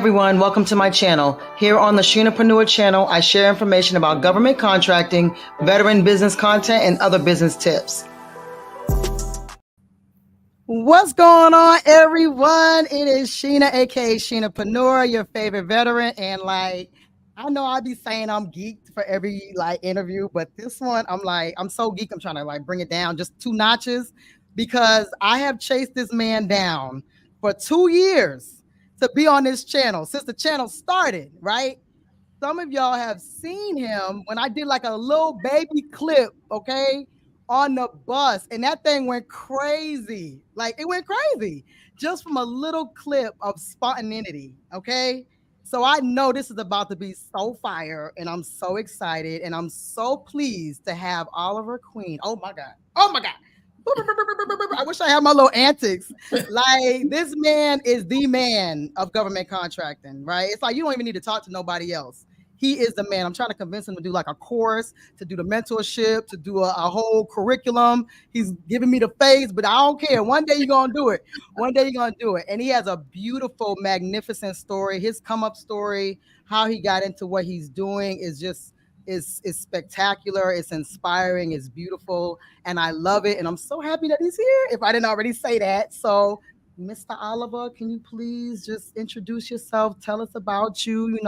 everyone, welcome to my channel. Here on the Sheenapreneur channel, I share information about government contracting, veteran business content, and other business tips. What's going on, everyone? It is Sheena, aka Sheenapreneur, your favorite veteran. And I know I be saying I'm geeked for every interview, but this one, I'm so geek, I'm trying to bring it down just 2 notches because I have chased this man down for 2 years to be on this channel since the channel started, right? Some of y'all have seen him when I did a little baby clip, okay, on the bus, and that thing went crazy. It went crazy just from a little clip of spontaneity, okay? So I know this is about to be so fire, and I'm so excited, and I'm so pleased to have Oliver Queen. Oh my God. Oh my God. I wish I had my little antics. This man is the man of government contracting, right? It's you don't even need to talk to nobody else. He is the man. I'm trying to convince him to do a course, to do the mentorship, to do a whole curriculum. He's giving me the face, but I don't care. One day you're going to do it. One day you're going to do it. And he has a beautiful, magnificent story. His come up story, how he got into what he's doing is just is spectacular. It's inspiring. It's beautiful. And I love it. And I'm so happy that he's here, if I didn't already say that. So Mr. Oliver, can you please just introduce yourself? Tell us about you,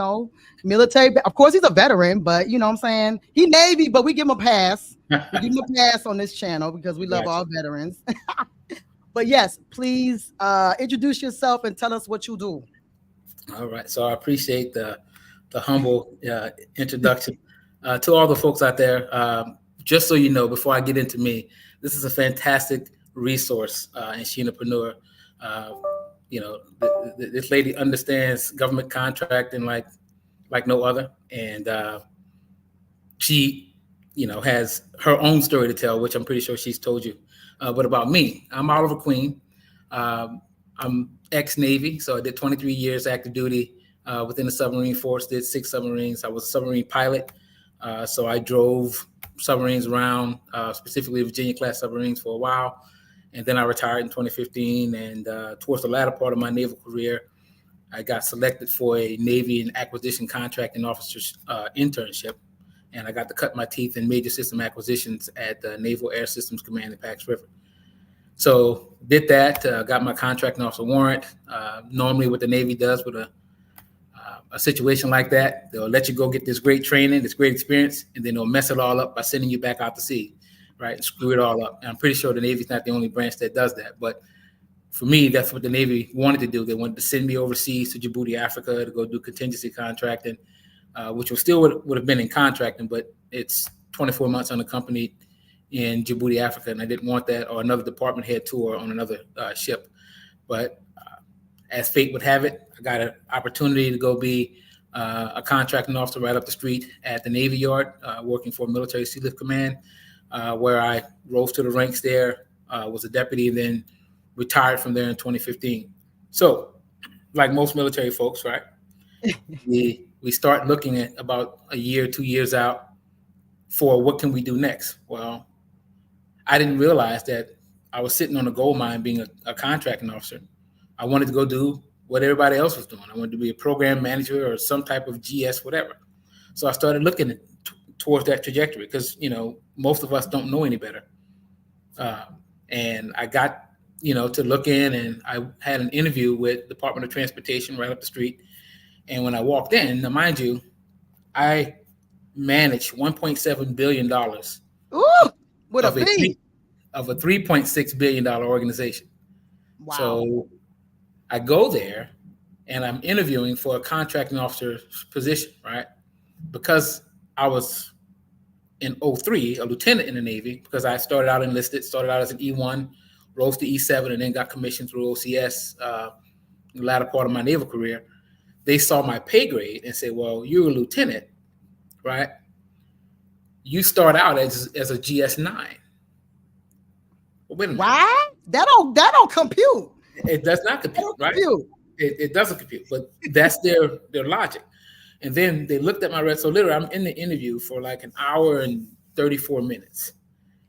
military. Of course, he's a veteran, but you know what I'm saying? He Navy, but we give him a pass. We give him a pass on this channel because we love all veterans. But yes, please introduce yourself and tell us what you do. All right. So I appreciate the humble introduction. To all the folks out there, just so you know, before I get into me, this is a fantastic resource in Sheenapreneur. This lady understands government contracting like no other, and she, has her own story to tell, which I'm pretty sure she's told you. But about me, I'm Oliver Queen. I'm ex-Navy, so I did 23 years active duty within the submarine force. Did 6 submarines. I was a submarine pilot. So I drove submarines around, specifically Virginia-class submarines for a while. And then I retired in 2015. And towards the latter part of my naval career, I got selected for a Navy and acquisition contracting officer's internship. And I got to cut my teeth in major system acquisitions at the Naval Air Systems Command in Pax River. So did that, got my contracting officer warrant. Normally what the Navy does with a situation like that, they'll let you go get this great training, this great experience, and then they'll mess it all up by sending you back out to sea, right? And screw it all up. And I'm pretty sure the Navy's not the only branch that does that. But for me, that's what the Navy wanted to do. They wanted to send me overseas to Djibouti, Africa, to go do contingency contracting, which was still would have been in contracting, but it's 24 months unaccompanied in Djibouti, Africa, and I didn't want that, or another department head tour on another ship. But as fate would have it, I got an opportunity to go be a contracting officer right up the street at the Navy Yard, working for Military Sea Lift Command, where I rose to the ranks there, was a deputy, and then retired from there in 2015. So, like most military folks, right, we start looking at about a year, 2 years out for what can we do next? Well, I didn't realize that I was sitting on a gold mine being a contracting officer. I wanted to go do what everybody else was doing. I wanted to be a program manager or some type of GS, whatever. So I started looking towards that trajectory because, most of us don't know any better. And I got, to look in, and I had an interview with Department of Transportation right up the street. And when I walked in, now mind you, I managed $1.7 billion What of a $3.6 billion organization. Wow. So I go there and I'm interviewing for a contracting officer position, right? Because I was in 2003, a lieutenant in the Navy, because I started out enlisted, started out as an E1, rose to E7, and then got commissioned through OCS in the latter part of my naval career. They saw my pay grade and said, well, you're a lieutenant, right? You start out as a GS9. Well, wait a minute. Why? That don't compute. It does not compute, right? It doesn't compute, but that's their logic. And then they looked at my resume. So literally, I'm in the interview for like an hour and 34 minutes.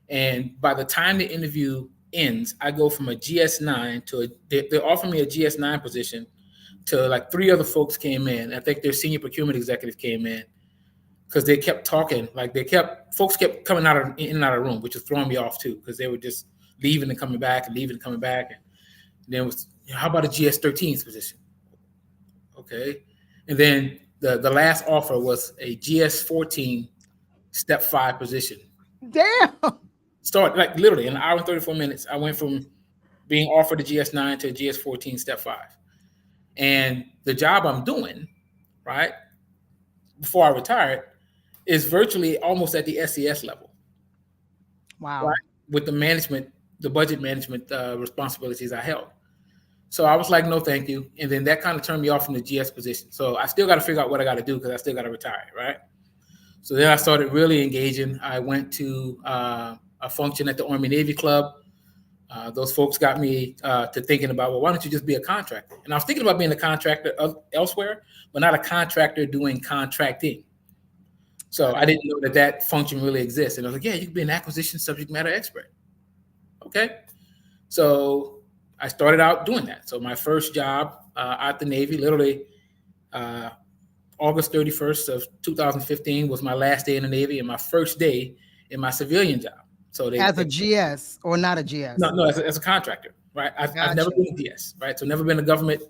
And by the time the interview ends, I go from a GS9 to they offer me a GS9 position till like 3 other folks came in. I think their senior procurement executive came in because they kept talking. Like folks kept coming in and out of the room, which was throwing me off too, because they were just leaving and coming back and leaving and coming back. And then it was, how about a GS-13's position? Okay. And then the last offer was a GS-14 step 5 position. Damn. Started like literally in an hour and 34 minutes. I went from being offered a GS-9 to a GS-14 step 5. And the job I'm doing, right, before I retired, is virtually almost at the SES level. Wow. Right? With the management, the budget management responsibilities I held. So I was like, no, thank you. And then that kind of turned me off from the GS position. So I still got to figure out what I got to do because I still got to retire, right? So then I started really engaging. I went to a function at the Army Navy Club. Those folks got me to thinking about, well, why don't you just be a contractor? And I was thinking about being a contractor elsewhere, but not a contractor doing contracting. So I didn't know that function really exists. And I was like, yeah, you can be an acquisition subject matter expert. Okay. So I started out doing that. So my first job at the Navy, literally August 31st of 2015 was my last day in the Navy and my first day in my civilian job. So as a GS or not a GS? No, as a contractor, right? I've never been a GS, right? So never been a government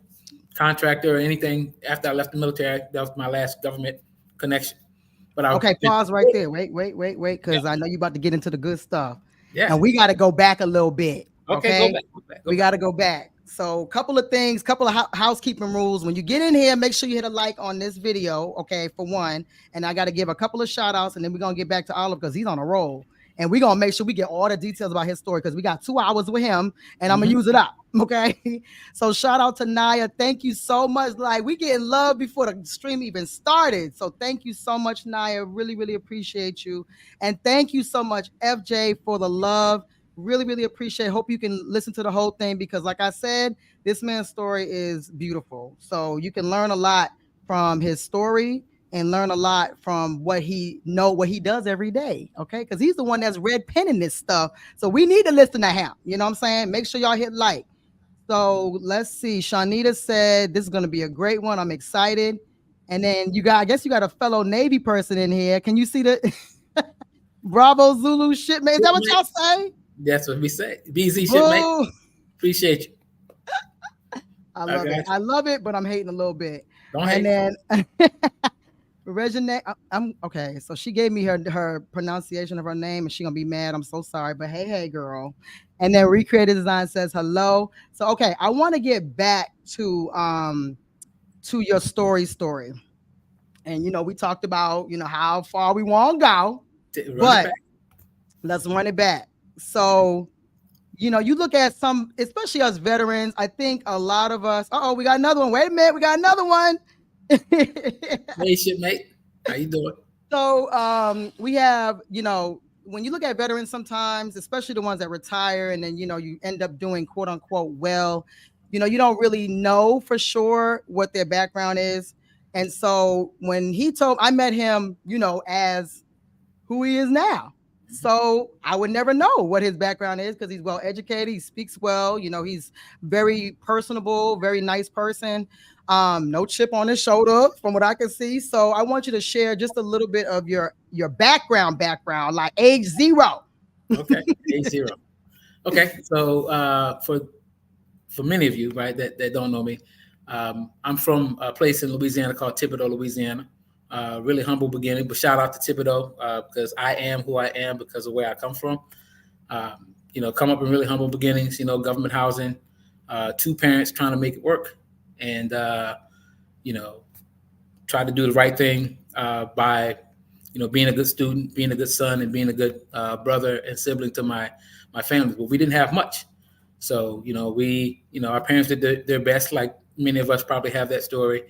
contractor or anything after I left the military. That was my last government connection. But pause right there. Wait, because I know you're about to get into the good stuff. Yeah. And we got to go back a little bit. Okay. Go back. We got to go back. So a couple of things, couple of housekeeping rules. When you get in here, make sure you hit a like on this video, okay, for one. And I got to give a couple of shout outs, and then we're going to get back to Olive because he's on a roll. And we're going to make sure we get all the details about his story because we got 2 hours with him and I'm going to use it up. Okay. So shout out to Naya. Thank you so much. Like, we getting love before the stream even started. So thank you so much, Naya. Really, really appreciate you. And thank you so much, FJ, for the love. Really, really appreciate it. Hope you can listen to the whole thing because, like I said, this man's story is beautiful. So you can learn a lot from his story and learn a lot from what he does every day, okay? Because he's the one that's red penning this stuff. So we need to listen to him. You know what I'm saying? Make sure y'all hit like. So let's see. Shanita said this is going to be a great one. I'm excited. And then I guess you got a fellow Navy person in here. Can you see the Bravo Zulu shipmate? Is that what y'all say? That's what we say. BZ shipmate. Appreciate you. I love it, but I'm hating a little bit. Don't hate. And then Regina, I'm okay. So she gave me her pronunciation of her name, and she gonna be mad. I'm so sorry, but hey, girl. And then Recreated Design says hello. So okay, I want to get back to your story. And we talked about how far we want to go, but let's run it back. So you look at some, especially us veterans. I think a lot of us. We got another one. Wait a minute, we got another one. Hey, shipmate, how you doing? So we have, when you look at veterans sometimes, especially the ones that retire and then, you end up doing quote unquote well, you don't really know for sure what their background is. And so when I met him, as who he is now. So I would never know what his background is because he's well educated. He speaks well. He's very personable, very nice person. No chip on his shoulder from what I can see. So I want you to share just a little bit of your background, like age 0. Okay, age 0. Okay, so for many of you, right, that don't know me, I'm from a place in Louisiana called Thibodaux, Louisiana. Really humble beginning, but shout out to Thibodaux because I am who I am because of where I come from. Come up in really humble beginnings, government housing, 2 parents trying to make it work. And, try to do the right thing by, being a good student, being a good son, and being a good brother and sibling to my family. But we didn't have much. So, our parents did their best, like many of us probably have that story.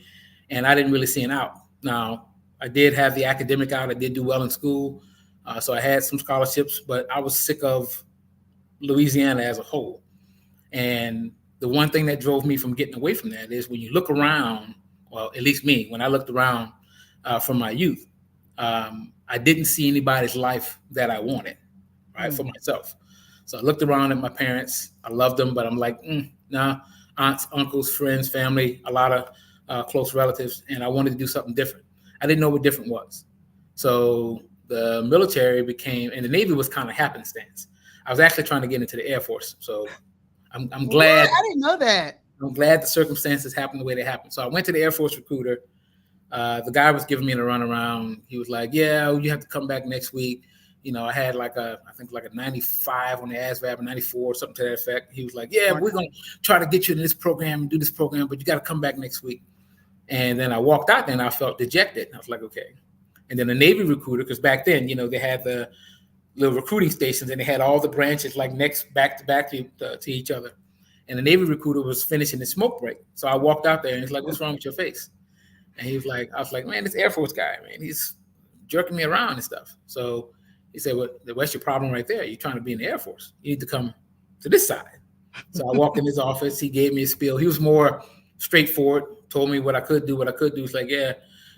And I didn't really see an out. Now, I did have the academic out. I did do well in school. So I had some scholarships, but I was sick of Louisiana as a whole. And the one thing that drove me from getting away from that is when you look around, well, at least me, when I looked around from my youth, I didn't see anybody's life that I wanted, right, for myself. So I looked around at my parents. I loved them, but I'm like, nah, aunts, uncles, friends, family, a lot of close relatives, and I wanted to do something different. I didn't know what different was. So the military became, and the Navy was kind of happenstance. I was actually trying to get into the Air Force. So I'm What? glad. I didn't know that. I'm glad the circumstances happened the way they happened. So I went to the Air Force recruiter. The guy was giving me the runaround. He was like, "Yeah, you have to come back next week." I had I think like a 95 on the ASVAB, a 94, something to that effect. He was like, "Yeah, we're going to try to get you in this program and do this program, but you got to come back next week." And then I walked out there and I felt dejected. I was like, okay. And then the Navy recruiter, because back then, they had the little recruiting stations and they had all the branches like next back to back to each other. And the Navy recruiter was finishing his smoke break. So I walked out there and he's like, "What's wrong with your face?" And he was like, I was like, "Man, this Air Force guy, man, he's jerking me around and stuff." So he said, "Well, what's your problem right there? You're trying to be in the Air Force. You need to come to this side." So I walked in his office. He gave me a spiel. He was more straightforward, told me what I could do. He's like, "Yeah,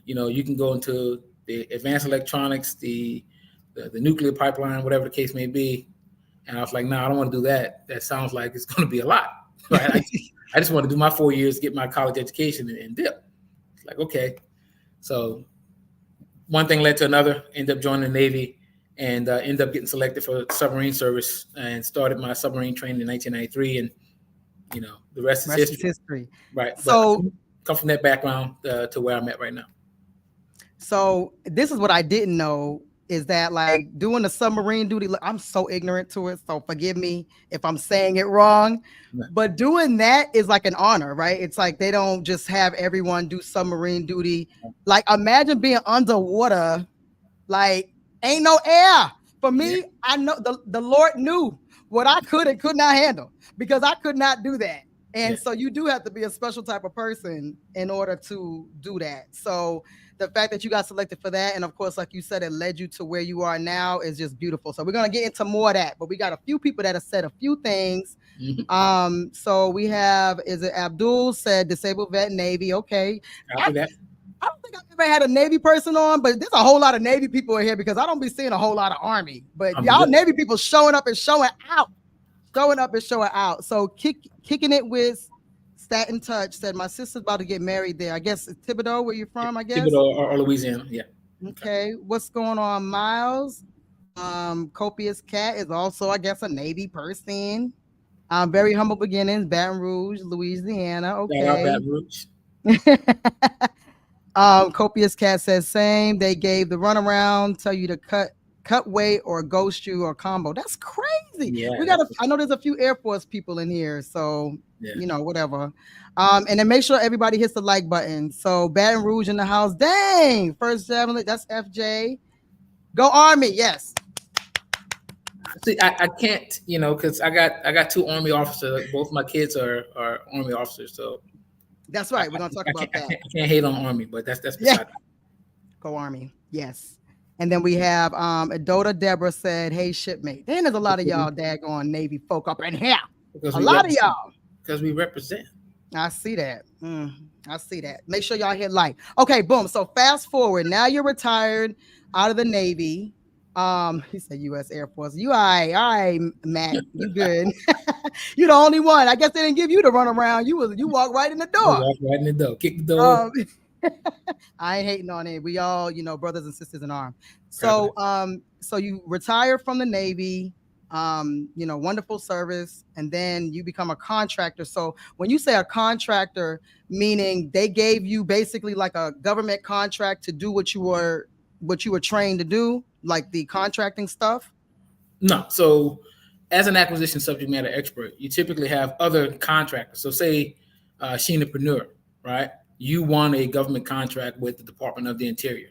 you can go into the advanced electronics, the nuclear pipeline, whatever the case may be." And I was like, "No, I don't want to do that. That sounds like it's going to be a lot. Right? I just want to do my 4 years, get my college education and dip." It's like, okay. So one thing led to another, ended up joining the Navy and ended up getting selected for submarine service and started my submarine training in 1993. And, the rest is history. Right. So but come from that background to where I'm at right now. So this is what I didn't know is that like doing the submarine duty, I'm so ignorant to it. So forgive me if I'm saying it wrong, but doing that is like an honor, right? It's like, they don't just have everyone do submarine duty. Like imagine being underwater, like ain't no air for me. Yeah. I know the Lord knew what I could and could not handle because I could not do that. And so you do have to be a special type of person in order to do that. So the fact that you got selected for that, and of course, like you said, it led you to where you are now is just beautiful. So we're going to get into more of that, but we got a few people that have said a few things. Mm-hmm. So we have, is it Abdul said disabled vet Navy? Okay. I don't think I've ever had a Navy person on, but there's a whole lot of Navy people in here because I don't be seeing a whole lot of Army, but y'all Navy people showing up and showing out. So kicking it with Stat in Touch said, "My sister's about to get married there." I guess Thibodeau, where you from? I guess Thibodeau or Louisiana. Yeah. Okay. What's going on, Miles? Copious Cat is also, I guess, a Navy person. Very humble beginnings, Baton Rouge, Louisiana. Okay. Baton Rouge. Copious Cat says same. They gave the runaround, tell you to cut weight or ghost you or combo. That's crazy. Yeah, I know there's a few Air Force people in here, so whatever. And then make sure everybody hits the like button. So Baton Rouge in the house. Dang, first javelin. That's FJ. Go Army. Yes. See, I can't, because I got two Army officers. Both my kids are Army officers, so that's right. We're gonna talk about that. I can't hate on Army, but that's beside Go Army. Yes. And then we have Adota Deborah said, "Hey, shipmate." Then there's a lot of y'all daggone Navy folk up in here. A lot of y'all. Because we represent. I see that. I see that. Make sure y'all hit like. Okay, boom. So fast forward. Now you're retired out of the Navy. He said U.S. Air Force. You all right, Matt. You good. You're the only one. I guess they didn't give you to run around. You walk right in the door. Walk right in the door. Kick the door. I ain't hating on it. We all, brothers and sisters in arms. So, so you retire from the Navy, wonderful service, and then you become a contractor. So when you say a contractor, meaning they gave you basically like a government contract to do what you were trained to do, like the contracting stuff? No. So as an acquisition subject matter expert, you typically have other contractors. So say Sheenapreneur, right? You won a government contract with the Department of the Interior,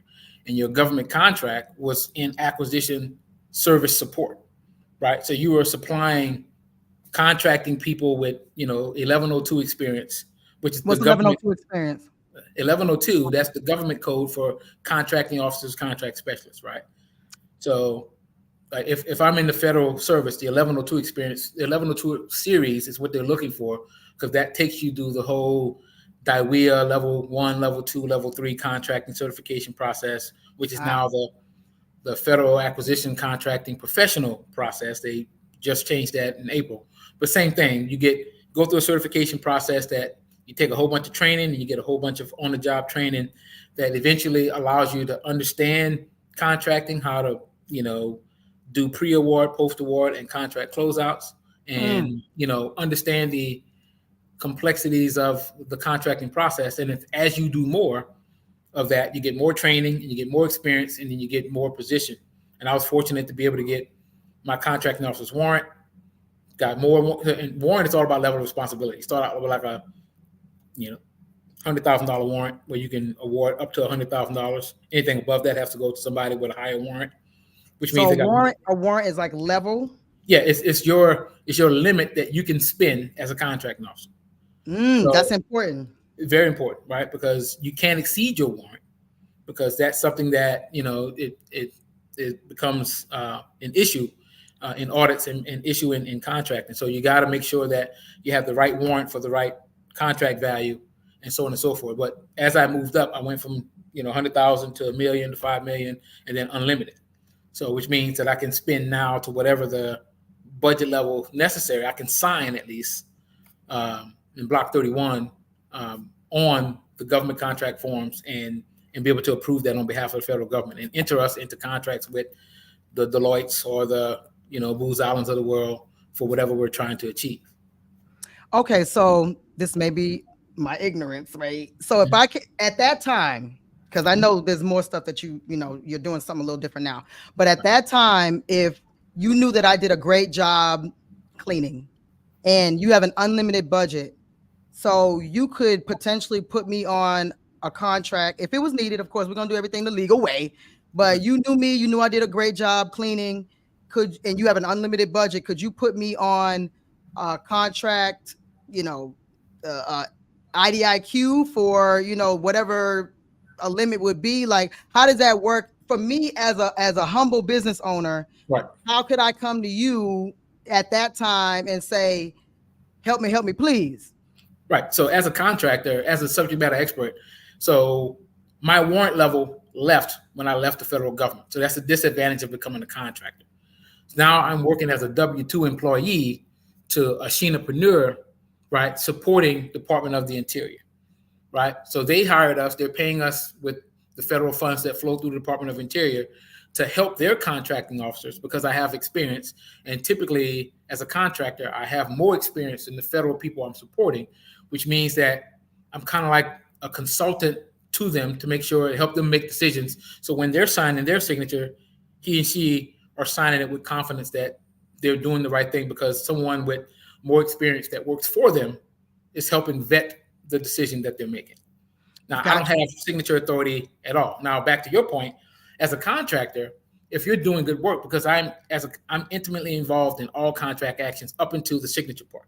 and your government contract was in acquisition service support, right? So you were supplying contracting people with, 1102 experience, which is what's the 1102 experience? 1102, that's the government code for contracting officers, contract specialists, right? So if I'm in the federal service, the 1102 experience, the 1102 series is what they're looking for, because that takes you through the whole DIWEA level 1, level 2, level 3 contracting certification process, which is now the federal acquisition contracting professional process. They just changed that in April. But same thing, you go through a certification process that you take a whole bunch of training and you get a whole bunch of on-the-job training that eventually allows you to understand contracting, how to, do pre-award, post-award, and contract closeouts, and, understand the complexities of the contracting process. And as you do more of that, you get more training and you get more experience, and then you get more position. And I was fortunate to be able to get my contracting officer's warrant, got more, and warrant is all about level of responsibility. Start out with like a, $100,000 warrant where you can award up to $100,000. Anything above that has to go to somebody with a higher warrant, which means a warrant is like level. Yeah, it's your limit that you can spend as a contracting officer. So, that's important. Very important, right? Because you can't exceed your warrant, because that's something that it becomes an issue in audits and issue in contracting. So you got to make sure that you have the right warrant for the right contract value, and so on and so forth. But as I moved up, I went from 100,000 to $1 million to 5 million, and then unlimited. So which means that I can spend now to whatever the budget level necessary. I can sign at least in Block 31 on the government contract forms and be able to approve that on behalf of the federal government and enter us into contracts with the Deloittes or the Booz Allens of the world for whatever we're trying to achieve. Okay, so this may be my ignorance, right? So if I can, at that time, because I know there's more stuff that you're doing something a little different now, but at that time, if you knew that I did a great job cleaning and you have an unlimited budget, so you could potentially put me on a contract if it was needed. Of course, we're going to do everything the legal way, but you knew me, you knew I did a great job cleaning, and you have an unlimited budget, could you put me on a contract, IDIQ for, whatever a limit would be? Like, how does that work for me as a humble business owner? Right. How could I come to you at that time and say, help me, please? Right. So as a contractor, as a subject matter expert, so my warrant level left when I left the federal government. So that's the disadvantage of becoming a contractor. So now I'm working as a W-2 employee to a Sheenapreneur, right, supporting Department of the Interior, right? So they hired us. They're paying us with the federal funds that flow through the Department of Interior to help their contracting officers, because I have experience. And typically, as a contractor, I have more experience than the federal people I'm supporting, which means that I'm kind of like a consultant to them to make sure, help them make decisions. So when they're signing their signature, he and she are signing it with confidence that they're doing the right thing, because someone with more experience that works for them is helping vet the decision that they're making. Now, I don't have signature authority at all. Now, back to your point, as a contractor, if you're doing good work, because I'm intimately involved in all contract actions up until the signature part.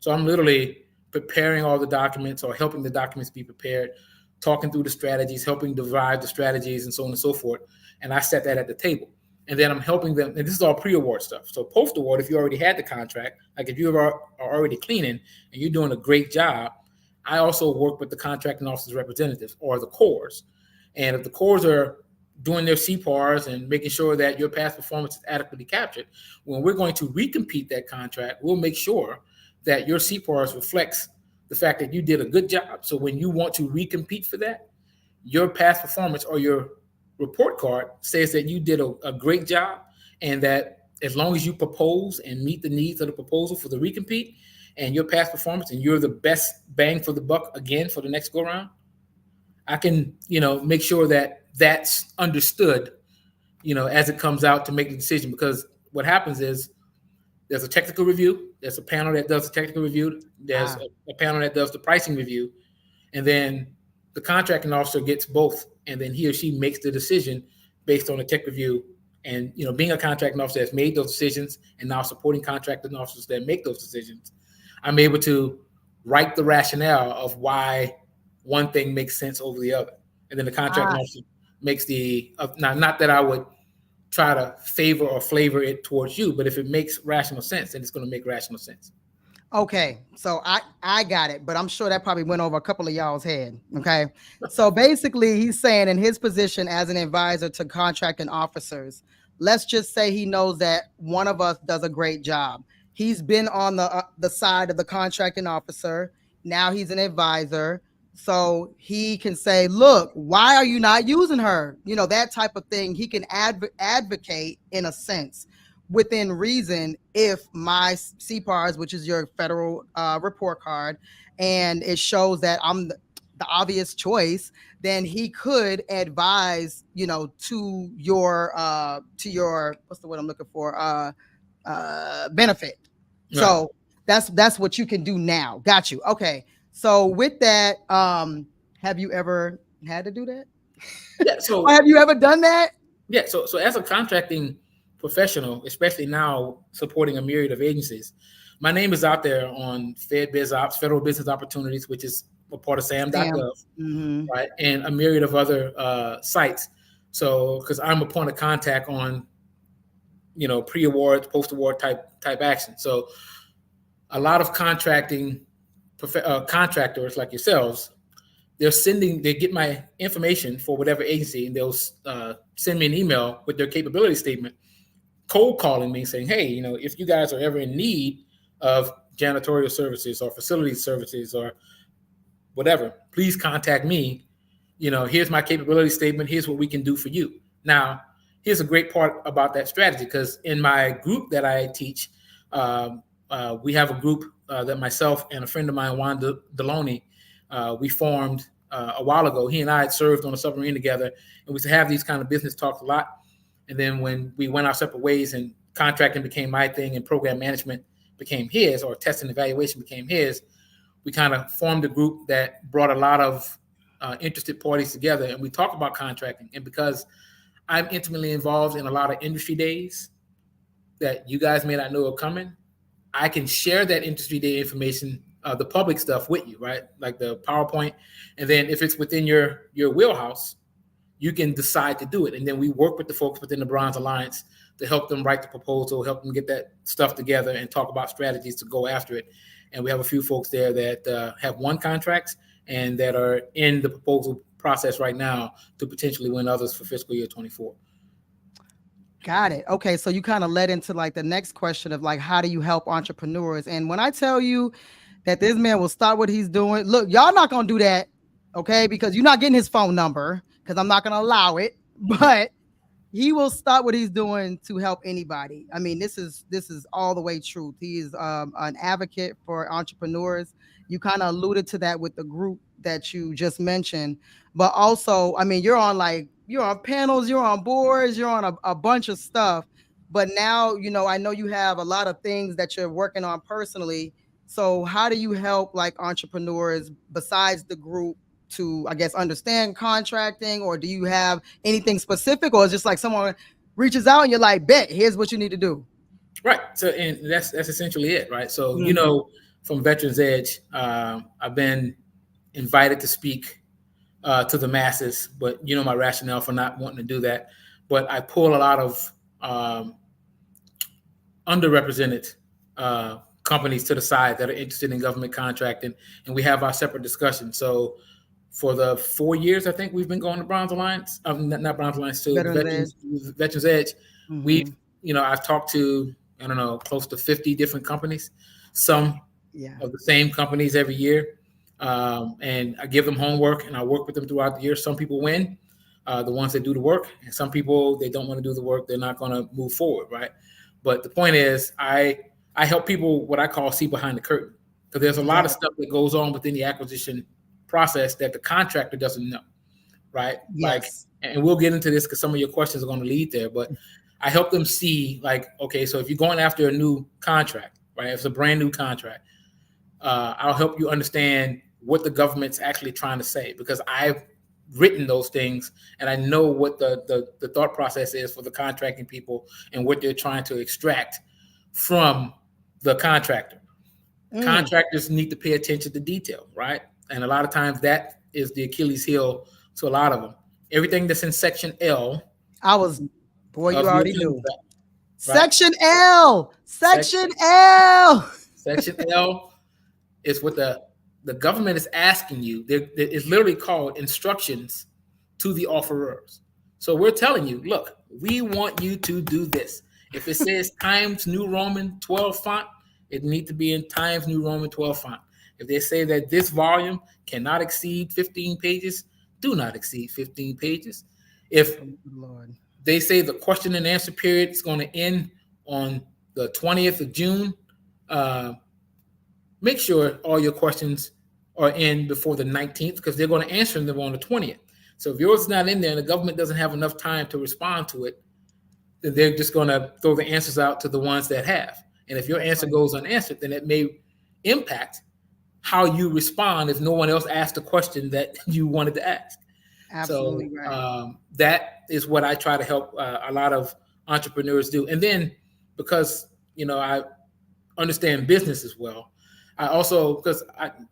So I'm literally preparing all the documents or helping the documents be prepared, talking through the strategies, helping derive the strategies, and so on and so forth. And I set that at the table. And then I'm helping them, and this is all pre-award stuff. So post-award, if you already had the contract, like if you are already cleaning and you're doing a great job, I also work with the contracting officers representatives or the cores. And if the cores are doing their CPARs and making sure that your past performance is adequately captured, when we're going to recompete that contract, we'll make sure that your CPARs reflects the fact that you did a good job. So when you want to recompete for that, your past performance or your report card says that you did a great job, and that as long as you propose and meet the needs of the proposal for the recompete and your past performance, and you're the best bang for the buck again for the next go round, I can, make sure that that's understood, as it comes out to make the decision. Because what happens is there's a technical review, there's a panel that does the technical review, there's a panel that does the pricing review, and then the contracting officer gets both, and then he or she makes the decision based on the tech review. And being a contracting officer that's made those decisions and now supporting contracting officers that make those decisions, I'm able to write the rationale of why one thing makes sense over the other. And then the contracting officer makes not that I would try to favor or flavor it towards you, but if it makes rational sense, then it's going to make rational sense. Okay, so I got it, but I'm sure that probably went over a couple of y'all's head. Okay, so basically he's saying in his position as an advisor to contracting officers, let's just say he knows that one of us does a great job. He's been on the side of the contracting officer. Now he's an advisor. So he can say, look, why are you not using her? You know, that type of thing. He can advocate in a sense within reason if my CPARS, which is your federal report card, and it shows that I'm the obvious choice, then he could advise, you know, to your what's the word I'm looking for? Benefit. Right. So that's what you can do now. Got you. Okay. So with that, have you ever had to do that? Yeah. So Or have you ever done that? yeah. So as a contracting professional, especially now supporting a myriad of agencies, my name is out there on FedBizOps, Federal Business Opportunities, which is a part of Damn. SAM.gov, Mm-hmm. right, and a myriad of other sites. So because I'm a point of contact on, you know, pre-award, post-award type action. So a lot of contractors like yourselves, they get my information for whatever agency, and they'll send me an email with their capability statement, cold calling me saying, hey, you know, if you guys are ever in need of janitorial services or facility services or whatever, please contact me. You know, here's my capability statement. Here's what we can do for you. Now, here's a great part about that strategy, because in my group that I teach, we have a group that myself and a friend of mine, Juan Deloney, we formed a while ago. He and I had served on a submarine together, and we used to have these kind of business talks a lot. And then when we went our separate ways and contracting became my thing and program management became his, or test and evaluation became his, we kind of formed a group that brought a lot of interested parties together, and we talk about contracting. And because I'm intimately involved in a lot of industry days that you guys may not know are coming, I can share that industry day information, the public stuff with you, right? Like the PowerPoint. And then if it's within your wheelhouse, you can decide to do it. And then we work with the folks within the Bronze Alliance to help them write the proposal, help them get that stuff together and talk about strategies to go after it. And we have a few folks there that have won contracts and that are in the proposal process right now to potentially win others for fiscal year 24. Got it. Okay. So you kind of led into like the next question of like, how do you help entrepreneurs? And when I tell you that this man will stop what he's doing, look, y'all not going to do that. Okay. Because you're not getting his phone number, because I'm not going to allow it. But he will stop what he's doing to help anybody. I mean, this is all the way truth. He is an advocate for entrepreneurs. You kind of alluded to that with the group that you just mentioned, but also, I mean, you're on panels, you're on boards, you're on a bunch of stuff. But now, you know, I know you have a lot of things that you're working on personally. So how do you help like entrepreneurs besides the group to, I guess, understand contracting? Or do you have anything specific, or is just like someone reaches out and you're like, bet, here's what you need to do? Right. So, and that's essentially it, right? So, you know, from Veterans Edge, I've been invited to speak to the masses, but you know my rationale for not wanting to do that. But I pull a lot of underrepresented companies to the side that are interested in government contracting, and we have our separate discussions. So for the 4 years, I think we've been going to Bronze Alliance, not Bronze Alliance, to Veterans Edge. We've, you know, I've talked to, I don't know, close to 50 different companies, some of the same companies every year. And I give them homework and I work with them throughout the year. Some people win, the ones that do the work, and some people, they don't want to do the work. They're not going to move forward, right? But the point is, I help people, what I call, see behind the curtain, because there's a lot of stuff that goes on within the acquisition process that the contractor doesn't know, right? Like, and we'll get into this because some of your questions are going to lead there, but I help them see, like, okay, so if you're going after a new contract, right? If it's a brand new contract, I'll help you understand what the government's actually trying to say, because I've written those things and I know what the thought process is for the contracting people and what they're trying to extract from the contractor. Contractors need to pay attention to detail, right? And a lot of times that is the Achilles heel to a lot of them. Everything that's in Section L. You already knew. Right? Section L. Section L is what the government is asking you. It's literally called instructions to the offerers. So we're telling you, look, we want you to do this. If it says Times New Roman 12 font, It needs to be in Times New Roman 12 font. If they say that this volume cannot exceed 15 pages, do not exceed 15 pages. If Lord. they say the question and answer period is going to end on the 20th of June, make sure all your questions are in before the 19th, because they're going to answer them on the 20th. So if yours is not in there and the government doesn't have enough time to respond to it, then they're just going to throw the answers out to the ones that have. And if your answer goes unanswered, then it may impact how you respond if no one else asked the question that you wanted to ask. Absolutely So right. that is what I try to help a lot of entrepreneurs do. And then because, I understand business as well, I also, because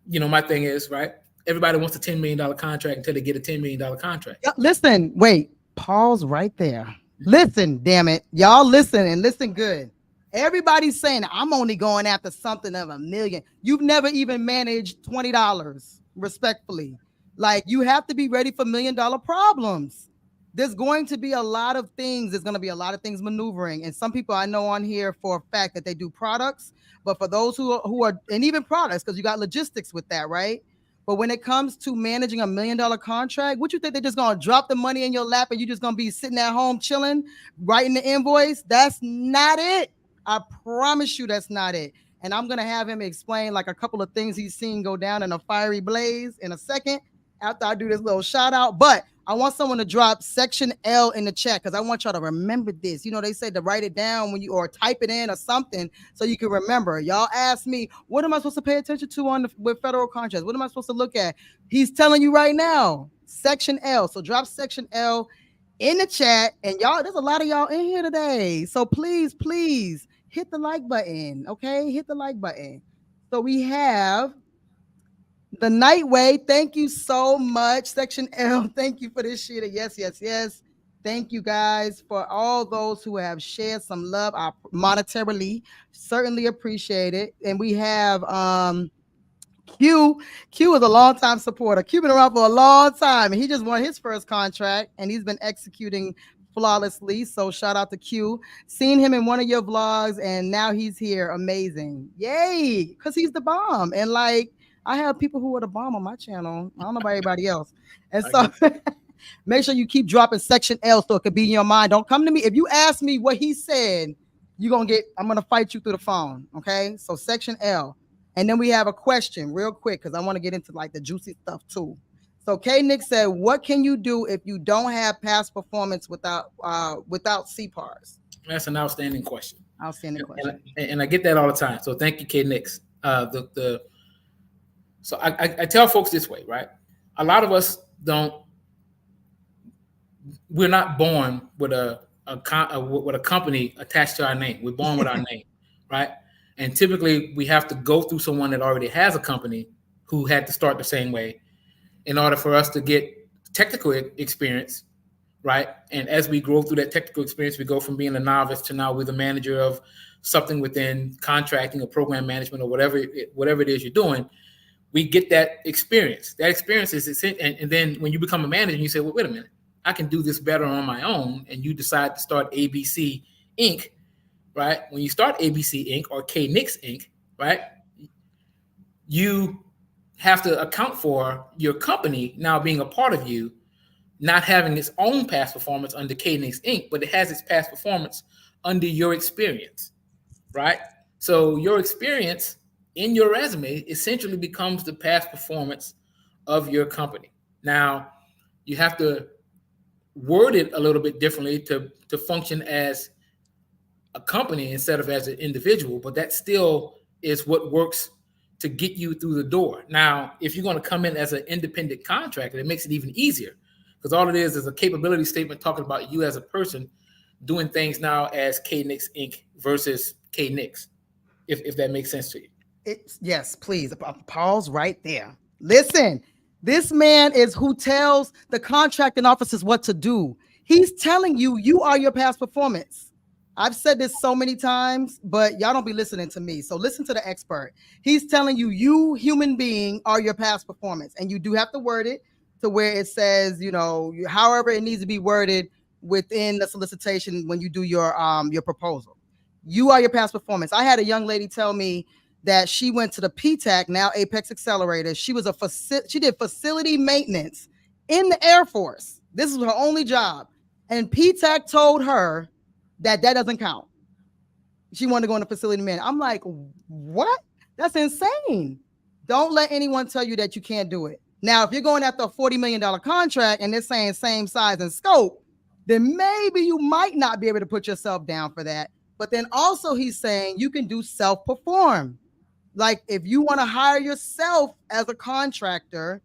my thing is, right, everybody wants a $10 million contract until they get a $10 million contract. Listen, wait, pause right there. Listen, damn it. Y'all listen and listen good. Everybody's saying I'm only going after something of $1 million. You've never even managed $20, respectfully. Like, you have to be ready for $1 million problems. There's going to be a lot of things. There's going to be a lot of things maneuvering. And some people I know on here for a fact that they do products. But for those who are, and even products, because you got logistics with that, right? But when it comes to managing $1 million contract, what you think they're just going to drop the money in your lap and you're just going to be sitting at home chilling, writing the invoice? That's not it. I promise you that's not it. And I'm going to have him explain like a couple of things he's seen go down in a fiery blaze in a second after I do this little shout out. But I want someone to drop section L in the chat because I want y'all to remember this. They say to write it down when you, or type it in or something so you can remember. Y'all ask me, what am I supposed to pay attention to with federal contracts? What am I supposed to look at? He's telling you right now, section L. So drop section L in the chat. And y'all, there's a lot of y'all in here today. So please, please hit the like button. Okay, hit the like button. So we have the Nightway. Thank you so much. Section L. Thank you for this shit. Yes, yes, yes. Thank you guys for all those who have shared some love. I monetarily certainly appreciate it. And we have Q. Q is a long time supporter. Q been around for a long time, and he just won his first contract, and he's been executing flawlessly. So shout out to Q. Seen him in one of your vlogs, and now he's here. Amazing. Yay. Because he's the bomb. And like, I have people who are the bomb on my channel. I don't know about everybody else. And so make sure you keep dropping section L so it could be in your mind. Don't come to me. If you ask me what he said, I'm going to fight you through the phone. Okay. So section L. And then we have a question real quick because I want to get into like the juicy stuff too. So K Nick said, what can you do if you don't have past performance without CPARs? That's an outstanding question. Outstanding question. And I get that all the time. So thank you, K Nick. So I tell folks this way, right? A lot of us we're not born with a company attached to our name. We're born with our name, right? And typically we have to go through someone that already has a company who had to start the same way in order for us to get technical experience, right? And as we grow through that technical experience, we go from being a novice to now we're the manager of something within contracting or program management or whatever it is you're doing. We get that experience. That experience is, and then when you become a manager, you say, well, wait a minute, I can do this better on my own. And you decide to start ABC Inc., right? When you start ABC Inc. or KNIX Inc., right? You have to account for your company now being a part of you, not having its own past performance under KNIX Inc., but it has its past performance under your experience, right? So your experience in your resume essentially becomes the past performance of your company. Now, you have to word it a little bit differently to function as a company instead of as an individual, but that still is what works to get you through the door. Now, if you're going to come in as an independent contractor, it makes it even easier because all it is a capability statement talking about you as a person doing things now as KNIX Inc. versus KNIX, if that makes sense to you. Yes, please. Pause right there. Listen, this man is who tells the contracting officers what to do. He's telling you, you are your past performance. I've said this so many times, but y'all don't be listening to me. So listen to the expert. He's telling you, you human being are your past performance. And you do have to word it to where it says, however it needs to be worded within the solicitation when you do your proposal. You are your past performance. I had a young lady tell me that she went to the PTAC, now Apex Accelerator. She was she did facility maintenance in the Air Force. This was her only job. And PTAC told her that doesn't count. She wanted to go into facility management. I'm like, what? That's insane. Don't let anyone tell you that you can't do it. Now, if you're going after a $40 million contract and they're saying same size and scope, then maybe you might not be able to put yourself down for that. But then also he's saying you can do self-perform. Like if you want to hire yourself as a contractor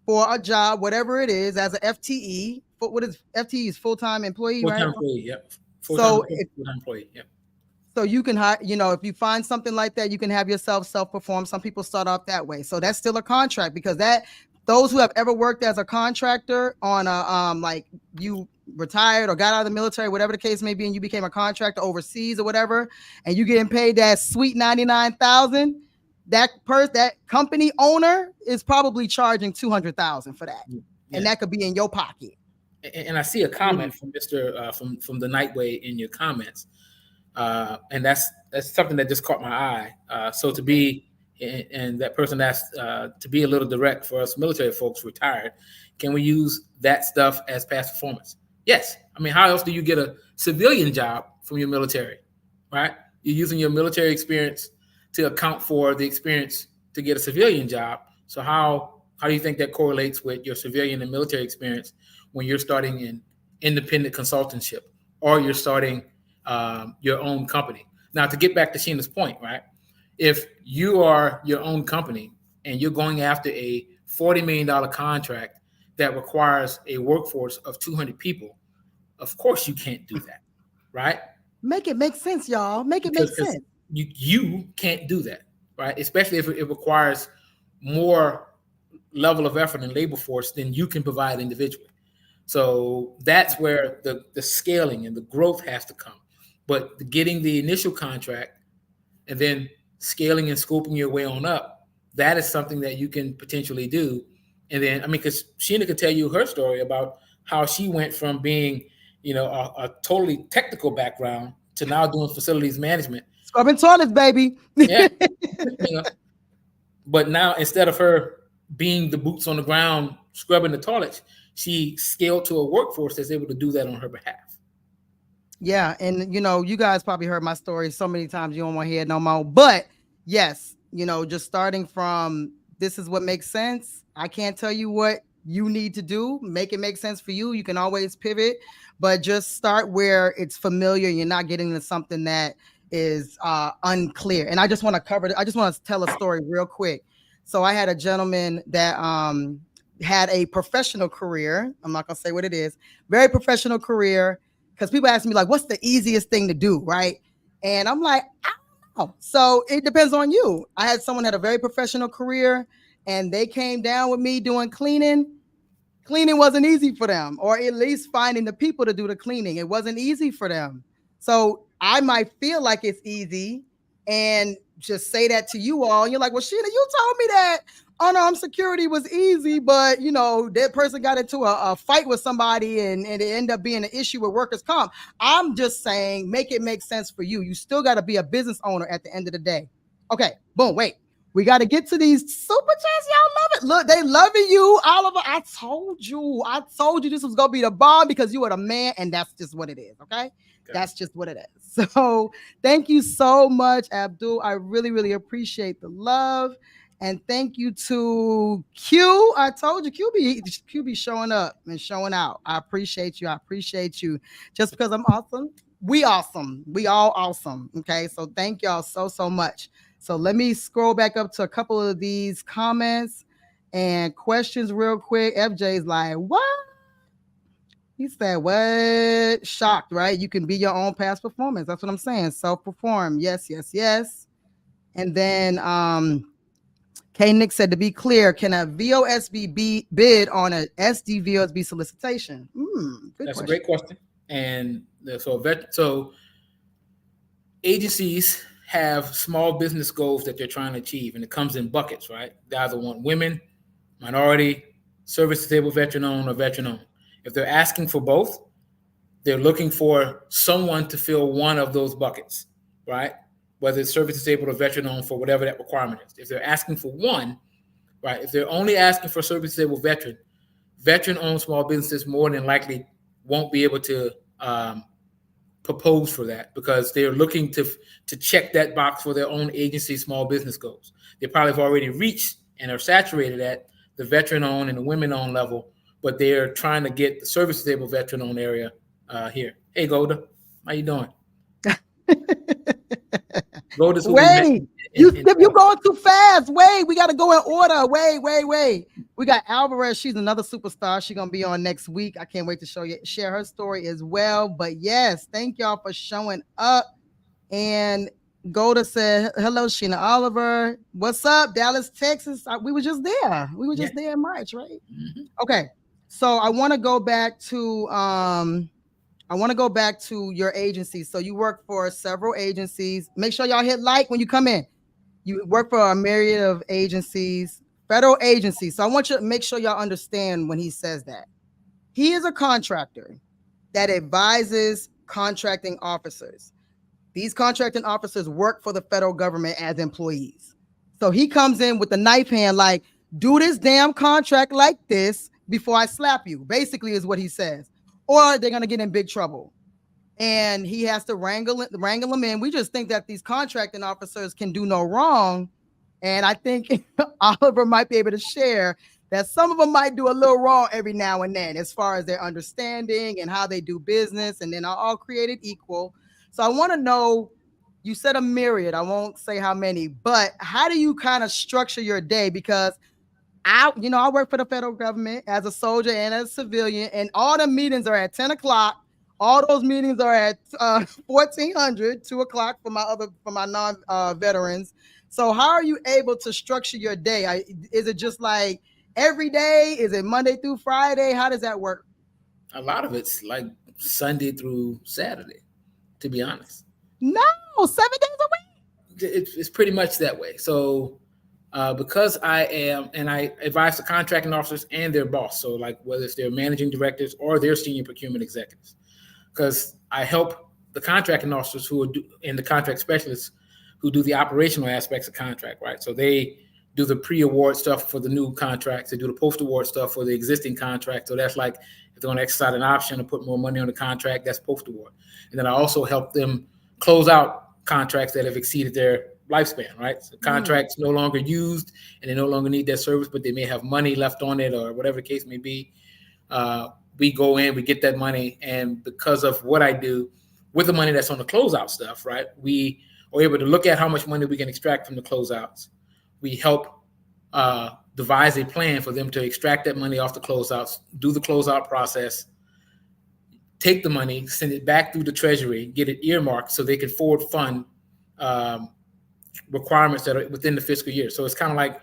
for a job, whatever it is, as an FTE, what is FTE is full-time employee, Full-time right? employee, yep. Full-time employee, yep. So you can hire, if you find something like that, you can have yourself self-perform. Some people start off that way. So that's still a contract, because those who have ever worked as a contractor on a like you retired or got out of the military, whatever the case may be, and you became a contractor overseas or whatever, and you getting paid that sweet $99,000, that company owner is probably charging $200,000 for that, and that could be in your pocket. And I see a comment from Mr. From the Nightway in your comments. And that's something that just caught my eye. So to be, and that person asked to be a little direct for us military folks retired, can we use that stuff as past performance? Yes. I mean, how else do you get a civilian job from your military, right? You're using your military experience to account for the experience to get a civilian job. So how do you think that correlates with your civilian and military experience when you're starting in independent consultantship or you're starting your own company? Now, to get back to Sheena's point, right? If you are your own company and you're going after a $40 million contract that requires a workforce of 200 people, of course you can't do that, right? Make it make sense, y'all. Make it make sense. You can't do that, right? Especially if it requires more level of effort and labor force than you can provide individually. So that's where the scaling and the growth has to come. But getting the initial contract and then scaling and scoping your way on up, that is something that you can potentially do. And then, I mean, because Sheena could tell you her story about how she went from being, a totally technical background to now doing facilities management. Scrubbing toilets, baby. Yeah. But now, instead of her being the boots on the ground scrubbing the toilets, she scaled to a workforce that's able to do that on her behalf. Yeah, and you guys probably heard my story so many times you don't want to hear it no more. But yes, just starting from this is what makes sense. I can't tell you what you need to do. Make it make sense for you. You can always pivot, but just start where it's familiar. You're not getting into something that is unclear. And I just want to tell a story real quick. So I had a gentleman that had a professional career. I'm not gonna say what it is. Very professional career. Because people ask me, like, what's the easiest thing to do, right? And I'm like, I don't know. So it depends on you. I had someone that had a very professional career, and they came down with me doing cleaning. Cleaning wasn't easy for them, or at least finding the people to do the cleaning. It wasn't easy for them. So I might feel like it's easy and just say that to you all. And you're like, well, Sheena, you told me that unarmed security was easy, but that person got into a fight with somebody and it ended up being an issue with workers' comp. I'm just saying, make it make sense for you. You still got to be a business owner at the end of the day. Okay, boom, wait. We got to get to these super chats. Y'all love it. Look, they loving you, Oliver. I told you this was going to be the bomb because you are the man, and that's just what it is, okay? That's just what it is. So thank you so much, Abdul. I really, really appreciate the love. And thank you to Q. I told you, Q be showing up and showing out. I appreciate you. Just because I'm awesome, we awesome. We all awesome. Okay, so thank y'all so much. So let me scroll back up to a couple of these comments and questions real quick. FJ's like, what? He said, what? Shocked, right? You can be your own past performance. That's what I'm saying. Self-perform. Yes. And then K. Nick said, to be clear, can a VOSB bid on a SD VOSB solicitation? That's question. A great question. And so agencies have small business goals that they're trying to achieve, and it comes in buckets, right? They either want women, minority, service disabled veteran-owned, or veteran-owned. If they're asking for both, they're looking for someone to fill one of those buckets, right? Whether it's service disabled or veteran owned for whatever that requirement is. If they're asking for one, right? If they're only asking for service disabled veteran owned small businesses more than likely won't be able to propose for that because they're looking to check that box for their own agency small business goals. They probably have already reached and are saturated at the veteran owned and the women owned level, but they're trying to get the service disabled veteran owned area here. Hey, Golda, how you doing? Golda's wait, you going too fast. Wait, we got to go in order. Wait. We got Alvarez. She's another superstar. She's gonna be on next week. I can't wait to share her story as well. But yes, thank y'all for showing up. And Golda said, "Hello, Sheena Oliver. What's up, Dallas, Texas? We were just there. We were just there in March, right? Mm-hmm. Okay, so I want to go back to your agency. So you work for several agencies. Make sure y'all hit like when you come in. You work for a myriad of agencies, federal agencies. So I want you to make sure y'all understand when he says that. He is a contractor that advises contracting officers. These contracting officers work for the federal government as employees. So he comes in with the knife hand like, do this damn contract like this before I slap you, basically is what he says. Or they're going to get in big trouble. And he has to wrangle them in. We just think that these contracting officers can do no wrong. And I think Oliver might be able to share that some of them might do a little wrong every now and then as far as their understanding and how they do business, and then are all created equal. So I want to know, you said a myriad, I won't say how many, but how do you kind of structure your day? Because I work for the federal government as a soldier and as a civilian, and all the meetings are at 10 o'clock. All those meetings are at 1400, 2 o'clock for my non-veterans. So how are you able to structure your day? Is it just like every day? Is it Monday through Friday? How does that work? A lot of it's like Sunday through Saturday, to be honest. No, 7 days a week? It's pretty much that way. So because I advise the contracting officers and their boss. So like whether it's their managing directors or their senior procurement executives, because I help the contracting officers and the contract specialists who do the operational aspects of contract, right? So they do the pre-award stuff for the new contracts. They do the post-award stuff for the existing contract. So that's like if they're going to exercise an option or put more money on the contract, that's post-award. And then I also help them close out contracts that have exceeded their lifespan, right? So contracts no longer used and they no longer need that service, but they may have money left on it or whatever the case may be. We go in, we get that money, and because of what I do with the money that's on the closeout stuff, right? We are able to look at how much money we can extract from the closeouts. We help devise a plan for them to extract that money off the closeouts, do the closeout process, take the money, send it back through the treasury, get it earmarked so they can forward fund requirements that are within the fiscal year. So it's kind of like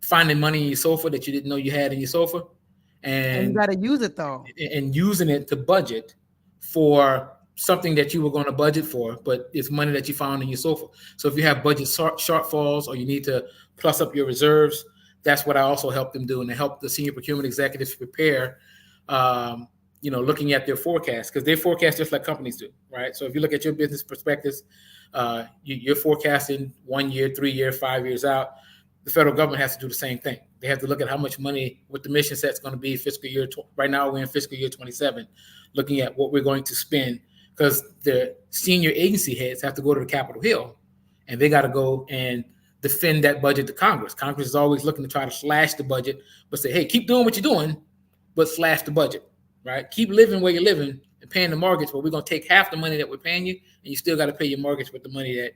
finding money in your SOFA that you didn't know you had in your SOFA. And you got to use it though. And using it to budget for something that you were going to budget for, but it's money that you found in your SOFA. So if you have budget shortfalls or you need to plus up your reserves, that's what I also help them do, and to help the senior procurement executives prepare, looking at their forecast, because they forecast just like companies do, right? So if you look at your business perspectives, you're forecasting 1 year, 3 year, 5 years out. The federal government has to do the same thing. They have to look at how much money, what the mission set's going to be fiscal year. Right now, we're in fiscal year 27, looking at what we're going to spend, because the senior agency heads have to go to the Capitol Hill and they got to go and defend that budget to Congress. Congress is always looking to try to slash the budget, but say, hey, keep doing what you're doing, but slash the budget, right? Keep living where you're living and paying the mortgage, but we're going to take half the money that we're paying you, and you still got to pay your mortgage with the money that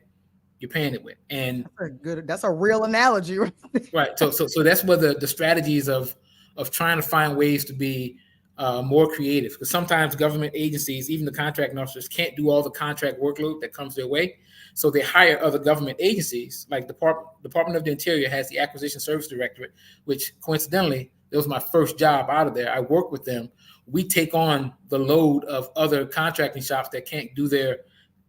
you're paying it with. And that's a real analogy, right? Right. So that's where the strategies of trying to find ways to be more creative, because sometimes government agencies, even the contracting officers, can't do all the contract workload that comes their way. So they hire other government agencies, like the Department of the Interior has the Acquisition Service Directorate, which coincidentally, it was my first job out of there. I work with them. We take on the load of other contracting shops that can't do their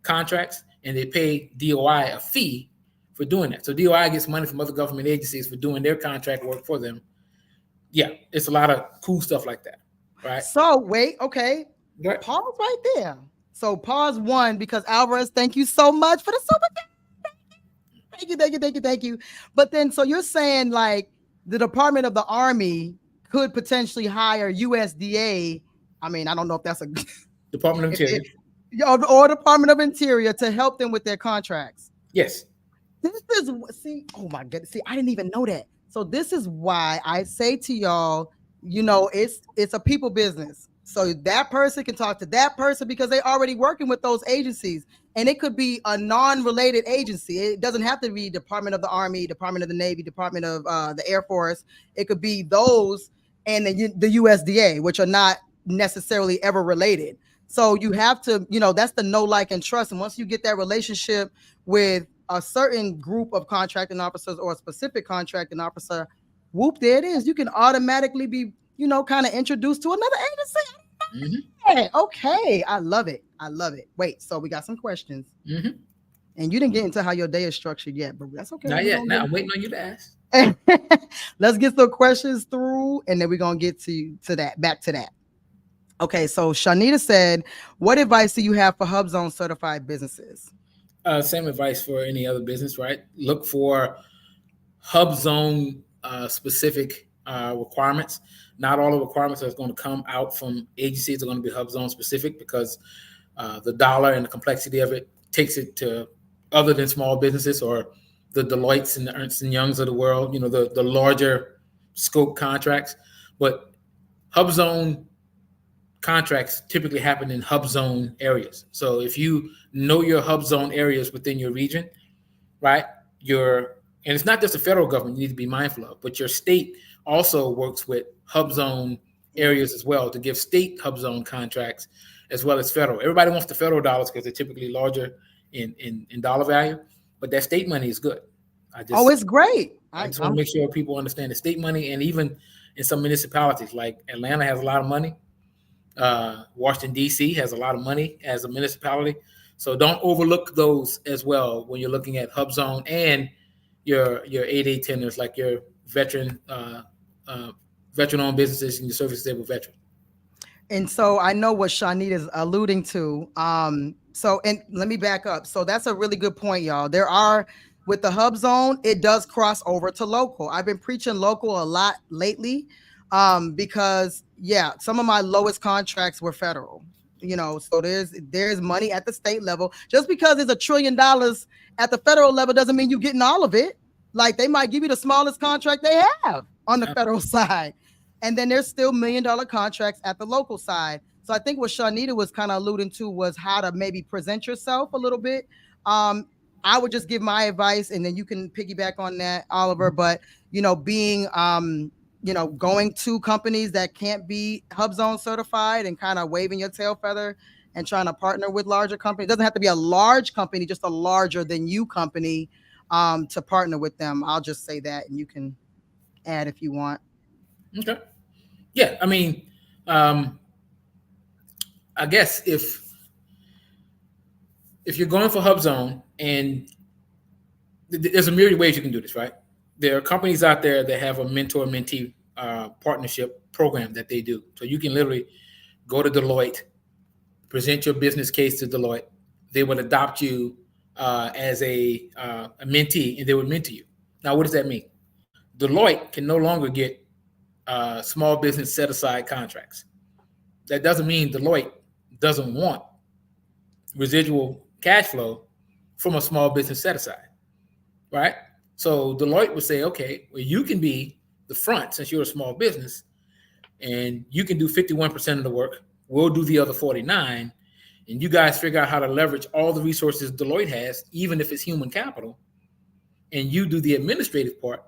contracts, and they pay DOI a fee for doing that. So DOI gets money from other government agencies for doing their contract work for them. Yeah, it's a lot of cool stuff like that, right? So wait, okay. Right. Pause right there. So pause one because Alvarez, thank you so much for the super. Thank you, thank you, thank you, thank you. But then, so you're saying like the Department of the Army could potentially hire USDA. I mean, I don't know if that's a Department of if Interior. it, or Department of Interior to help them with their contracts. Yes. This is see, oh my goodness. See, I didn't even know that. So this is why I say to y'all, it's a people business. So that person can talk to that person because they're already working with those agencies. And it could be a non-related agency. It doesn't have to be Department of the Army, Department of the Navy, Department of the Air Force. It could be those and the USDA, which are not necessarily ever related. So you have to, that's the know, like, and trust. And once you get that relationship with a certain group of contracting officers or a specific contracting officer, whoop, there it is. You can automatically be, kind of introduced to another agency. Mm-hmm. Okay, I love it. I love it. Wait, so we got some questions. Mm-hmm. And you didn't get into how your day is structured yet, but that's okay. Not yet. Now I'm waiting on you to ask. Let's get some questions through, and then we're gonna get back to that. Okay, so Shanita said, what advice do you have for HubZone certified businesses? Same advice for any other business, right? Look for HubZone specific requirements. Not all the requirements are going to come out from agencies are going to be HubZone specific because the dollar and the complexity of it takes it to other than small businesses or the Deloittes and the Ernst & Youngs of the world, the larger scope contracts. But HubZone contracts typically happen in HubZone areas. So if you know your HubZone areas within your region, right, and it's not just the federal government you need to be mindful of, but your state also works with HubZone areas as well to give state HubZone contracts as well as federal. Everybody wants the federal dollars because they're typically larger in dollar value, but that state money is good. It's great. I just want to make sure people understand the state money, and even in some municipalities like Atlanta has a lot of money. Washington, D.C. has a lot of money as a municipality. So don't overlook those as well when you're looking at HubZone and your 8A tenders, like your veteran-owned businesses and your service-disabled veteran. And so I know what Shanita is alluding to. And let me back up. So that's a really good point, y'all. With the HubZone, it does cross over to local. I've been preaching local a lot lately. Because some of my lowest contracts were federal, so there's money at the state level. Just because there's $1 trillion at the federal level doesn't mean you're getting all of it. Like they might give you the smallest contract they have on the federal side. And then there's still $1 million contracts at the local side. So I think what Shanita was kind of alluding to was how to maybe present yourself a little bit. I would just give my advice and then you can piggyback on that, Oliver. But, being, going to companies that can't be HubZone certified and kind of waving your tail feather and trying to partner with larger companies. It doesn't have to be a large company, just a larger than you company to partner with them. I'll just say that, and you can add if you want. Okay. Yeah, I mean, I guess if you're going for HubZone, and there's a myriad of ways you can do this, right? There are companies out there that have a mentor-mentee partnership program that they do. So you can literally go to Deloitte, present your business case to Deloitte. They would adopt you as a mentee, and they would mentor you. Now, what does that mean? Deloitte can no longer get small business set-aside contracts. That doesn't mean Deloitte doesn't want residual cash flow from a small business set-aside, right? So Deloitte would say, okay, well, you can be the front since you're a small business, and you can do 51% of the work. We'll do the other 49, and you guys figure out how to leverage all the resources Deloitte has, even if it's human capital, and you do the administrative part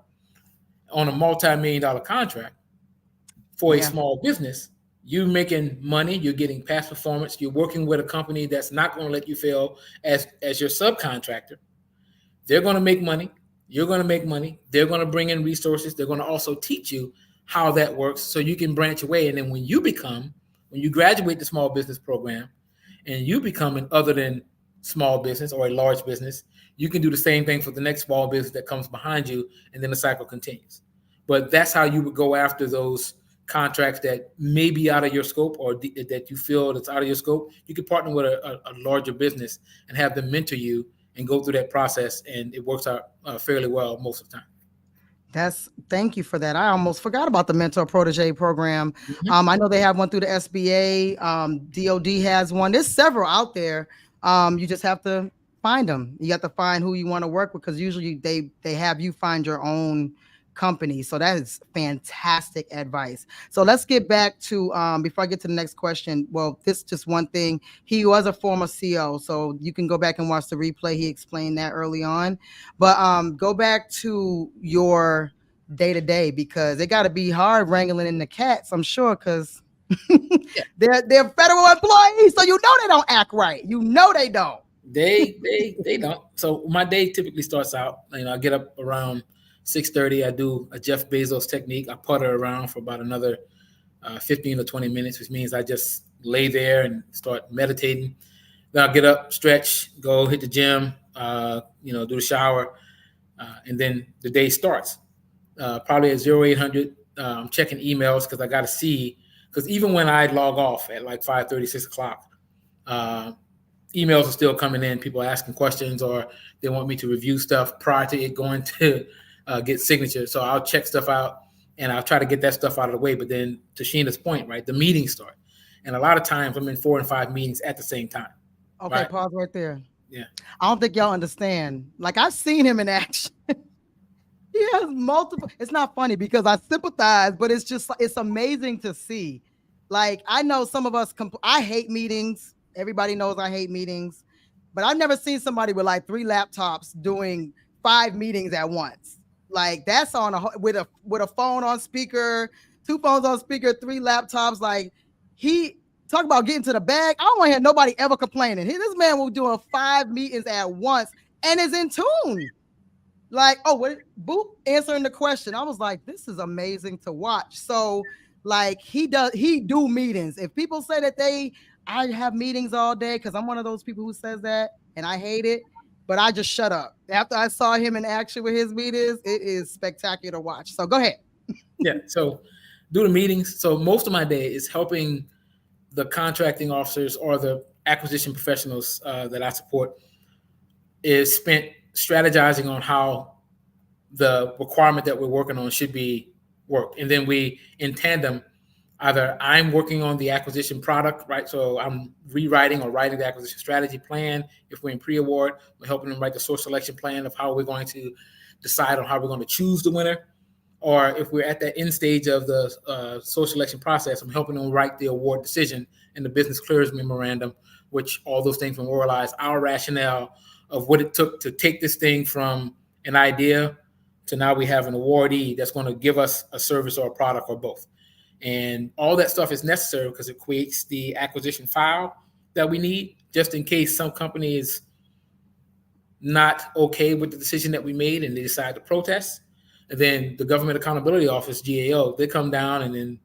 on a multi-million-dollar contract for a small business. You're making money, you're getting past performance, you're working with a company that's not going to let you fail as your subcontractor. They're going to make money, you're going to make money, they're going to bring in resources, they're going to also teach you how that works so you can branch away. And then when you graduate the small business program and you become an other than small business or a large business, you can do the same thing for the next small business that comes behind you, and then the cycle continues. But that's how you would go after those contracts that may be out of your scope or that you feel that's out of your scope, you can partner with a larger business and have them mentor you and go through that process, and it works out fairly well most of the time. Thank you for that. I almost forgot about the mentor protege program. Mm-hmm. I know they have one through the SBA. DOD has one. There's several out there. You just have to find them. You have to find who you want to work with, because usually they have you find your own company. So that is fantastic advice. So let's get back to before I get to the next question. Well, this just one thing. He was a former CO, so you can go back and watch the replay. He explained that early on. But go back to your day to day, because it got to be hard wrangling in the cats, I'm sure, because Yeah. they're federal employees, so you know they don't act right. You know they don't. They don't. So my day typically starts out, I get up around 6:30. I do a Jeff Bezos technique. I putter around for about another 15 or 20 minutes, which means I just lay there and start meditating. Then I'll get up, stretch, go hit the gym, do the shower, and then the day starts. Probably at 0800, I'm checking emails because I got to see, because even when I log off at like 5:30, 6 o'clock, emails are still coming in. People are asking questions, or they want me to review stuff prior to it going to get signatures. So I'll check stuff out and I'll try to get that stuff out of the way. But then to Sheena's point, right, the meetings start. And a lot of times I'm in 4 and 5 meetings at the same time. Okay, right? pause right there. Yeah. I don't think y'all understand. Like, I've seen him in action. He has multiple. It's not funny because I sympathize, but it's just, it's amazing to see. Like, I know some of us, I hate meetings. Everybody knows I hate meetings, but I've never seen somebody with like 3 laptops doing 5 meetings at once. Like, that's on with a phone on speaker, 2 phones on speaker, 3 laptops. Like, he talk about getting to the bag. I don't want to hear nobody ever complaining. This man will do 5 meetings at once and is in tune. Like, oh, what? Boop, answering the question. I was like, this is amazing to watch. So, like, he do meetings. If people say that I have meetings all day, because I'm one of those people who says that, and I hate it, but I just shut up. After I saw him in action with his meetings, it is spectacular to watch. So go ahead. Yeah. So do the meetings. So most of my day is helping the contracting officers or the acquisition professionals that I support is spent strategizing on how the requirement that we're working on should be worked. And then we, in tandem, either I'm working on the acquisition product, right? So I'm rewriting or writing the acquisition strategy plan. If we're in pre-award, we're helping them write the source selection plan of how we're going to decide on how we're going to choose the winner. Or if we're at that end stage of the source selection process, I'm helping them write the award decision and the business clearance memorandum, which all those things memorialize our rationale of what it took to take this thing from an idea to now we have an awardee that's going to give us a service or a product or both. And all that stuff is necessary because it creates the acquisition file that we need, just in case some company is not okay with the decision that we made and they decide to protest. And then the Government Accountability Office, GAO, they come down and then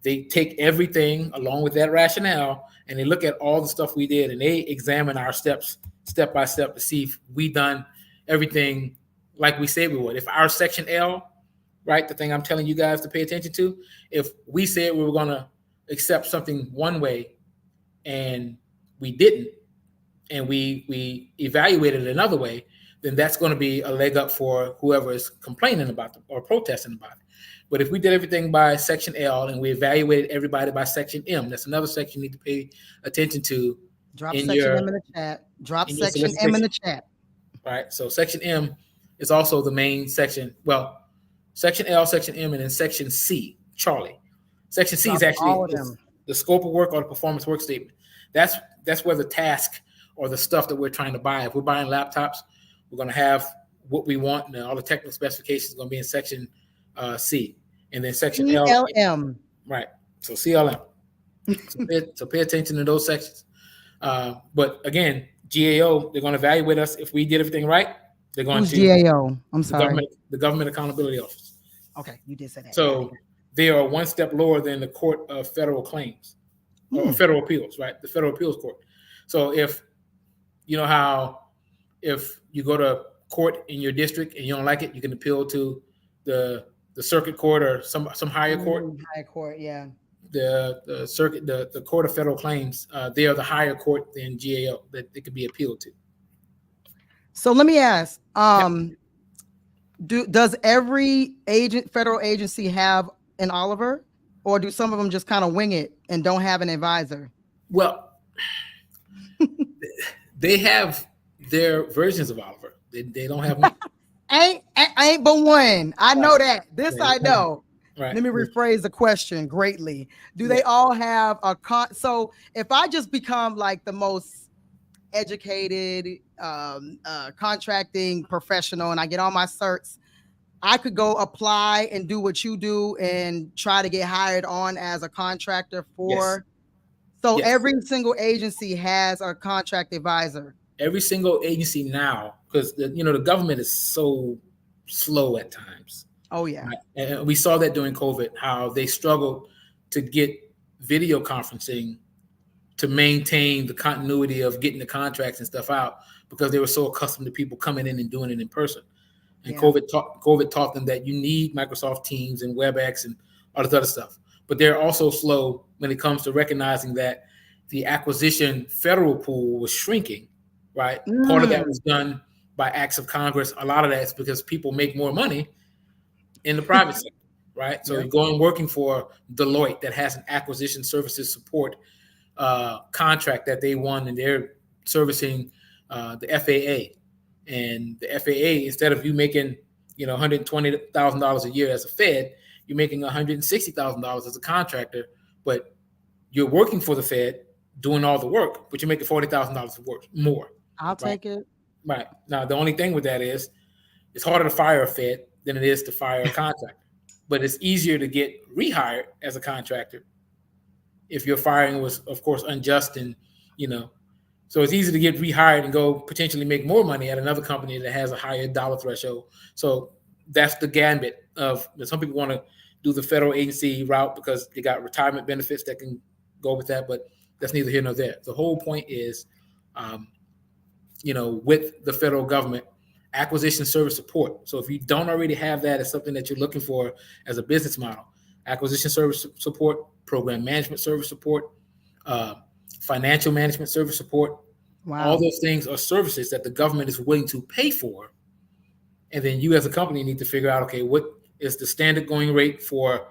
they take everything along with that rationale and they look at all the stuff we did and they examine our steps step by step to see if we done everything like we said we would. If our section L, right, the thing I'm telling you guys to pay attention to, if we said we were going to accept something one way and we didn't, and we evaluated it another way, then that's going to be a leg up for whoever is complaining about it or protesting about it. But if we did everything by section L and we evaluated everybody by section M, that's another section you need to pay attention to. Drop section M in the chat. Drop section M in the chat. Right. So section M is also the main section. Well, section L, section M, and then section C, Charlie. Section C is actually the scope of work or the performance work statement. That's where the task or the stuff that we're trying to buy. If we're buying laptops, we're going to have what we want, and all the technical specifications are going to be in section C, and then section CLM. Right. So CLM. So pay attention to those sections. But again, GAO, they're going to evaluate us if we did everything right. They're going Who's to GAO? I'm sorry. The Government Accountability Office. Okay, you did say that. So they are one step lower than the Court of Federal Claims or Federal Appeals, right? The Federal Appeals Court. So if you know how if you go to court in your district and you don't like it, you can appeal to the the circuit court or some higher court. High court, yeah. The circuit, the Court of Federal Claims, they are the higher court than GAO that it could be appealed to. So let me ask, Yep. does every federal agency have an Oliver, or do some of them just kind of wing it and don't have an advisor? Well, they have their versions of Oliver. They don't have me. ain't but one. I know that. This I know. Right. Let me rephrase the question greatly. Do they all have a so if I just become like the most educated contracting professional and I get all my certs, I could go apply and do what you do and try to get hired on as a contractor for. So every single agency has a contract advisor. Every single agency now, because the government is so slow at times. Oh yeah. Right? And we saw that during COVID, how they struggled to get video conferencing to maintain the continuity of getting the contracts and stuff out because they were so accustomed to people coming in and doing it in person. And COVID taught them that you need Microsoft Teams and WebEx and all this other stuff. But they're also slow when it comes to recognizing that the acquisition federal pool was shrinking, right? Part of that was done by acts of Congress. A lot of that is because people make more money in the private sector, right? So you're going working for Deloitte that has an acquisition services support contract that they won, and they're servicing the FAA. And the FAA, instead of you making $120,000 a year as a Fed, you're making $160,000 as a contractor, but you're working for the Fed, doing all the work, but you're making $40,000 more. I'll take it. Right. Now, the only thing with that is it's harder to fire a Fed than it is to fire a contractor. But it's easier to get rehired as a contractor if your firing was, of course, unjust and, so it's easy to get rehired and go potentially make more money at another company that has a higher dollar threshold. So that's the gambit of some people want to do the federal agency route because they got retirement benefits that can go with that, but that's neither here nor there. The whole point is, with the federal government, acquisition service support. So if you don't already have that as something that you're looking for as a business model, acquisition service support, program management service support, financial management service support. Wow. All those things are services that the government is willing to pay for. And then you as a company need to figure out, okay, what is the standard going rate for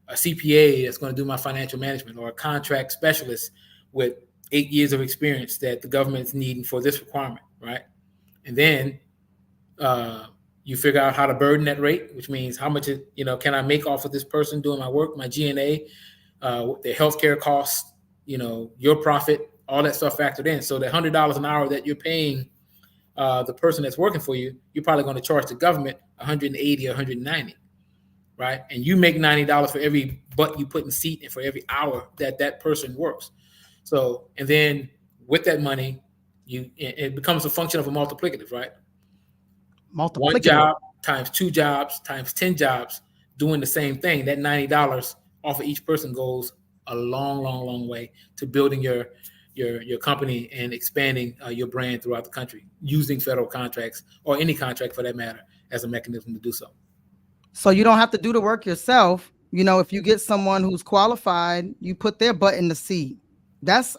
a CPA that's going to do my financial management, or a contract specialist with 8 years of experience that the government is needing for this requirement, right? And then you figure out how to burden that rate, which means how much can I make off of this person doing my work, my G&A, their healthcare costs, your profit, all that stuff factored in. So the $100 an hour that you're paying the person that's working for you, you're probably going to charge the government $180 or $190, right? And you make $90 for every butt you put in seat and for every hour that person works. So, and then with that money, it becomes a function of a multiplicative, right? One job times 2 jobs times 10 jobs doing the same thing. That $90 off of each person goes a long, long, long way to building your company and expanding your brand throughout the country using federal contracts, or any contract for that matter, as a mechanism to do so. So you don't have to do the work yourself. If you get someone who's qualified, you put their butt in the seat. That's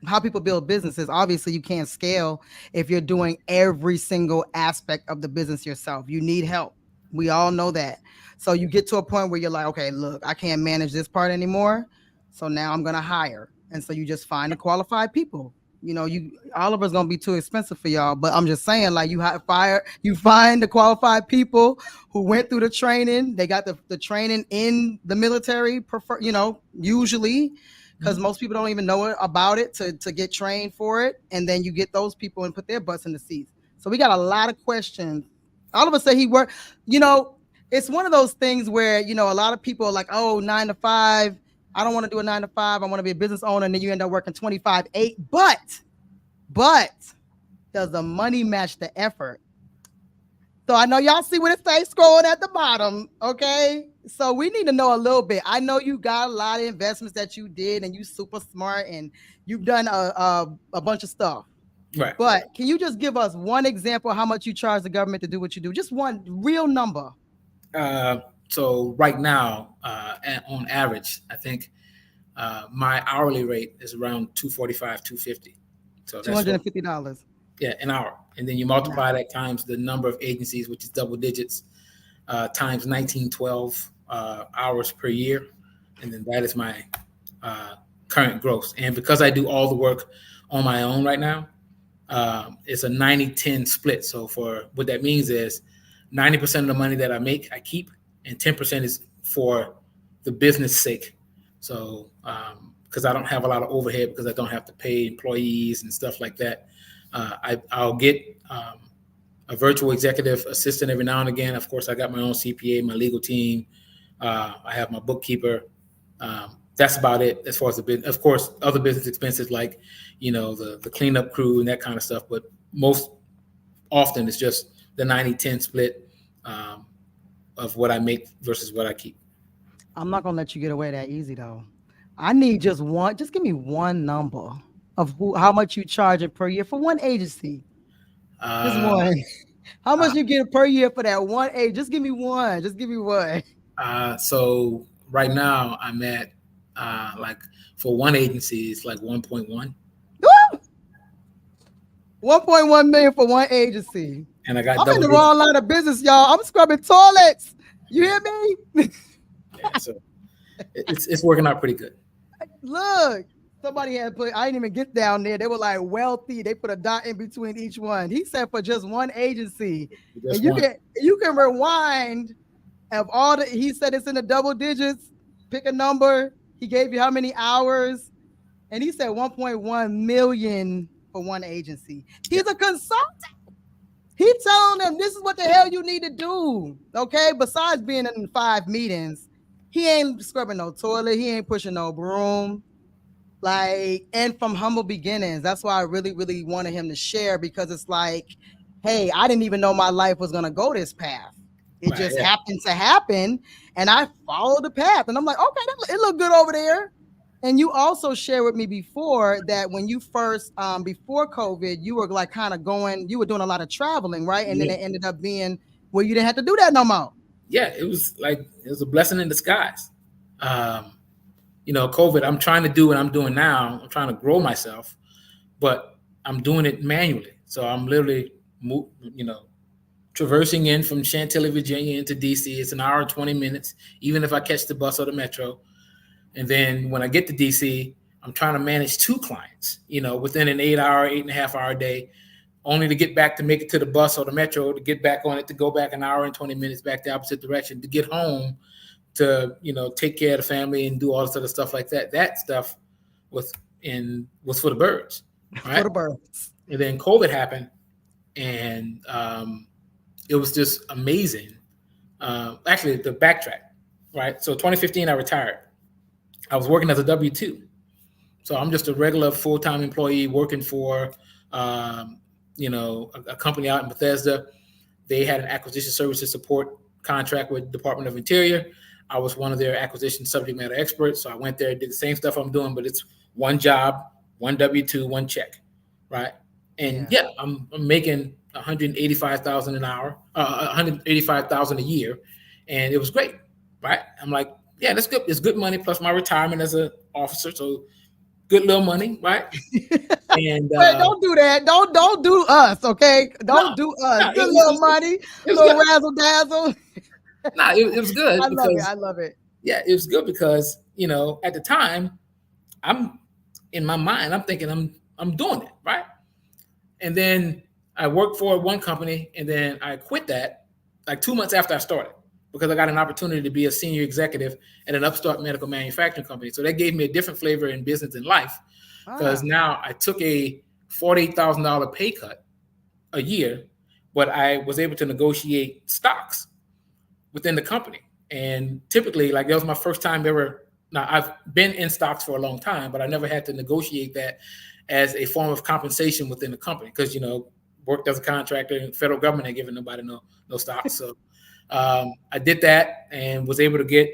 how people build businesses. Obviously, you can't scale if you're doing every single aspect of the business yourself. You need help. We all know that. So you get to a point where you're like, okay, look, I can't manage this part anymore. So now I'm going to hire. And so you just find the qualified people. Oliver's going to be too expensive for y'all. But I'm just saying, like, you find the qualified people who went through the training. They got the training in the military, usually, because most people don't even know about it to get trained for it. And then you get those people and put their butts in the seats. So we got a lot of questions. Oliver said he worked, it's one of those things where, a lot of people are like, oh, 9 to 5. I don't want to do a 9 to 5. I want to be a business owner. And then you end up working 25/8. But does the money match the effort? So I know y'all see what it says scrolling at the bottom. Okay. So we need to know a little bit. I know you got a lot of investments that you did and you super smart and you've done a bunch of stuff. Right. But can you just give us one example of how much you charge the government to do what you do? Just one real number. So right now, on average, I think my hourly rate is around 245, 250. So that's what, $250 yeah, an hour. And then you multiply that times the number of agencies, which is double digits, times 1912 hours per year. And then that is my current gross. And because I do all the work on my own right now, it's a 90-10 split. So for what that means is 90% of the money that I make, I keep, and 10% is for the business sake. So because I don't have a lot of overhead, because I don't have to pay employees and stuff like that, I'll get a virtual executive assistant every now and again. Of course, I got my own CPA, my legal team. I have my bookkeeper. That's about it as far as the business. Of course, other business expenses like, the cleanup crew and that kind of stuff. But most often it's just the 90-10 split of what I make versus what I keep. I'm not gonna let you get away that easy though. I need just one. Just give me one number of how much you charging per year for one agency. Just Uh, one. How much uh, you get per year for that one age? Just give me one. Just give me one. so right now I'm at like for one agency, it's like 1.1. 1.1 million for one agency. And I got I'm in double the digits. wrong line of business, y'all. I'm scrubbing toilets. You hear me? Yeah, so it's working out pretty good. Look, somebody had put, I didn't even get down there. They were like wealthy. They put a dot in between each one. He said for just one agency. Just And you one. can rewind of all the, he said it's in the double digits. Pick a number. He gave you how many hours. And he said 1.1 million for one agency. He's a consultant. He's telling them this is what the hell you need to do. Okay. Besides being in 5 meetings, he ain't scrubbing no toilet. He ain't pushing no broom. Like, and from humble beginnings. That's why I really, really wanted him to share, because it's like, hey, I didn't even know my life was going to go this path. It Right, just yeah. happened to happen. And I followed the path. And I'm like, okay, it looked good over there. And you also shared with me before that when you first, before COVID, you were like kind of going, you were doing a lot of traveling, right? And then Yeah. it ended up being where you didn't have to do that no more. Yeah, it was a blessing in disguise. COVID, I'm trying to do what I'm doing now. I'm trying to grow myself, but I'm doing it manually. So I'm literally, traversing in from Chantilly, Virginia into DC. It's an hour and 20 minutes, even if I catch the bus or the metro. And then when I get to DC, I'm trying to manage 2 clients, within an 8-hour, 8.5-hour day, only to get back to make it to the bus or the metro, to get back on it, to go back an hour and 20 minutes back the opposite direction, to get home, to, take care of the family and do all this other stuff like that. That stuff was for the birds, right? For the birds. And then COVID happened, and it was just amazing. Actually, the backtrack, right? So 2015, I retired. I was working as a W-2. So I'm just a regular full-time employee working for, a company out in Bethesda. They had an acquisition services support contract with Department of Interior. I was one of their acquisition subject matter experts. So I went there, did the same stuff I'm doing, but it's one job, one W-2, one check, right? And I'm making $185,000 an hour, $185,000 a year, and it was great, right? I'm like, yeah, that's good. It's good money plus my retirement as an officer, so good little money, right? And Wait, don't do that. Don't do us, okay? Don't do us. Good little money, little razzle dazzle. It was good. I love it. Yeah, it was good because at the time, I'm in my mind, I'm thinking I'm doing it, right? And then I worked for one company, and then I quit that like 2 months after I started, because I got an opportunity to be a senior executive at an upstart medical manufacturing company. So that gave me a different flavor in business and life, because now I took a $48,000 pay cut a year, but I was able to negotiate stocks within the company. And typically, like, that was my first time ever. Now, I've been in stocks for a long time, but I never had to negotiate that as a form of compensation within the company, because, worked as a contractor, and federal government ain't giving nobody no stocks. So I did that and was able to get,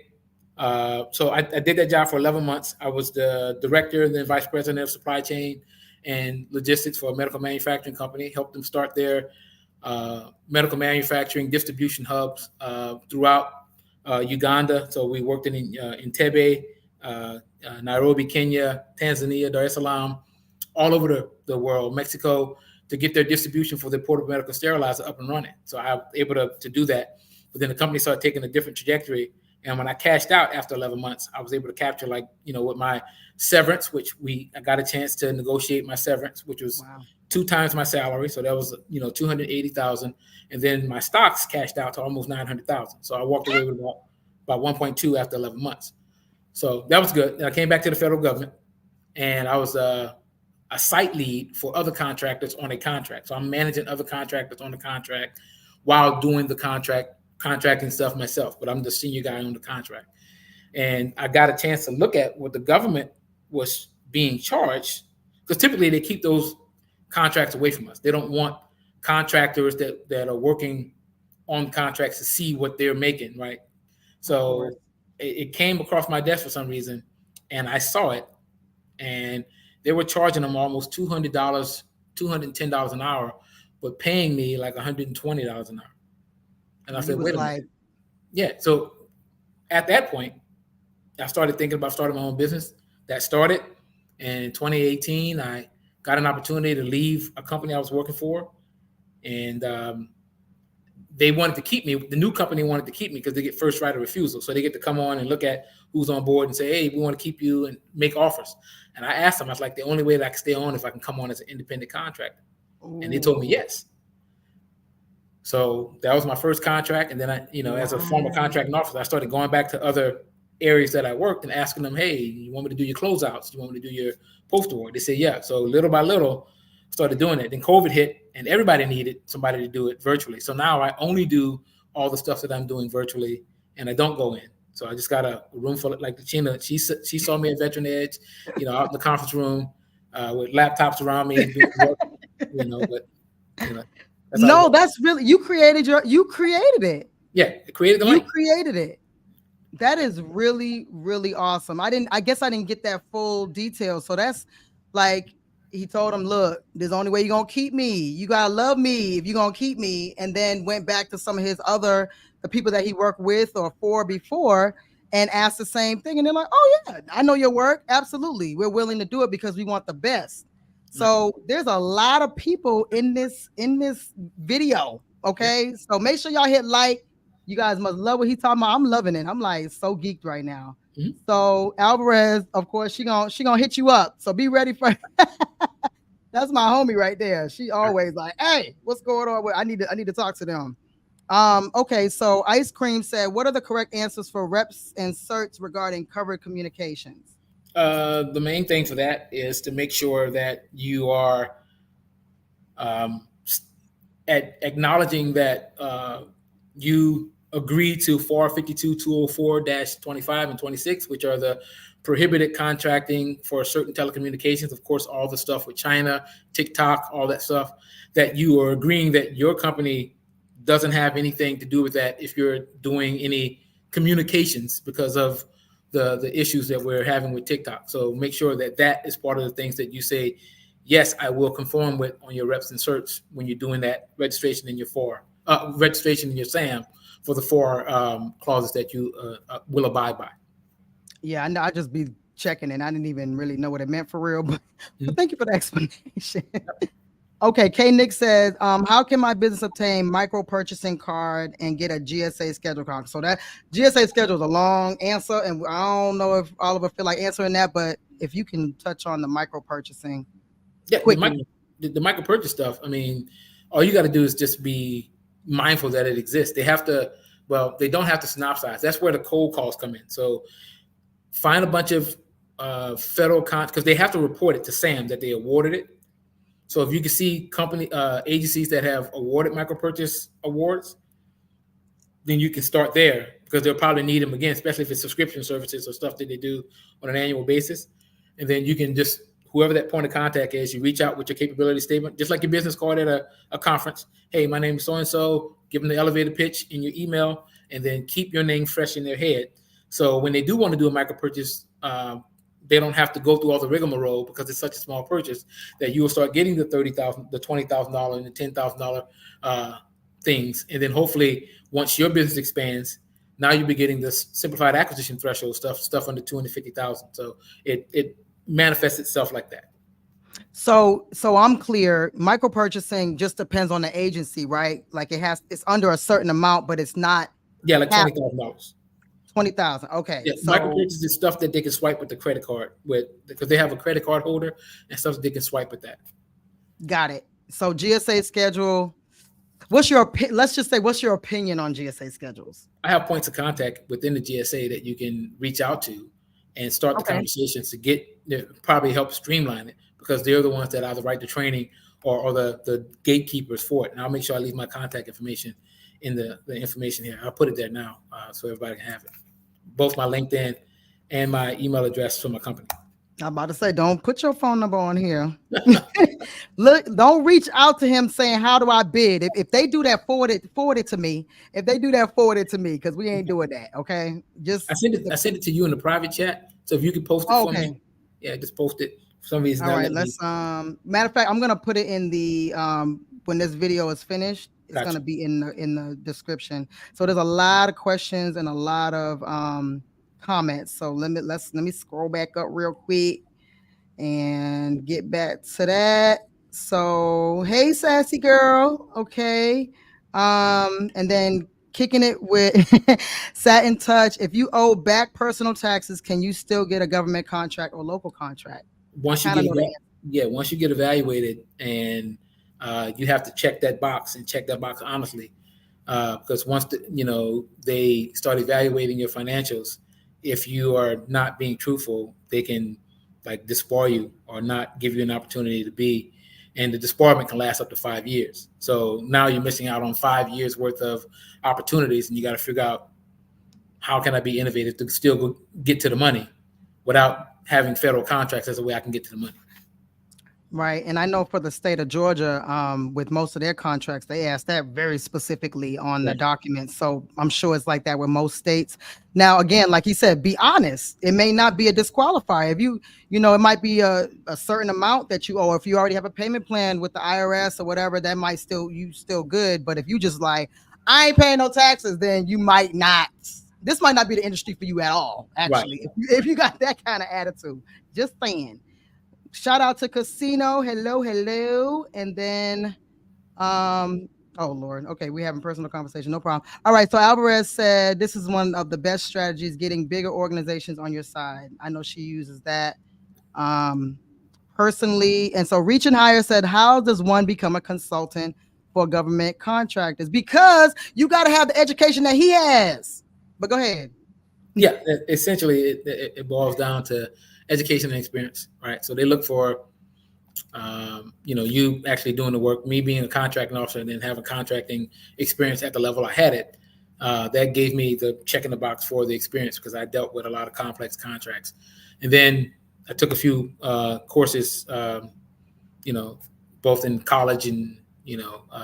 so I did that job for 11 months. I was the director and then vice president of supply chain and logistics for a medical manufacturing company, helped them start their medical manufacturing distribution hubs throughout Uganda. So we worked in Entebbe, Nairobi, Kenya, Tanzania, Dar es Salaam, all over the world, Mexico, to get their distribution for the portable medical sterilizer up and running. So I was able to do that. But then the company started taking a different trajectory. And when I cashed out after 11 months, I was able to capture, like, with my severance, which I got a chance to negotiate my severance, which was 2 times my salary. So that was, 280,000. And then my stocks cashed out to almost 900,000. So I walked away with about 1.2 after 11 months. So that was good. And I came back to the federal government, and I was a site lead for other contractors on a contract. So I'm managing other contractors on the contract while doing the contracting stuff myself, but I'm the senior guy on the contract. And I got a chance to look at what the government was being charged, because typically they keep those contracts away from us. They don't want contractors that are working on contracts to see what they're making, right? So it came across my desk for some reason, and I saw it, and they were charging them almost $200, $210 an hour, but paying me like $120 an hour. And I said, wait a minute. Yeah. So at that point, I started thinking about starting my own business. That started. And in 2018, I got an opportunity to leave a company I was working for. And they wanted to keep me. The new company wanted to keep me because they get first right of refusal. So they get to come on and look at who's on board and say, hey, we want to keep you, and make offers. And I asked them, I was like, the only way that I can stay on is if I can come on as an independent contractor. Ooh. And they told me yes. So that was my first contract. And then I, as a former contracting officer, I started going back to other areas that I worked and asking them, hey, you want me to do your closeouts? Do you want me to do your postal work? They said, yeah. So little by little, started doing it. Then COVID hit, and everybody needed somebody to do it virtually. So now I only do all the stuff that I'm doing virtually, and I don't go in. So I just got a room full of, like Sheena, she saw me at Veteran Edge, out in the conference room with laptops around me, doing work, No, that's really, you created it. Yeah, created the money. You created it. That is really, really awesome. I guess I didn't get that full detail. So that's like, he told him, look, there's the only way you're going to keep me. You got to love me if you're going to keep me. And then went back to some of the people that he worked with or for before, and asked the same thing. And they're like, oh yeah, I know your work. Absolutely. We're willing to do it because we want the best. So there's a lot of people in this video. Okay. So make sure y'all hit like. You guys must love what he's talking about. I'm loving it. I'm like so geeked right now. Mm-hmm. So Alvarez, of course, she gonna hit you up. So be ready for that's my homie right there. She always like, hey, what's going on? I need to talk to them. Okay, so Ice Cream said, what are the correct answers for reps and certs regarding covered communications? The main thing for that is to make sure that you are acknowledging that you agree to FAR 52-204-25 and 26, which are the prohibited contracting for certain telecommunications. Of course, all the stuff with China, TikTok, all that stuff, that you are agreeing that your company doesn't have anything to do with that if you're doing any communications because of the issues that we're having with TikTok. So make sure that is part of the things that you say, yes, I will conform with on your reps and certs when you're doing that registration in your FAR, registration in your SAM for the 4 clauses that you will abide by. Yeah, I know. I just be checking, and I didn't even really know what it meant for real, but thank you for the explanation. Okay, K Nick says, how can my business obtain micro purchasing card and get a GSA schedule card? So that GSA schedule is a long answer, and I don't know if Oliver feel like answering that, but if you can touch on the micro purchasing. Yeah, the micro purchase stuff. I mean, all you got to do is just be mindful that it exists. They don't have to synopsize. That's where the cold calls come in. So find a bunch of federal because they have to report it to SAM that they awarded it. So if you can see company agencies that have awarded micro purchase awards, then you can start there, because they'll probably need them again, especially if it's subscription services or stuff that they do on an annual basis. And then you can just, whoever that point of contact is, you reach out with your capability statement, just like your business card at a conference. Hey, my name is so-and-so. Give them the elevator pitch in your email, and then keep your name fresh in their head. So when they do want to do a micro purchase, they don't have to go through all the rigmarole, because it's such a small purchase that you will start getting the $30,000, the $20,000, and the $10,000 things. And then hopefully once your business expands, Now you'll be getting this simplified acquisition threshold stuff under 250,000. So it manifests itself like that. So I'm clear. Micro purchasing just depends on the agency, right? Like it's under a certain amount, but it's not Yeah, like half $20,000. 20,000. Okay, Yeah, micro so purchase is stuff that they can swipe with the credit card with, because they have a credit card holder and stuff that they can swipe with that. got it. So GSA schedule. Let's just say, what's your opinion on GSA schedules? I have points of contact within the GSA that you can reach out to and start the Okay. conversations to probably help streamline it, because they're the ones that either write the training or the gatekeepers for it. And I'll make sure I leave my contact information in the information here. I'll put it there now so everybody can have it. Both my LinkedIn and my email address for my company. I'm about to say, don't put your phone number on here. Look, don't reach out to him saying, how do I bid? If they do that, forward it to me. If they do that, forward it to me, because we ain't doing that. Okay. I sent it to you in the private chat. So if you can post it for me. Yeah, just post it. For some reason. All right, let's matter of fact, I'm gonna put it in the when this video is finished, it's gonna be in the description. So there's a lot of questions and a lot of comments. So let me scroll back up real quick and get back to that. So hey, sassy girl. Okay. And then kicking it with Sat in Touch. If you owe back personal taxes, can you still get a government contract or local contract? Once you get evaluated, and you have to check that box honestly, because once they start evaluating your financials, if you are not being truthful, they can like disbar you or not give you an opportunity to be, and the disbarment can last up to 5 years. So now you're missing out on 5 years worth of opportunities, and you got to figure out, how can I be innovative to still get to the money without having federal contracts as a way I can get to the money. Right. And I know for the state of Georgia, with most of their contracts, they ask that very specifically on the documents. So I'm sure it's like that with most states. Now, again, like you said, be honest. It may not be a disqualifier. If it might be a certain amount that you owe. If you already have a payment plan with the IRS or whatever, that might still good. But if you just like, I ain't paying no taxes, then you might not. This might not be the industry for you at all, actually. Right. If you got that kind of attitude, just saying. Shout out to Casino. Hello. And then, oh Lord. Okay. We having personal conversation. No problem. All right. So Alvarez said, this is one of the best strategies, getting bigger organizations on your side. I know she uses that personally. And so Reaching Higher said, how does one become a consultant for government contractors? Because you got to have the education that he has. But go ahead. Yeah. Essentially, it boils down to education and experience, right? So they look for, you actually doing the work, me being a contracting officer and then having contracting experience at the level I had it. That gave me the check in the box for the experience, because I dealt with a lot of complex contracts. And then I took a few courses, both in college and,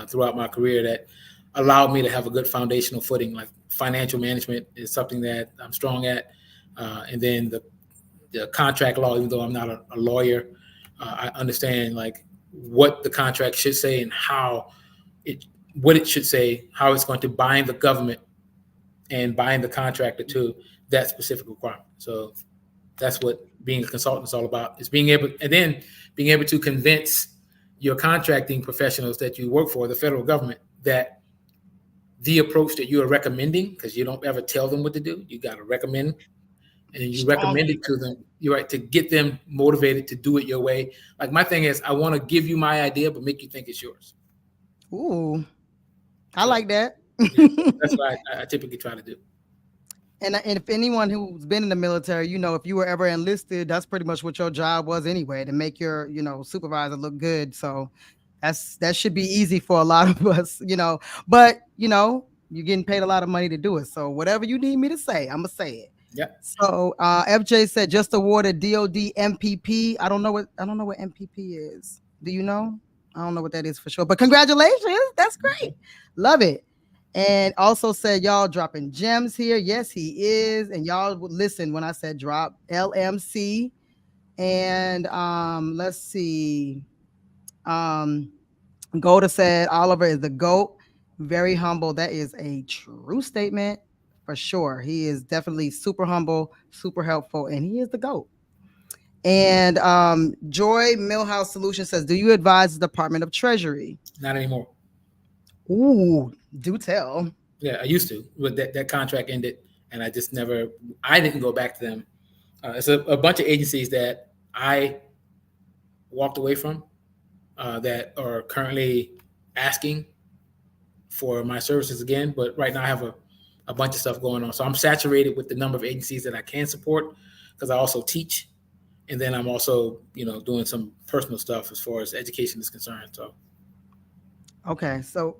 throughout my career, that allowed me to have a good foundational footing. Like financial management is something that I'm strong at. And then the contract law, even though I'm not a lawyer, I understand like what the contract should say and what it should say, how it's going to bind the government and bind the contractor to that specific requirement. So that's what being a consultant is all about, is being able to convince your contracting professionals that you work for, the federal government, that the approach that you are recommending, because you don't ever tell them what to do, you got to recommend. And you recommend it to them, you're right, to get them motivated to do it your way. Like my thing is, I want to give you my idea, but make you think it's yours. Ooh, I like that. That's what I typically try to do. And if anyone who's been in the military, if you were ever enlisted, that's pretty much what your job was anyway, to make your, supervisor look good. So that should be easy for a lot of us, but you're getting paid a lot of money to do it. So whatever you need me to say, I'm gonna say it. Yeah. So FJ said, just awarded DOD MPP. I don't know what MPP is. Do you know? I don't know what that is for sure, but congratulations. That's great. Love it. And also said, y'all dropping gems here. Yes, he is. And y'all would listen when I said drop LMC. And let's see. Golda said Oliver is the GOAT. Very humble. That is a true statement. for sure. He is definitely super humble, super helpful, and he is the GOAT. And Joy Millhouse Solution says, do you advise the Department of Treasury? Not anymore. Ooh, do tell. Yeah, I used to, but that contract ended, and I just never. I didn't go back to them. It's a bunch of agencies that I walked away from that are currently asking for my services again. But right now I have a bunch of stuff going on. So I'm saturated with the number of agencies that I can support because I also teach. And then I'm also, doing some personal stuff as far as education is concerned. So. Okay. So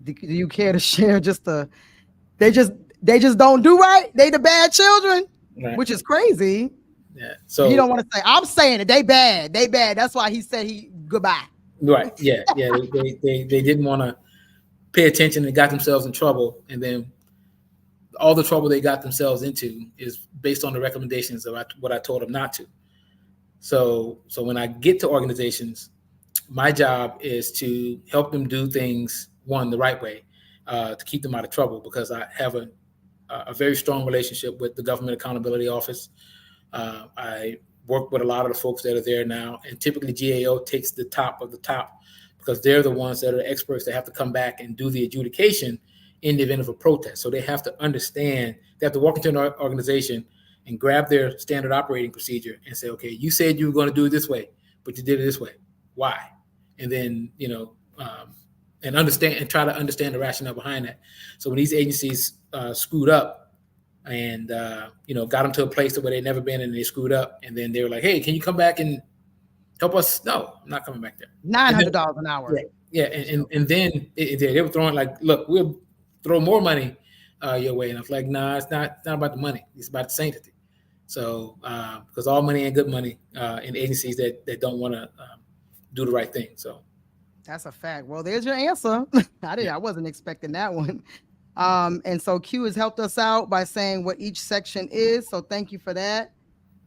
do you care to share they just don't do right? They the bad children, Right. Which is crazy. Yeah. So you don't want to say, I'm saying it. They bad. They bad. That's why he said goodbye. Right. Yeah. Yeah. They didn't want to pay attention and got themselves in trouble. And then all the trouble they got themselves into is based on the recommendations of what I told them not to. So when I get to organizations, my job is to help them do things, one, the right way, to keep them out of trouble, because I have a very strong relationship with the Government Accountability Office. I work with a lot of the folks that are there now, and typically GAO takes the top of the top because they're the ones that are experts that have to come back and do the adjudication in the event of a protest. So they have to understand, they have to walk into an organization and grab their standard operating procedure and say, okay, you said you were going to do it this way, but you did it this way. Why? And then, and understand and try to understand the rationale behind that. So when these agencies screwed up and, got them to a place where they'd never been and they screwed up, and then they were like, hey, can you come back and help us? No, I'm not coming back there. $900 an hour. Yeah. And then they were throwing like, look, we'll throw more money your way. And I was like, nah, it's not about the money. It's about the sanctity. So, because all money ain't good money in agencies that don't want to do the right thing. So that's a fact. Well, there's your answer. I wasn't expecting that one. And so Q has helped us out by saying what each section is. So thank you for that.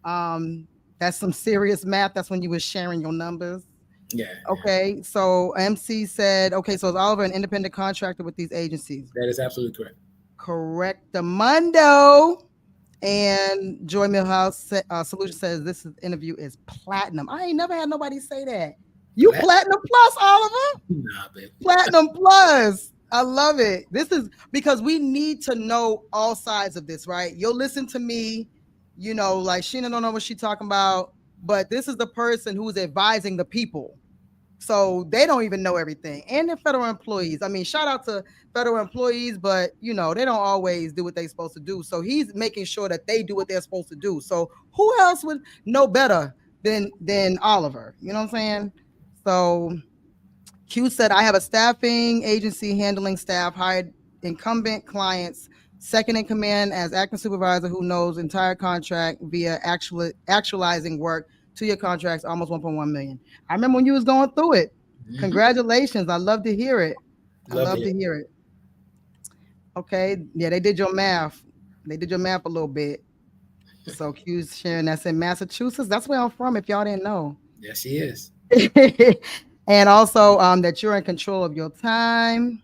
That's some serious math. That's when you were sharing your numbers. Yeah. Okay. So MC said, okay, so is Oliver an independent contractor with these agencies? That is absolutely correct. Correctamundo. And Joy Millhouse Solution says this interview is platinum. I ain't never had nobody say that. You platinum plus, Oliver? Nah, baby. Platinum plus. I love it. This is because we need to know all sides of this, right? You'll listen to me, like Sheena don't know what she's talking about, but this is the person who's advising the people. So they don't even know everything. And they're federal employees. I mean, shout out to federal employees, but they don't always do what they're supposed to do. So he's making sure that they do what they're supposed to do. So who else would know better than Oliver? You know what I'm saying? So Q said, I have a staffing agency handling staff, hired incumbent clients, second in command as acting supervisor who knows entire contract via actualizing work. 2-year contracts, almost 1.1 million. I remember when you was going through it. Mm-hmm. Congratulations. I love to hear it. I love to hear it. Okay. Yeah, they did your math. They did your math a little bit. So Q's sharing that's in Massachusetts. That's where I'm from, if y'all didn't know. Yes, she is. And also that you're in control of your time.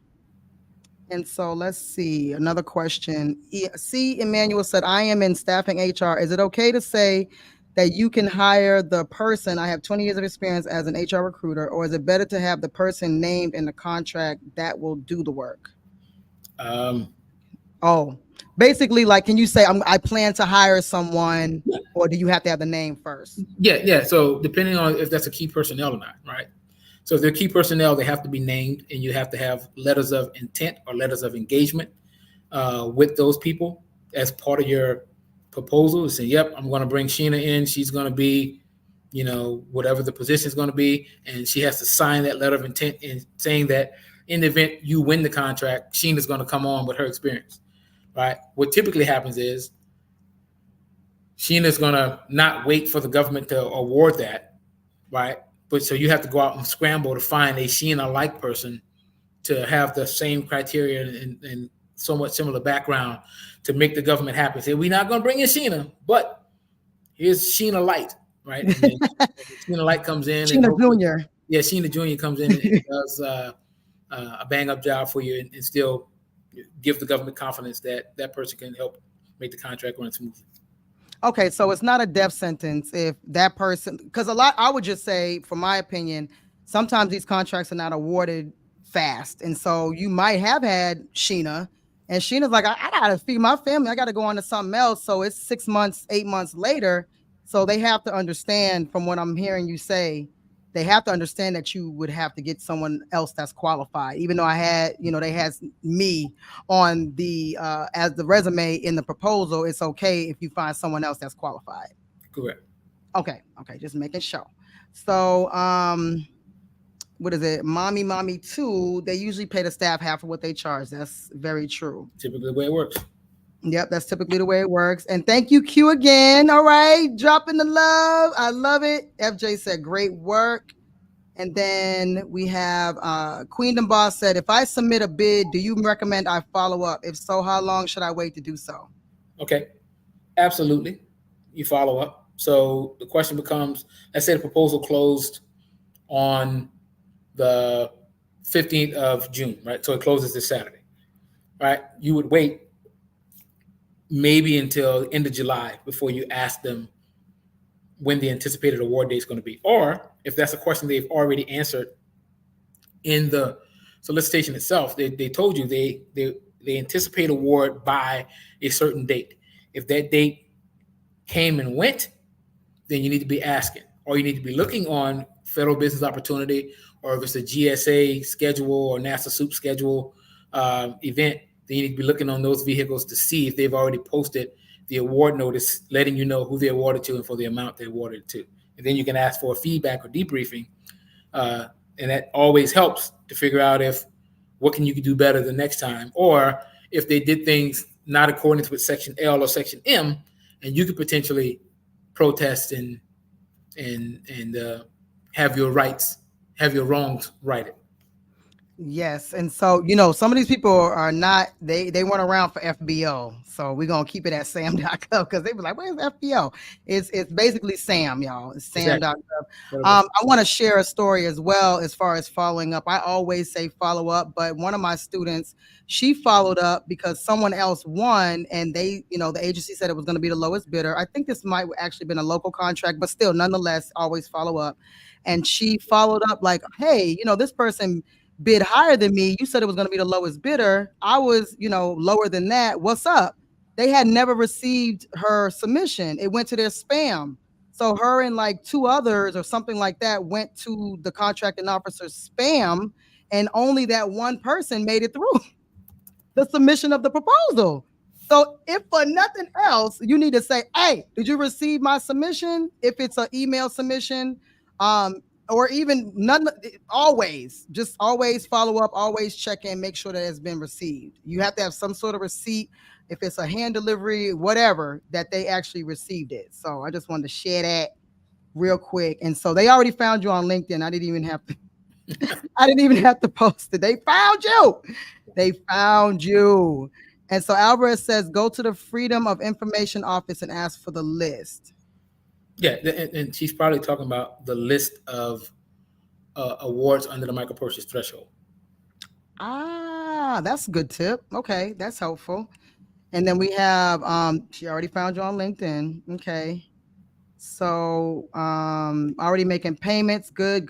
And so let's see. Another question. C. Emmanuel said, I am in staffing HR. Is it okay to say that you can hire the person? I have 20 years of experience as an HR recruiter, or is it better to have the person named in the contract that will do the work? Basically, like, can you say I plan to hire someone, or do you have to have the name first? Yeah. So depending on if that's a key personnel or not, right? So if they're key personnel, they have to be named, and you have to have letters of intent or letters of engagement with those people as part of your proposal. Say, yep, I'm going to bring Sheena in. She's going to be, whatever the position is going to be, and she has to sign that letter of intent and saying that in the event you win the contract, Sheena's going to come on with her experience, right? What typically happens is Sheena's going to not wait for the government to award that, right? But so you have to go out and scramble to find a Sheena-like person to have the same criteria and somewhat similar background to make the government happy. Say, we're not going to bring in Sheena, but here's Sheena Light, right? And then Sheena Light comes in. Sheena Jr. Yeah, Sheena Jr. comes in and does a bang-up job for you and still, give the government confidence that that person can help make the contract run smoothly. Okay, so it's not a death sentence if that person, because I would just say, from my opinion, sometimes these contracts are not awarded fast. And so you might have had Sheena, and Sheena's like, I gotta feed my family, I gotta go on to something else. So it's 6 months, 8 months later. So they have to understand, from what I'm hearing you say, they have to understand that you would have to get someone else that's qualified. Even though I had, they had me on the as the resume in the proposal, it's okay if you find someone else that's qualified. Correct. Okay, just making sure. So what is it? Mommy 2, they usually pay the staff half of what they charge. That's very true. Typically the way it works. Yep, that's typically the way it works. And thank you, Q, again. All right, dropping the love. I love it. FJ said, great work. And then we have Queendom Boss said, if I submit a bid, do you recommend I follow up? If so, how long should I wait to do so? Okay, absolutely. You follow up. So the question becomes, let's say the proposal closed on the 15th of June, right? So it closes this Saturday, right? You would wait maybe until end of July before you ask them when the anticipated award date is going to be. Or if that's a question they've already answered in the solicitation itself, they told you they anticipate award by a certain date. If that date came and went, then you need to be asking, or you need to be looking on Federal Business Opportunity, or if it's a GSA schedule or NASA SOUP schedule event, then you need to be looking on those vehicles to see if they've already posted the award notice, letting you know who they awarded to and for the amount they awarded it to. And then you can ask for a feedback or debriefing, and that always helps to figure out what can you do better the next time, or if they did things not according with Section L or Section M, and you could potentially protest and have your wrongs righted. Yes. And so, some of these people are not, they weren't around for FBO. So we're going to keep it at sam.gov, because they were like, where's FBO? It's basically SAM, y'all. It's sam.gov. I want to share a story as well as far as following up. I always say follow up, but one of my students, she followed up because someone else won, and they, the agency said it was going to be the lowest bidder. I think this might actually been a local contract, but still, nonetheless, always follow up. And she followed up like, hey, this person bid higher than me. You said it was going to be the lowest bidder. I was, lower than that. What's up? They had never received her submission. It went to their spam. So her and like 2 others or something like that went to the contracting officer's spam, and only that one person made it through the submission of the proposal. So if for nothing else, you need to say, hey, did you receive my submission? If it's an email submission, or even none, always follow up, always check in, make sure that it's been received. You have to have some sort of receipt, if it's a hand delivery, whatever, that they actually received it. So I just wanted to share that real quick. And so they already found you on LinkedIn. I didn't even have to post it. They found you. And so Alvarez says, go to the Freedom of Information office and ask for the list. Yeah, and she's probably talking about the list of awards under the micro purchase threshold. Ah, that's a good tip. Okay, that's helpful. And then we have, she already found you on LinkedIn. Okay. So already making payments. Good.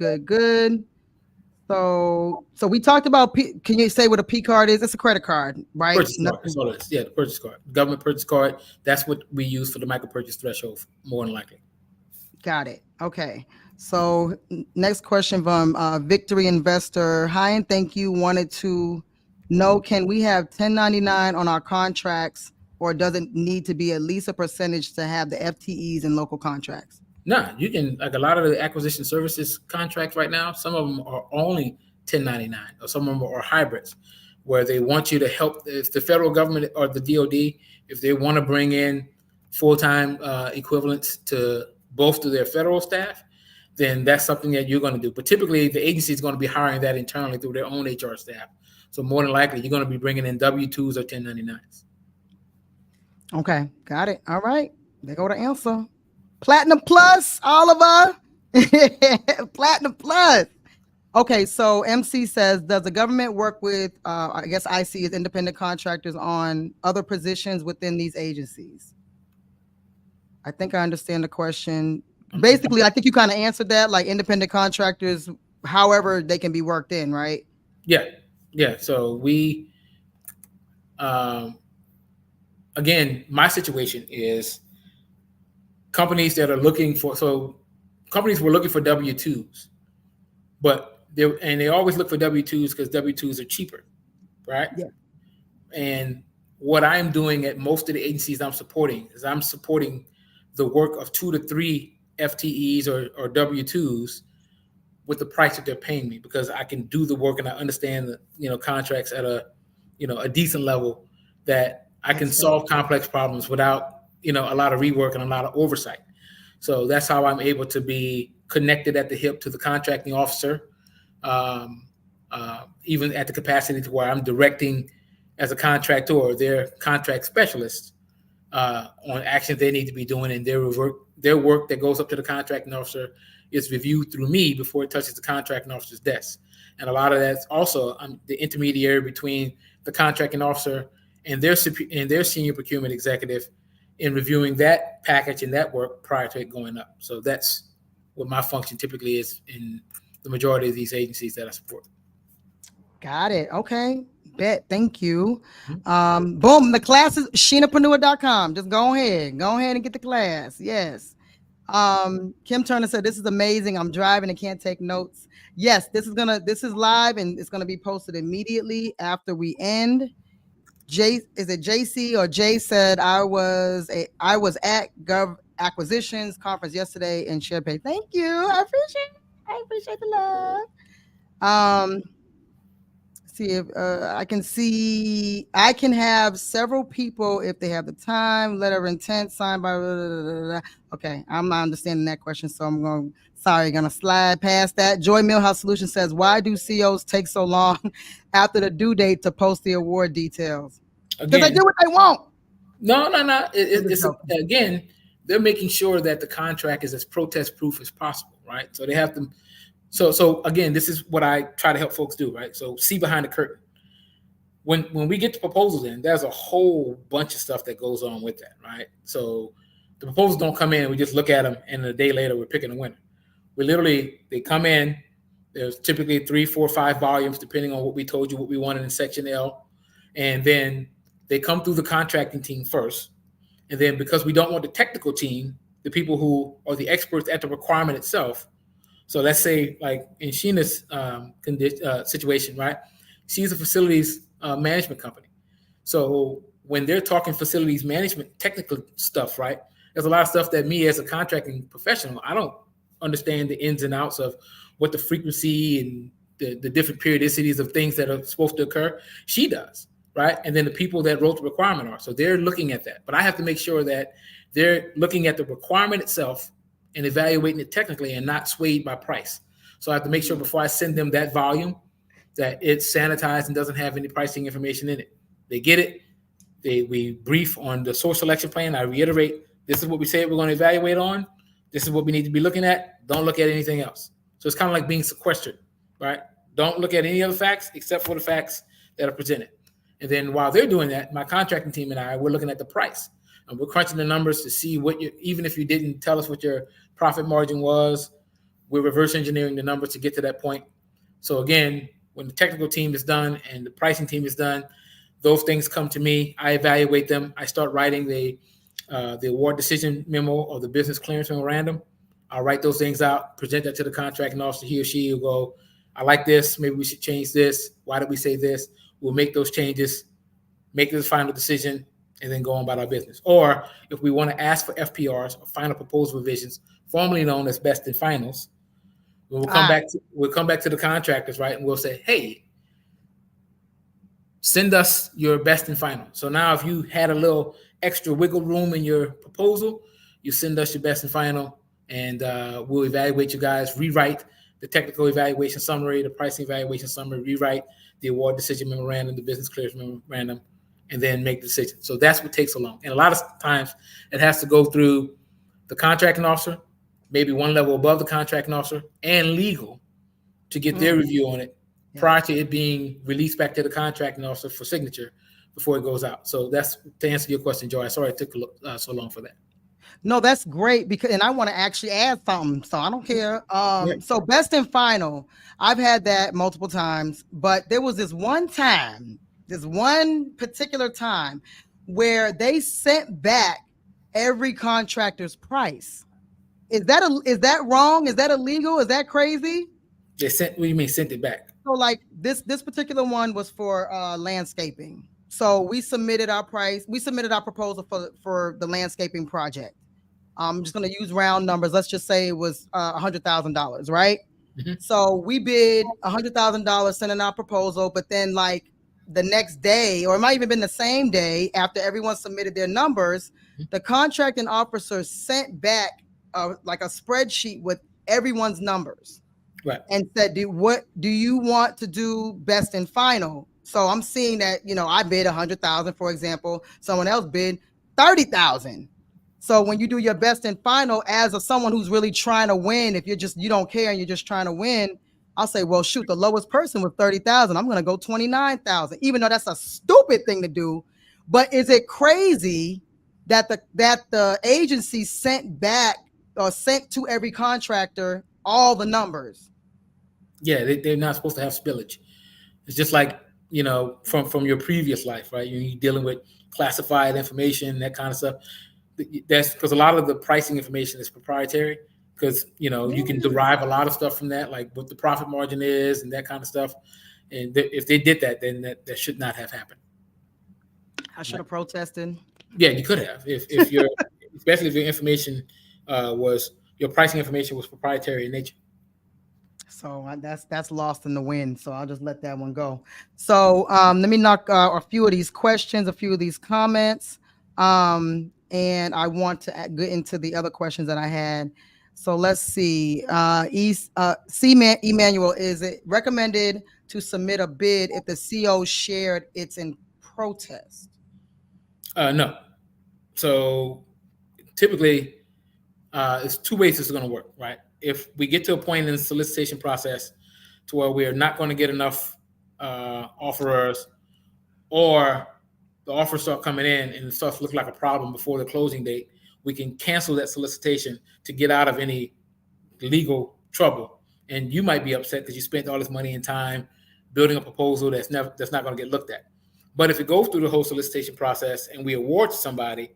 So we talked about, can you say what a P card is? It's a credit card, right? Purchase card. That's all it is. Yeah, the purchase card. Government purchase card. That's what we use for the micro purchase threshold, more than likely. Got it. Okay. So next question from Victory Investor. Hi, and thank you. Wanted to know, can we have 1099 on our contracts, or does it need to be at least a percentage to have the FTEs in local contracts? No, you can, like a lot of the acquisition services contracts right now, some of them are only 1099, or some of them are hybrids, where they want you to help. If the federal government or the DOD, if they want to bring in full-time equivalents to both of their federal staff, then that's something that you're going to do. But typically, the agency is going to be hiring that internally through their own HR staff. So more than likely, you're going to be bringing in W-2s or 1099s. Okay, got it. All right, there go the answer. Platinum Plus, Oliver. Platinum Plus. Okay, so MC says, does the government work with, I guess IC is independent contractors on other positions within these agencies? I think I understand the question. Basically, I think you kind of answered that, like independent contractors, however they can be worked in, right? Yeah, yeah. So we, um, again, my situation is companies that are looking for, so companies were looking for W-2s, but they always look for W-2s because W-2s are cheaper, right? Yeah. And what I'm doing at most of the agencies I'm supporting is I'm supporting the work of 2 to 3 FTEs or W-2s with the price that they're paying me, because I can do the work and I understand the, contracts at a decent level, that I can Excellent. solve complex problems without a lot of rework and a lot of oversight. So that's how I'm able to be connected at the hip to the contracting officer, even at the capacity to where I'm directing as a contractor their contract specialists on actions they need to be doing, and their work that goes up to the contracting officer is reviewed through me before it touches the contracting officer's desk. And a lot of that's also the intermediary between the contracting officer and their senior procurement executive in reviewing that package and that work prior to it going up. So that's what my function typically is in the majority of these agencies that I support. Got it. Okay. Bet. Thank you. Boom. The class is Sheenapreneur.com. Just go ahead. Go ahead and get the class. Yes. Kim Turner said, this is amazing. I'm driving and can't take notes. Yes, this is live and it's gonna be posted immediately after we end. Is it JC or Jay said I was at Gov Acquisitions conference yesterday in Champaign. Thank you. I appreciate the love. See if I can have several people if they have the time, letter of intent signed by blah, blah, blah, blah. Okay, I'm not understanding that question, so I'm gonna slide past that. Joy Millhouse Solution says, why do CEOs take so long after the due date to post the award details? Because they do what they want. No. Again, they're making sure that the contract is as protest proof as possible, right? So they have to. So again, this is what I try to help folks do, right? So see behind the curtain. When we get the proposals in, there's a whole bunch of stuff that goes on with that, right? So the proposals don't come in, we just look at them, and a day later we're picking a winner. They come in. There's typically 3, 4, 5 volumes, depending on what we told you, what we wanted in Section L, and then they come through the contracting team first, and then because we don't want the technical team, the people who are the experts at the requirement itself. So let's say, like in Sheena's situation, right? She's a facilities management company. So when they're talking facilities management technical stuff, right? There's a lot of stuff that me as a contracting professional, I don't understand the ins and outs of what the frequency and the different periodicities of things that are supposed to occur. She does, right? And then the people that wrote the requirement are. So they're looking at that. But I have to make sure that they're looking at the requirement itself and evaluating it technically and not swayed by price. So I have to make sure before I send them that volume that it's sanitized and doesn't have any pricing information in it. They get it. We brief on the source selection plan. I reiterate, this is what we say we're going to evaluate on. This is what we need to be looking at. Don't look at anything else. So it's kind of like being sequestered, right? Don't look at any other facts except for the facts that are presented. And then while they're doing that, my contracting team and I, we're looking at the price. And we're crunching the numbers to see even if you didn't tell us what your profit margin was, we're reverse engineering the numbers to get to that point. So again, when the technical team is done and the pricing team is done, those things come to me. I evaluate them. I start writing the award decision memo or the business clearance memorandum. I'll write those things out, present that to the contracting officer. He or she will go, I like this. Maybe we should change this. Why did we say this? We'll make those changes, make this final decision, and then go on about our business. Or if we want to ask for FPRs or final proposal revisions, formerly known as best and finals, we'll come back to the contractors, right? And we'll say, hey, send us your best and final. So now if you had a little extra wiggle room in your proposal, you send us your best and final, and we'll evaluate you guys, rewrite the technical evaluation summary, the pricing evaluation summary, rewrite the award decision memorandum, the business clearance memorandum, and then make the decision. So that's what takes so long. And a lot of times it has to go through the contracting officer, maybe one level above the contracting officer, and legal to get their review on it Yeah. prior to it being released back to the contracting officer for signature before it goes out. So that's to answer your question, Joy. Sorry it took so long for that. No, that's great because, and I want to actually add something, so I don't care. Yeah. So best and final, I've had that multiple times, but there was this one particular time where they sent back every contractor's price. Is that wrong? Is that illegal? Is that crazy? They sent, what do you mean sent it back? So like this particular one was for landscaping. So we submitted our proposal for the landscaping project. I'm just going to use round numbers. Let's just say it was $100,000, right? Mm-hmm. So we bid $100,000, sending our proposal, but then like the next day, or it might even been the same day after everyone submitted their numbers, the contracting officer sent back like a spreadsheet with everyone's numbers, right, and said, what do you want to do best and final? So I'm seeing that, I bid 100,000, for example, someone else bid 30,000. So when you do your best and final as someone who's really trying to win, if you don't care and you're just trying to win, I'll say, well, shoot, the lowest person was 30,000. I'm going to go 29,000, even though that's a stupid thing to do. But is it crazy that the agency sent back or sent to every contractor all the numbers? Yeah, they're not supposed to have spillage. It's just like, from your previous life, right? You're dealing with classified information, that kind of stuff. That's because a lot of the pricing information is proprietary, because you can derive a lot of stuff from that, like what the profit margin is and that kind of stuff. And if they did that, then that should not have happened. I should have protested. Yeah, you could have, if your especially if your information your pricing information was proprietary in nature. So that's lost in the wind. So I'll just let that one go. So let me knock a few of these questions, a few of these comments. And I want to get into the other questions that I had. So let's see. Emmanuel, is it recommended to submit a bid if the CO shared it's in protest? No. So typically, it's two ways this is going to work, right? If we get to a point in the solicitation process to where we are not going to get enough offerers, or the offers start coming in and it starts to look like a problem before the closing date, we can cancel that solicitation to get out of any legal trouble. And you might be upset because you spent all this money and time building a proposal that's not going to get looked at. But if it goes through the whole solicitation process and we award to somebody,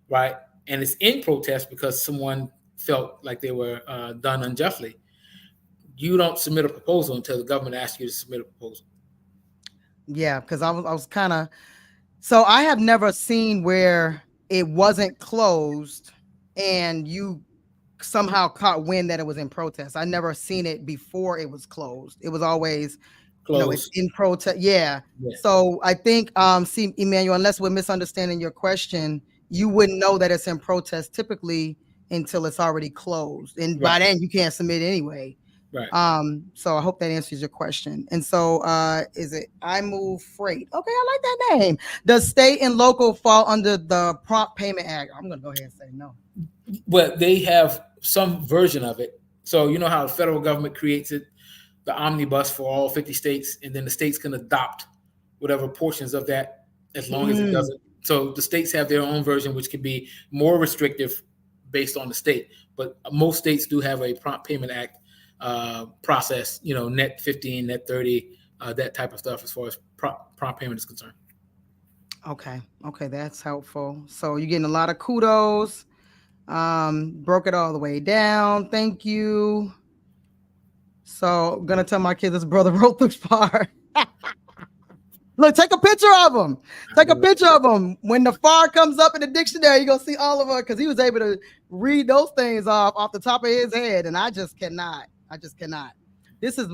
right, and it's in protest because someone felt like they were done unjustly, you don't submit a proposal until the government asks you to submit a proposal. Yeah, because I was kind of, so I have never seen where it wasn't closed and you somehow caught wind that it was in protest. I never seen it before it was closed. It was always closed. It's in protest. Yeah. So I think, see, Emmanuel, unless we're misunderstanding your question, you wouldn't know that it's in protest typically until it's already closed. And by then you can't submit anyway. Right. So I hope that answers your question. And so is it I Move Freight? Okay, I like that name. Does state and local fall under the Prompt Payment Act? I'm gonna go ahead and say no. Well, they have some version of it. So you know how the federal government creates it, the omnibus for all 50 states, and then the states can adopt whatever portions of that as long as it doesn't. So the states have their own version, which can be more restrictive based on the state. But most states do have a Prompt Payment Act process, net 15, net 30, that type of stuff as far as prompt payment is concerned. Okay, that's helpful. So you're getting a lot of kudos. Broke it all the way down. Thank you. So I'm gonna tell my kids this brother wrote this part. Look, take a picture of him. Take a picture of him. When the FAR comes up in the dictionary, you're gonna see Oliver, because he was able to read those things off the top of his head, and I just cannot. This is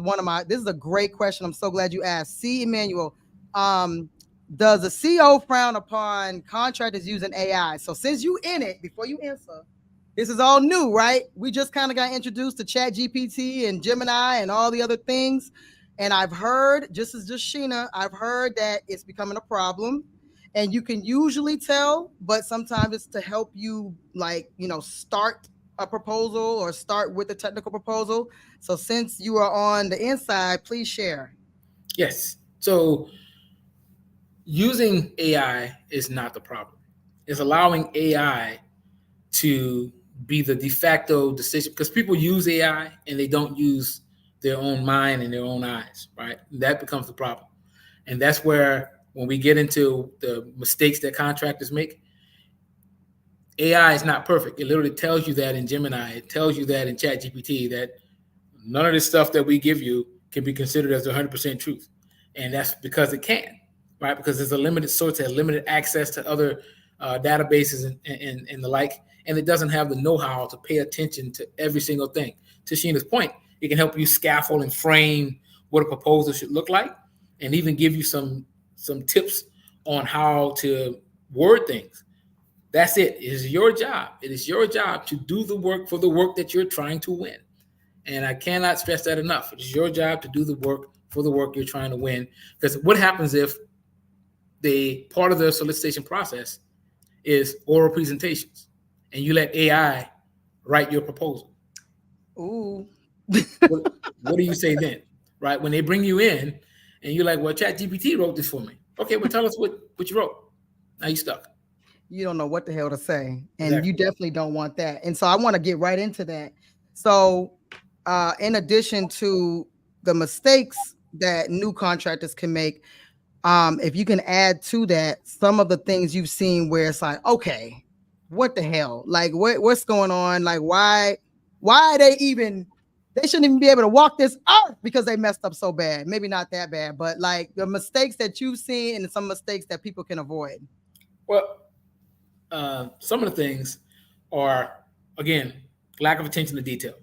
a great question. I'm so glad you asked. C. Emmanuel, does the CO frown upon contractors using AI? So since you in it, before you answer, this is all new, right? We just kind of got introduced to ChatGPT and Gemini and all the other things. And I've heard, just Sheena, I've heard that it's becoming a problem. And you can usually tell, but sometimes it's to help you, start a proposal or start with a technical proposal. So since you are on the inside, please share. Yes. So using AI is not the problem. It's allowing AI to be the de facto decision, because people use AI and they don't use their own mind and their own eyes, right? That becomes the problem. And that's where, when we get into the mistakes that contractors make, AI is not perfect. It literally tells you that in Gemini. It tells you that in ChatGPT, that none of this stuff that we give you can be considered as 100% truth. And that's because it can, right? Because there's a limited source, it has limited access to other databases and the like. And it doesn't have the know-how to pay attention to every single thing. To Sheena's point, it can help you scaffold and frame what a proposal should look like, and even give you some tips on how to word things. That's it. It is your job. It is your job to do the work for the work that you're trying to win. And I cannot stress that enough. It is your job to do the work for the work you're trying to win. Because what happens if the part of the solicitation process is oral presentations and you let AI write your proposal? Ooh. What do you say then? Right? When they bring you in and you're like, well, ChatGPT wrote this for me. Okay, well, tell us what you wrote. Now you stuck. You don't know what the hell to say, and Exactly. you definitely don't want that. And so I want to get right into that. So in addition to the mistakes that new contractors can make, if you can add to that some of the things you've seen where it's like, okay, what the hell, like what's going on, like why are they even, they shouldn't even be able to walk this earth because they messed up so bad. Maybe not that bad, but like the mistakes that you've seen and some mistakes that people can avoid. Well, some of the things are, again, lack of attention to detail.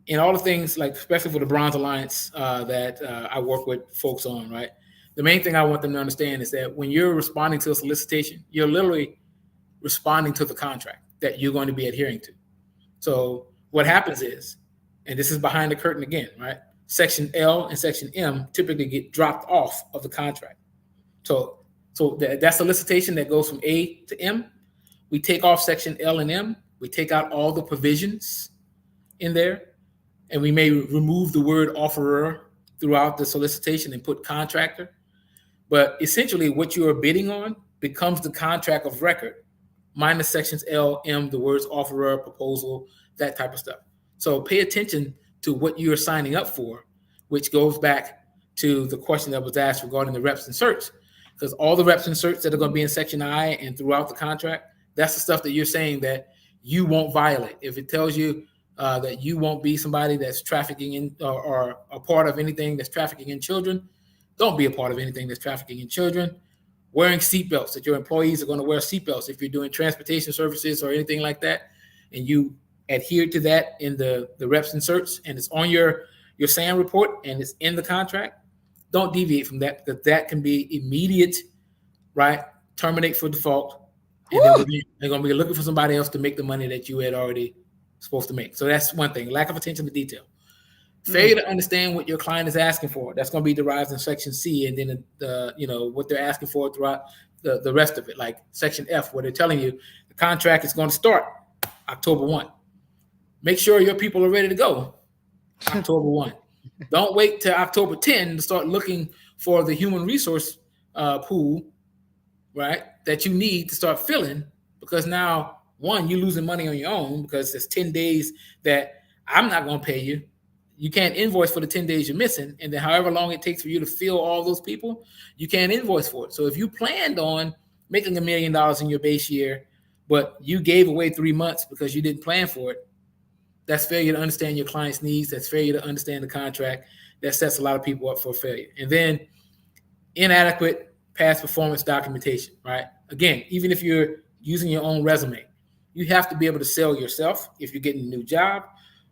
In all the things, like especially for the Bronze Alliance that I work with folks on, right? The main thing I want them to understand is that when you're responding to a solicitation, you're literally responding to the contract that you're going to be adhering to. So what happens is, and this is behind the curtain again, right? Section L and Section M typically get dropped off of the contract. So that solicitation that goes from A to M, we take off Section L and M, we take out all the provisions in there, and we may remove the word offerer throughout the solicitation and put contractor. But essentially what you are bidding on becomes the contract of record, minus sections L, M, the words offerer, proposal, that type of stuff. So pay attention to what you're signing up for, which goes back to the question that was asked regarding the reps and certs. Because all the reps and certs that are going to be in Section I and throughout the contract, that's the stuff that you're saying that you won't violate. If it tells you that you won't be somebody that's trafficking in or a part of anything that's trafficking in children, don't be a part of anything that's trafficking in children. Wearing seatbelts, that your employees are going to wear seatbelts if you're doing transportation services or anything like that, and you adhere to that in the reps and certs, and it's on your SAM report and it's in the contract, don't deviate from that, because that can be immediate, right? Terminate for default, and then they're going to be looking for somebody else to make the money that you had already supposed to make. So that's one thing, lack of attention to detail. Failure to understand what your client is asking for. That's going to be derived in Section C, and then what they're asking for throughout the rest of it, like Section F, where they're telling you the contract is going to start October 1. Make sure your people are ready to go October 1. Don't wait till October 10 to start looking for the human resource pool, right, that you need to start filling, because now, one, you're losing money on your own because there's 10 days that I'm not going to pay you. You can't invoice for the 10 days you're missing. And then however long it takes for you to fill all those people, you can't invoice for it. So if you planned on making $1 million in your base year, but you gave away 3 months because you didn't plan for it, that's failure to understand your client's needs. That's failure to understand the contract. That sets a lot of people up for failure. And then inadequate past performance documentation, right? Again, even if you're using your own resume, you have to be able to sell yourself if you're getting a new job,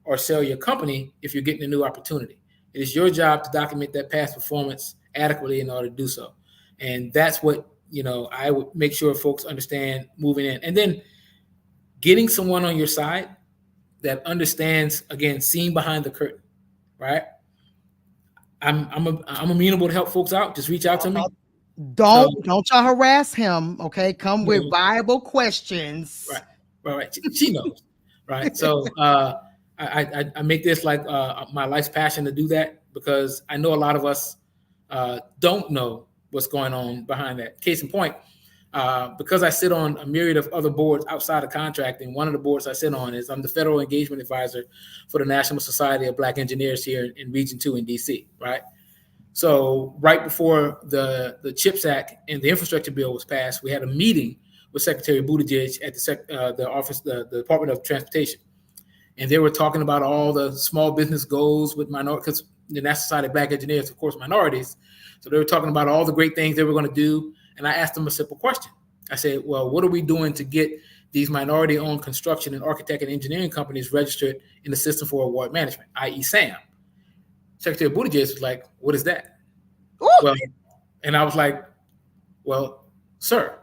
or sell your company if you're getting a new opportunity. It is your job to document that past performance adequately in order to do so. And that's what, I would make sure folks understand moving in. And then getting someone on your side that understands, again, seeing behind the curtain, right? I'm amenable to help folks out. Just reach out to me. Don't y'all harass him, okay? Come with viable questions. Right. She knows. right? So I make this like my life's passion to do that, because I know a lot of us don't know what's going on behind that. Case in point, because I sit on a myriad of other boards outside of contracting, one of the boards I sit on is I'm the Federal Engagement Advisor for the National Society of Black Engineers here in Region 2 in DC, right? So right before the CHIPS Act and the infrastructure bill was passed, we had a meeting with Secretary Buttigieg at the office, the Department of Transportation. And they were talking about all the small business goals with minorities, because the National Society of Black Engineers, of course, minorities. So they were talking about all the great things they were going to do. And I asked them a simple question. I said, well, what are we doing to get these minority-owned construction and architect and engineering companies registered in the System for Award Management, i.e. SAM? Secretary Buttigieg was like, what is that? Ooh. Well, and I was like, well, sir,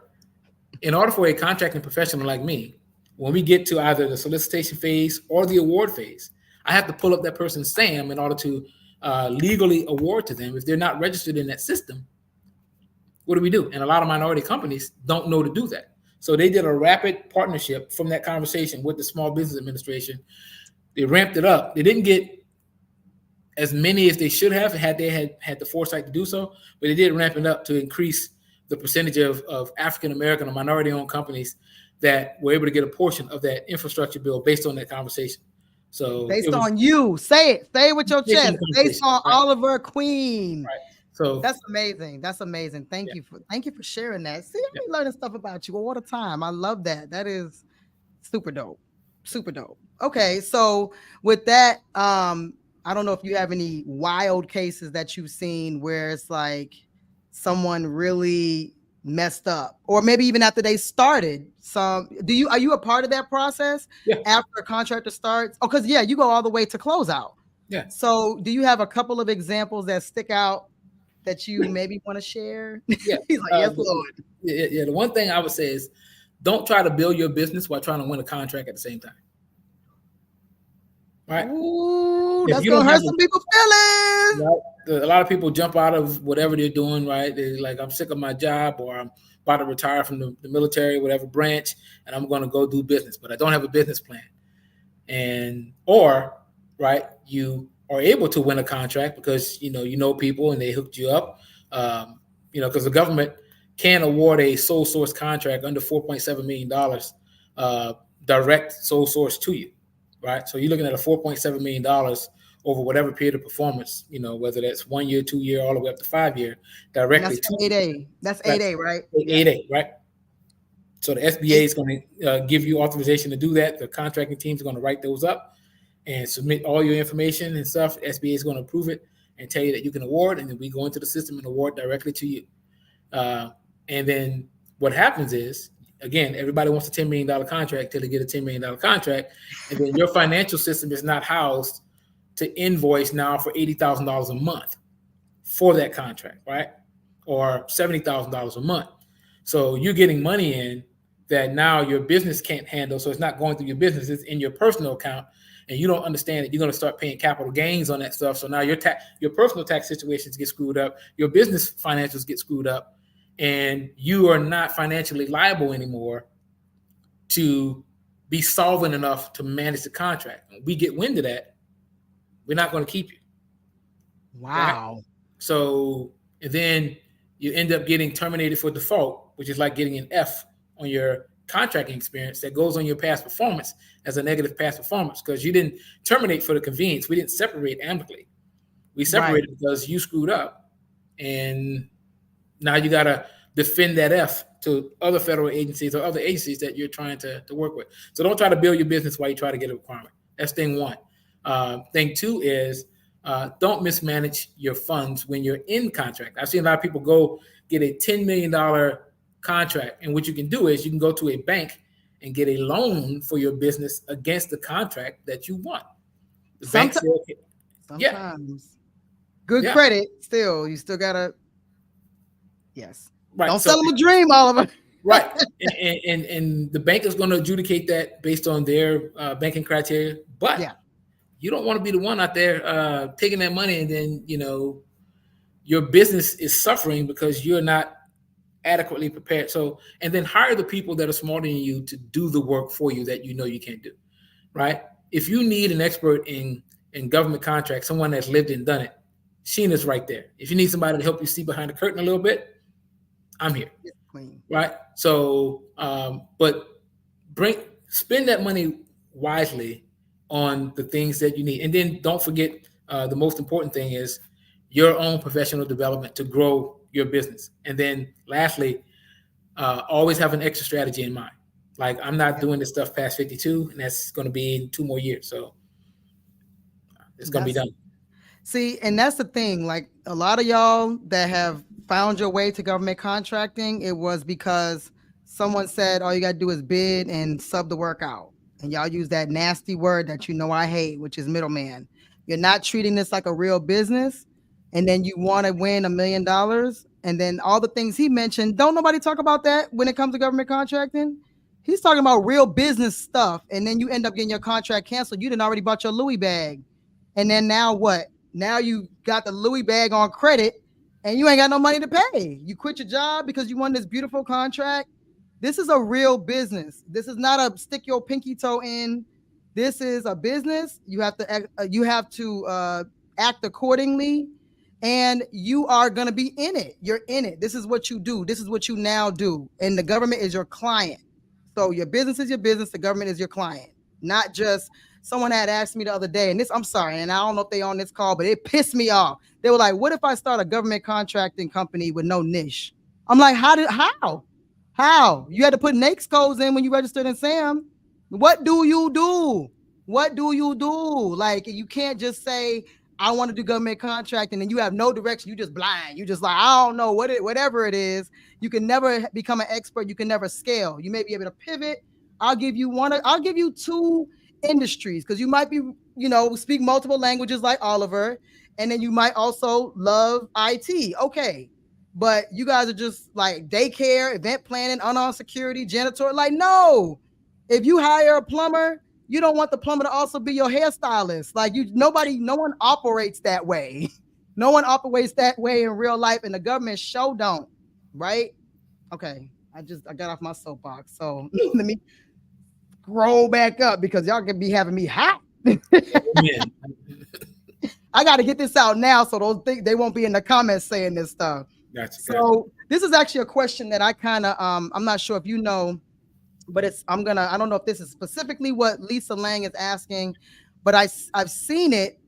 in order for a contracting professional like me, when we get to either the solicitation phase or the award phase, I have to pull up that person's SAM in order to legally award to them. If they're not registered in that system, what do we do? And a lot of minority companies don't know to do that. So they did a rapid partnership from that conversation with the Small Business Administration. They ramped it up. They didn't get as many as they should have had they had the foresight to do so, but they did ramp it up to increase the percentage of African-American or minority-owned companies that were able to get a portion of that infrastructure bill based on that conversation. So based on you, say it with your chest. Based on right. Oliver Queen. Right. So that's amazing. That's amazing. Thank you for sharing that. See, I'm learning stuff about you all the time. I love that. That is super dope. Super dope. Okay, so with that, I don't know if you have any wild cases that you've seen where it's like someone really messed up, or maybe even after they started. Are you a part of that process? Yeah. After a contractor starts? Oh, because you go all the way to closeout. Yeah. So do you have a couple of examples that stick out that you maybe want to share? Yeah. He's like, yes, Lord. Yeah. The one thing I would say is don't try to build your business while trying to win a contract at the same time. Right? Ooh, that's gonna hurt some people's feelings. Right? A lot of people jump out of whatever they're doing, right? They're like, I'm sick of my job, or I'm about to retire from the military, whatever branch, and I'm going to go do business, but I don't have a business plan. Or you are able to win a contract because you know people and they hooked you up. Because the government can award a sole source contract under $4.7 million direct sole source to you. Right. So you're looking at a $4.7 million over whatever period of performance, whether that's 1 year, 2 year, all the way up to 5 year directly. That's 8A. That's 8A, right? 8A, right? So the SBA is going to give you authorization to do that. The contracting teams are going to write those up and submit all your information and stuff. The SBA is going to approve it and tell you that you can award, and then we go into the system and award directly to you. And then what happens is, again, everybody wants a $10 million contract till they get a $10 million contract. And then your financial system is not housed to invoice now for $80,000 a month for that contract, right? Or $70,000 a month. So you're getting money in that now your business can't handle. So it's not going through your business, it's in your personal account. And you don't understand that you're going to start paying capital gains on that stuff. So now your personal tax situations get screwed up. Your business financials get screwed up. And you are not financially liable anymore to be solvent enough to manage the contract. When we get wind of that, we're not going to keep you. Wow. Right? So, and then you end up getting terminated for default, which is like getting an F on your contracting experience that goes on your past performance as a negative past performance, because you didn't terminate for the convenience. We didn't separate amicably. We separated because you screwed up, and now you got to defend that F to other federal agencies or other agencies that you're trying to work with. So don't try to build your business while you try to get a requirement. That's thing one. Thing two is don't mismanage your funds when you're in contract. I've seen a lot of people go get a $10 million contract, and what you can do is you can go to a bank and get a loan for your business against the contract that you want. The bank said, sometimes good credit still. You still gotta Right. Don't sell them a dream, Oliver. Right. And the bank is going to adjudicate that based on their banking criteria. But you don't want to be the one out there taking that money, and then, your business is suffering because you're not adequately prepared. So, and then hire the people that are smarter than you to do the work for you that you can't do. right? If you need an expert in government contracts, someone that's lived and done it, Sheena's right there. If you need somebody to help you see behind the curtain a little bit, I'm here, Queen. right? So, but spend that money wisely on the things that you need, and then don't forget the most important thing is your own professional development to grow your business. And then lastly, always have an exit strategy in mind. Like I'm not doing this stuff past 52, and that's going to be in 2 more years. So it's going to be That's done. See, and that's the thing. Like a lot of y'all that have found your way to government contracting, it was because someone said all you got to do is bid and sub the work out. And y'all use that nasty word that you know I hate, which is middleman. You're not treating this like a real business. And then you want to win $1 million. And then all the things he mentioned, don't nobody talk about that when it comes to government contracting. He's talking about real business stuff. And then you end up getting your contract canceled. You didn't already bought your Louis bag. And then now what? Now you got the Louis bag on credit and you ain't got no money to pay. You quit your job because you won this beautiful contract. This is a real business. This is not a stick your pinky toe in. This is a business. You have to act accordingly, and you are going to be in it. You're in it. This is what you do. This is what you now do. And the government is your client. So your business is your business. The government is your client, not just someone had asked me the other day, and this, I'm sorry, and I don't know if they on this call, but it pissed me off. They were like, what if I start a government contracting company with no niche? I'm like, how? You had to put NAICS codes in when you registered in SAM. What do you do? What do you do? Like, you can't just say, I want to do government contracting and you have no direction. You just blind. You just like, I don't know whatever it is. You can never become an expert. You can never scale. You may be able to pivot. I'll give you 2 industries because you might be, speak multiple languages like Oliver, and then you might also love IT. Okay. But you guys are just like daycare, event planning, unarmed security, janitor. Like, no. If you hire a plumber, you don't want the plumber to also be your hairstylist. Like no one operates that way. No one operates that way in real life, and the government show don't, right? Okay. I got off my soapbox. So let me scroll back up because y'all can be having me hot. I got to get this out now so those things they won't be in the comments saying this stuff. So this is actually a question that I kind of I'm not sure if you know, but I don't know if this is specifically what Lisa Lang is asking, but I've seen it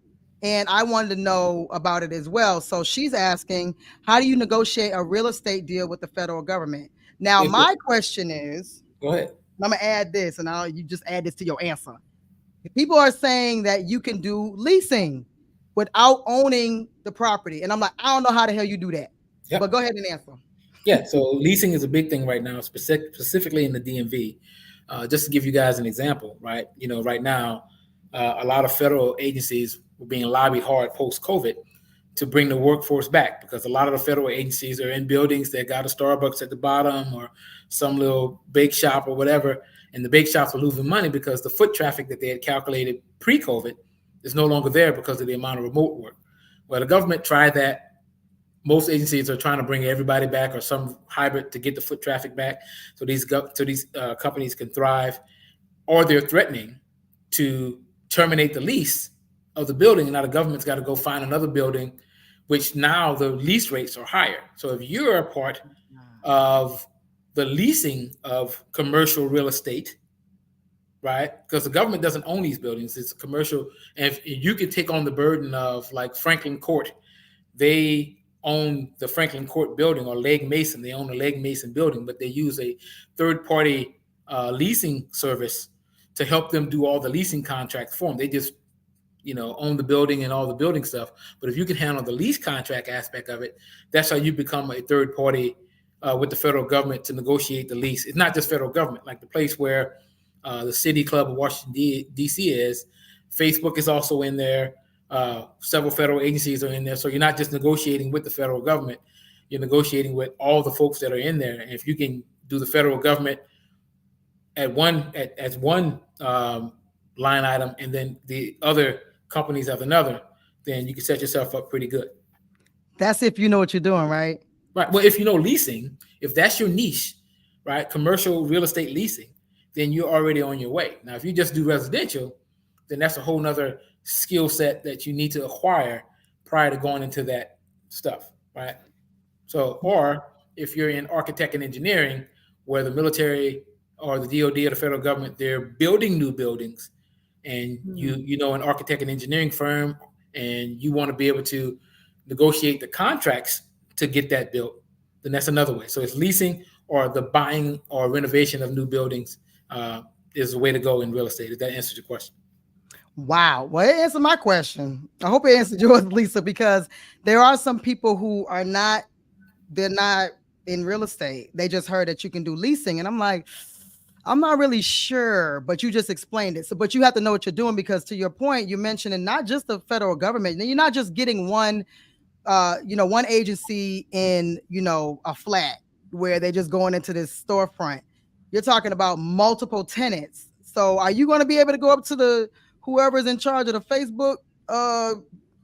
and I wanted to know about it as well. So she's asking, how do you negotiate a real estate deal with the federal government? Now, my question is, go ahead. I'm gonna add this, and you just add this to your answer. People are saying that you can do leasing without owning the property, and I'm like, I don't know how the hell you do that. Yep. But go ahead and answer. Yeah, so leasing is a big thing right now, specifically in the DMV. Just to give you guys an example, right? Right now, a lot of federal agencies were being lobbied hard post-COVID to bring the workforce back because a lot of the federal agencies are in buildings that got a Starbucks at the bottom or some little bake shop or whatever, and the bake shops are losing money because the foot traffic that they had calculated pre-COVID is no longer there because of the amount of remote work. Well, the government tried that. Most agencies are trying to bring everybody back or some hybrid to get the foot traffic back so these companies can thrive, or they're threatening to terminate the lease of the building. And now the government's got to go find another building, which now the lease rates are higher. So if you're a part of the leasing of commercial real estate, right? Because the government doesn't own these buildings, it's commercial. And if you can take on the burden of like Franklin Court, they own the Franklin Court building, or Legg Mason, they own the Legg Mason building, but they use a third-party leasing service to help them do all the leasing contracts for them. They just, own the building and all the building stuff. But if you can handle the lease contract aspect of it, that's how you become a third party with the federal government to negotiate the lease. It's not just federal government, like the place where the City Club of Washington, D.C. is. Facebook is also in there. Several federal agencies are in there. So you're not just negotiating with the federal government, you're negotiating with all the folks that are in there. And if you can do the federal government as one line item and then the other companies as another, then you can set yourself up pretty good. That's if you know what you're doing, right? Right. Well, if you know leasing, if that's your niche, right, commercial real estate leasing, then you're already on your way. Now, if you just do residential, then that's a whole nother skill set that you need to acquire prior to going into that stuff, right? So, or if you're in architect and engineering, where the military or the DoD or the federal government, they're building new buildings, and you know an architect and engineering firm, and you want to be able to negotiate the contracts to get that built, then that's another way. So it's leasing or the buying or renovation of new buildings is the way to go in real estate. If that answers your question. Wow. Well, it answered my question. I hope it answered yours, Lisa, because there are some people who are not, they're not in real estate. They just heard that you can do leasing. And I'm like, I'm not really sure, but you just explained it. So, but you have to know what you're doing, because to your point, you mentioned, and not just the federal government, you're not just getting one, one agency in, a flat where they're just going into this storefront. You're talking about multiple tenants. So are you going to be able to go up to the whoever's in charge of the Facebook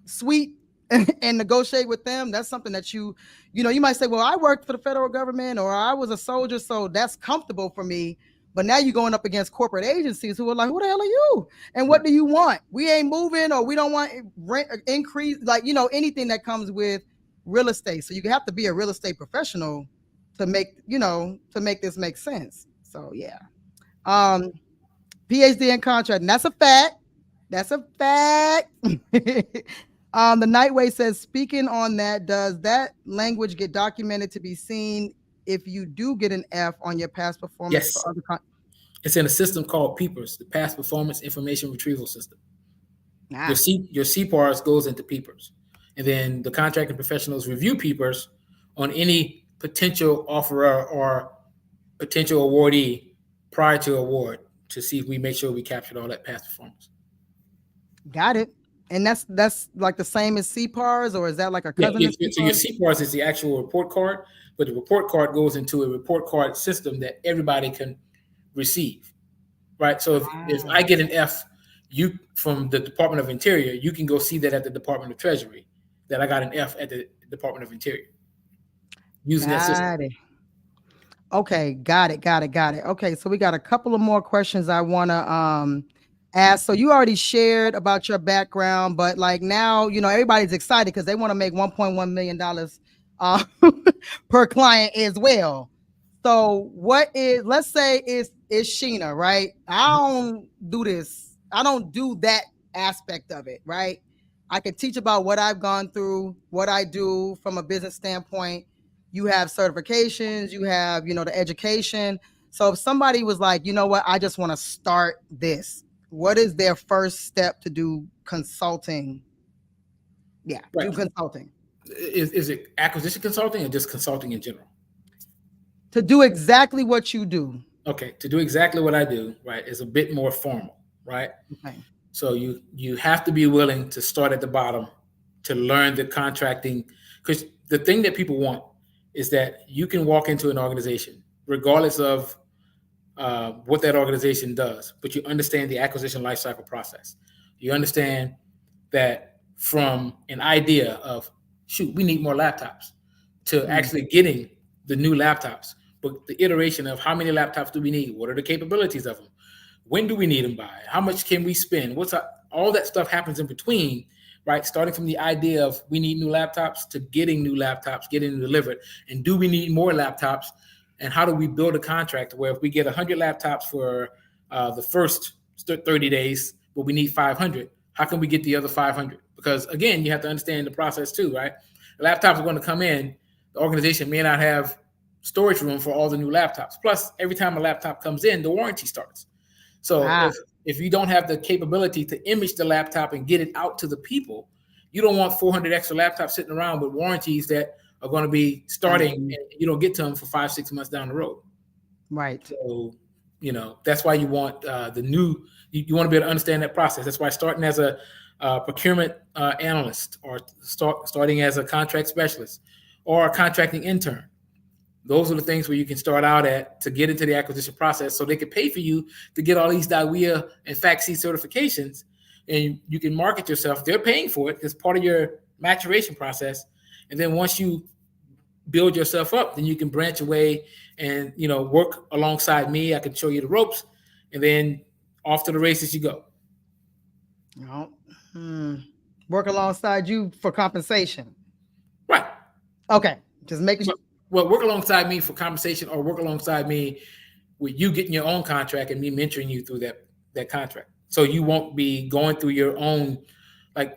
suite and negotiate with them? That's something that you might say, well, I worked for the federal government, or I was a soldier, so that's comfortable for me. But now you're going up against corporate agencies who are like, who the hell are you? And what do you want? We ain't moving, or we don't want rent increase, anything that comes with real estate. So you have to be a real estate professional to make this make sense. So yeah. PhD in contract, and that's a fact. That's a fact. The Nightway says, speaking on that, does that language get documented to be seen if you do get an F on your past performance? Yes. For other it's in a system called PEEPers, the Past Performance Information Retrieval System. Your CPARS goes into PEEPers. And then the contracting professionals review PEEPers on any potential offeror or potential awardee prior to award, to see if we make sure we captured all that past performance. Got it. And that's like the same as CPARS, or is that like a cousin? So your CPARS is the actual report card, but the report card goes into a report card system that everybody can receive, right? So if I get an F, you from the Department of Interior, you can go see that at the Department of Treasury, that I got an F at the Department of Interior using that system. Okay, got it. Okay, so we got a couple of more questions I want to ask. So you already shared about your background, but like now, everybody's excited because they want to make $1.1 million per client as well. So what is, let's say is Sheena, right? I don't do this. I don't do that aspect of it, right? I can teach about what I've gone through, what I do from a business standpoint. You have certifications, you have, the education. So if somebody was like, you know what, I just want to start this, what is their first step to do consulting? Yeah, right. Do consulting. Is it acquisition consulting or just consulting in general? To do exactly what you do. Okay, to do exactly what I do, right, is a bit more formal, right? Okay. So you have to be willing to start at the bottom to learn the contracting, because the thing that people want is that you can walk into an organization, regardless of what that organization does, but you understand the acquisition lifecycle process. You understand that from an idea of, shoot, we need more laptops, to actually getting the new laptops, but the iteration of how many laptops do we need? What are the capabilities of them? When do we need them by? How much can we spend? All that stuff happens in between, right? Starting from the idea of we need new laptops to getting new laptops, getting them delivered. And do we need more laptops? And how do we build a contract where if we get 100 laptops for the first 30 days, but we need 500, how can we get the other 500? Because again, you have to understand the process too, right? The laptops are going to come in. The organization may not have storage room for all the new laptops. Plus, every time a laptop comes in, the warranty starts. So if you don't have the capability to image the laptop and get it out to the people, you don't want 400 extra laptops sitting around with warranties that are going to be starting and you don't get to them for 5-6 months down the road. Right. So, that's why you want you want to be able to understand that process. That's why starting as a procurement analyst, or starting as a contract specialist or a contracting intern. Those are the things where you can start out at to get into the acquisition process, so they can pay for you to get all these DIWEA and FACC certifications, and you can market yourself. They're paying for it. It's part of your maturation process. And then once you build yourself up, then you can branch away and, work alongside me. I can show you the ropes, and then off to the races you go. Work alongside you for compensation. Right. Okay. Just making sure. Well, work alongside me for compensation, or work alongside me with you getting your own contract and me mentoring you through that contract. So you won't be going through your own,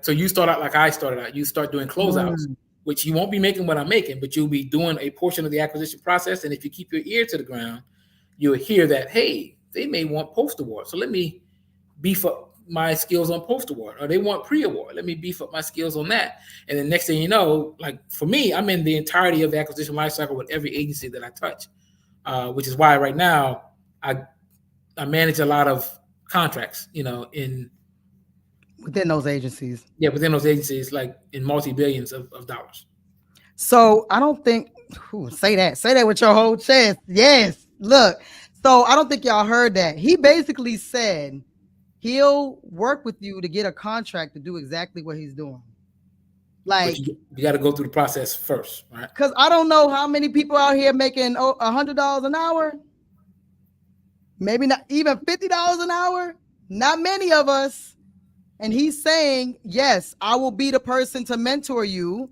so you start out like I started out. You start doing closeouts, which you won't be making what I'm making, but you'll be doing a portion of the acquisition process. And if you keep your ear to the ground, you'll hear that, hey, they may want post-award. So let me beef up my skills on post-award, or they want pre-award. Let me beef up my skills on that. And then next thing you know, like for me, I'm in the entirety of the acquisition lifecycle with every agency that I touch, which is why right now I manage a lot of contracts, within those agencies. Yeah, within those agencies, like in multi-billions of dollars. So I don't think, say that with your whole chest. Yes, look. So I don't think y'all heard that. He basically said he'll work with you to get a contract to do exactly what he's doing. Like, you got to go through the process first, right? Because I don't know how many people out here making $100 an hour. Maybe not even $50 an hour. Not many of us. And he's saying, yes, I will be the person to mentor you.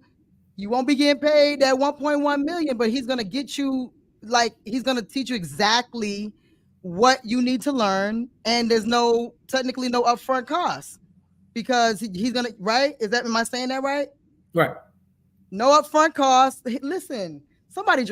You won't be getting paid that 1.1 million, but he's going to get you, he's going to teach you exactly what you need to learn. And there's technically no upfront cost, because he's going to, right? Am I saying that right? Right. No upfront cost. Listen, somebody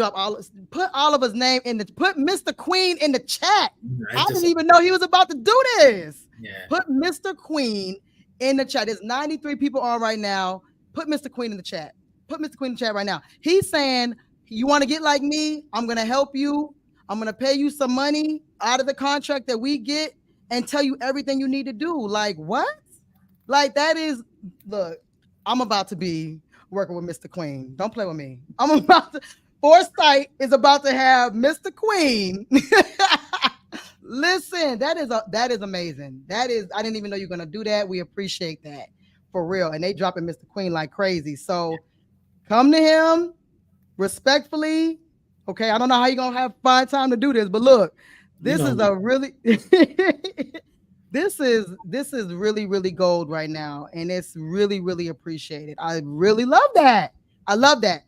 put Oliver's name put Mr. Queen in the chat. I didn't even know he was about to do this. Yeah. Put Mr. Queen in the chat. There's 93 people on right now. Put Mr. Queen in the chat. Put Mr. Queen in the chat right now. He's saying, you want to get like me? I'm going to help you. I'm going to pay you some money out of the contract that we get and tell you everything you need to do. Like, what? Like, that is, look, I'm about to be working with Mr. Queen. Don't play with me. Foresight is about to have Mr. Queen. Listen, that is amazing. I didn't even know you're going to do that. We appreciate that, for real. And they dropping Mr. Queen like crazy. So come to him respectfully. Okay, I don't know how you're going to find time to do this, but look, this is a really this is really, really gold right now, and it's really, really appreciated. I really love that. I love that.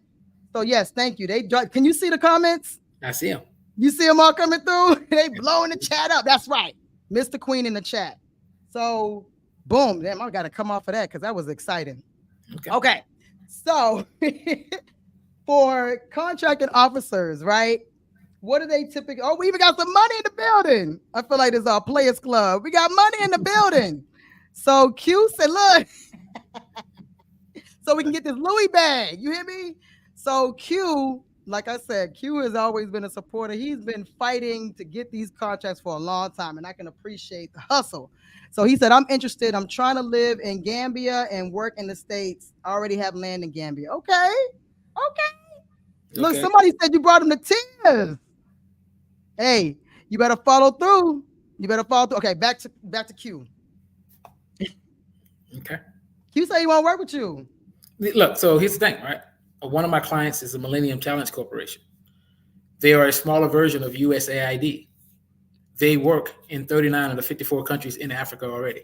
So yes, thank you. Can you see the comments? I see them. You see them all coming through? They blowing the chat up. That's right. Mr. Queen in the chat. So boom. Damn, I got to come off of that because that was exciting. Okay. So for contracted officers, right? What do they typically? Oh, we even got some money in the building. I feel like this is our Players Club. We got money in the building. So Q said, look, so we can get this Louis bag. You hear me? So Q, like I said, Q has always been a supporter. He's been fighting to get these contracts for a long time, and I can appreciate the hustle. So he said, I'm interested. I'm trying to live in Gambia and work in the States. I already have land in Gambia. Okay. Look, somebody said you brought him to tears. Hey, you better follow through. Okay, back to Q. Okay. Q say he want to work with you. Look, so here's the thing, right? One of my clients is the Millennium Challenge Corporation. They are a smaller version of USAID. They work in 39 of the 54 countries in Africa already.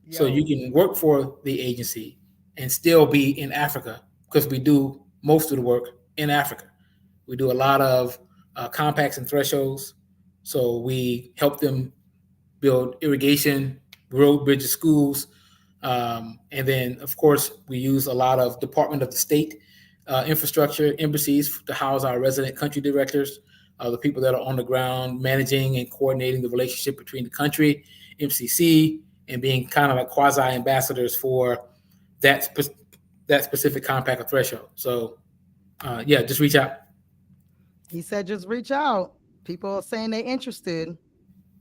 Yo. So you can work for the agency and still be in Africa, because we do most of the work in Africa. We do a lot of compacts and thresholds. So we help them build irrigation, road, bridges, schools. And then, of course, we use a lot of Department of the State infrastructure, embassies to house our resident country directors, the people that are on the ground managing and coordinating the relationship between the country, MCC, and being kind of like quasi-ambassadors for that specific compact or threshold. So, yeah, just reach out. He said, just reach out. People are saying they're interested.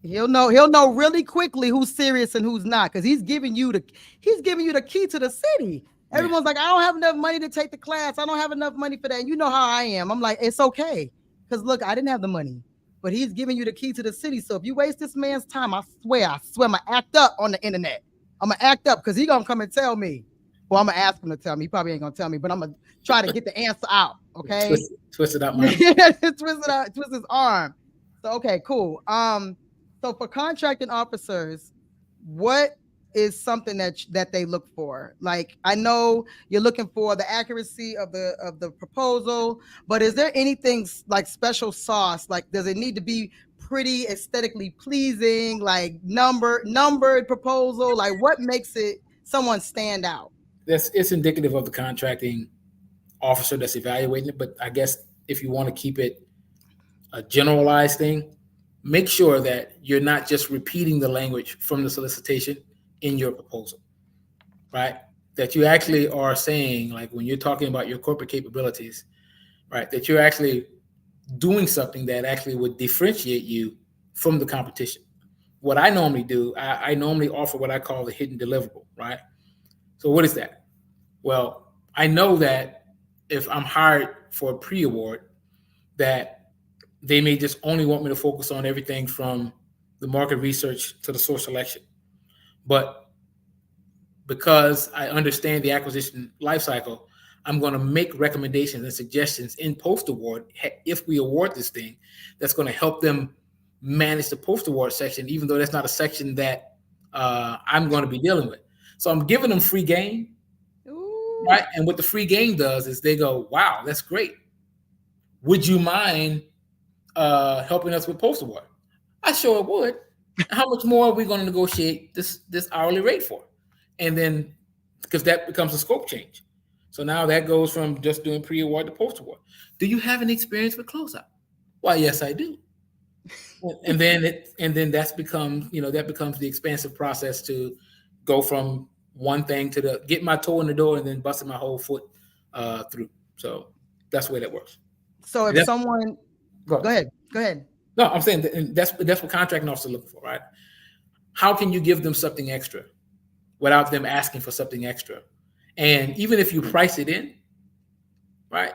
He'll know really quickly who's serious and who's not, because he's giving you the key to the city. Everyone's like, I don't have enough money to take the class. I don't have enough money for that. And you know how I am. I'm like, it's okay. Because look, I didn't have the money, but he's giving you the key to the city. So if you waste this man's time, I swear, I'm going to act up on the internet. I'm going to act up because he's going to come and tell me. Well, I'm going to ask him to tell me. He probably ain't going to tell me, but I'm going to try to get the answer out. Okay. Twist it out, man. Twist his arm. So, okay, cool. So for contracting officers, what is something that they look for? Like, I know you're looking for the accuracy of the proposal, but is there anything like special sauce? Like, does it need to be pretty aesthetically pleasing, like numbered proposal? Like, what makes it someone stand out? It's indicative of the contracting officer that's evaluating it. But I guess if you want to keep it a generalized thing, make sure that you're not just repeating the language from the solicitation in your proposal, right? That you actually are saying, like when you're talking about your corporate capabilities, right, that you're actually doing something that actually would differentiate you from the competition. What I normally do, I normally offer what I call the hidden deliverable, right? So what is that? Well, I know that if I'm hired for a pre-award, that they may just only want me to focus on everything from the market research to the source selection. But because I understand the acquisition lifecycle, I'm going to make recommendations and suggestions in post-award if we award this thing that's going to help them manage the post-award section, even though that's not a section that I'm going to be dealing with. So I'm giving them free game, right? And what the free game does is they go, wow, that's great. Would you mind helping us with post-award? I sure would. How much more are we going to negotiate this hourly rate for? And then, because that becomes a scope change. So now that goes from just doing pre-award to post-award. Do you have any experience with closeout? Why, yes, I do. And then that's become, that becomes the expansive process to go from one thing to the get my toe in the door and then busting my whole foot through. So that's the way that works. So if someone go ahead. No, I'm saying that's what contracting officers look for, right? How can you give them something extra without them asking for something extra? And even if you price it in, right,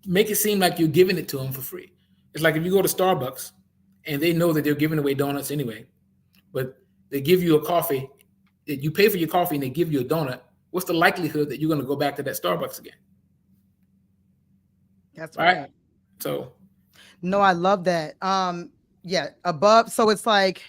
make it seem like you're giving it to them for free. It's like if you go to Starbucks and they know that they're giving away donuts anyway, but they give you a coffee, you pay for your coffee and they give you a donut, what's the likelihood that you're going to go back to that Starbucks again? That's right. So no, I love that. Yeah, above. So it's like,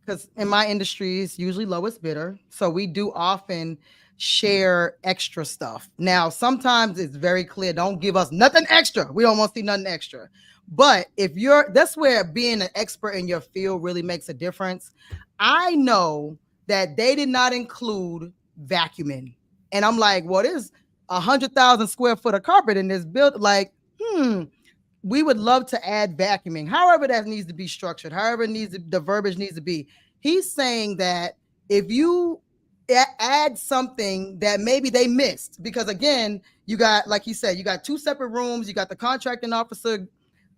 because in my industry, it's usually lowest bidder. So we do often share extra stuff. Now, sometimes it's very clear, don't give us nothing extra. We don't want to see nothing extra. But that's where being an expert in your field really makes a difference. I know that they did not include vacuuming. And I'm like, well, there's 100,000 square foot of carpet in this building. Like, we would love to add vacuuming, however that needs to be structured, however the verbiage needs to be. He's saying that if you add something that maybe they missed, because again, you got, like he said, you got two separate rooms, you got the contracting officer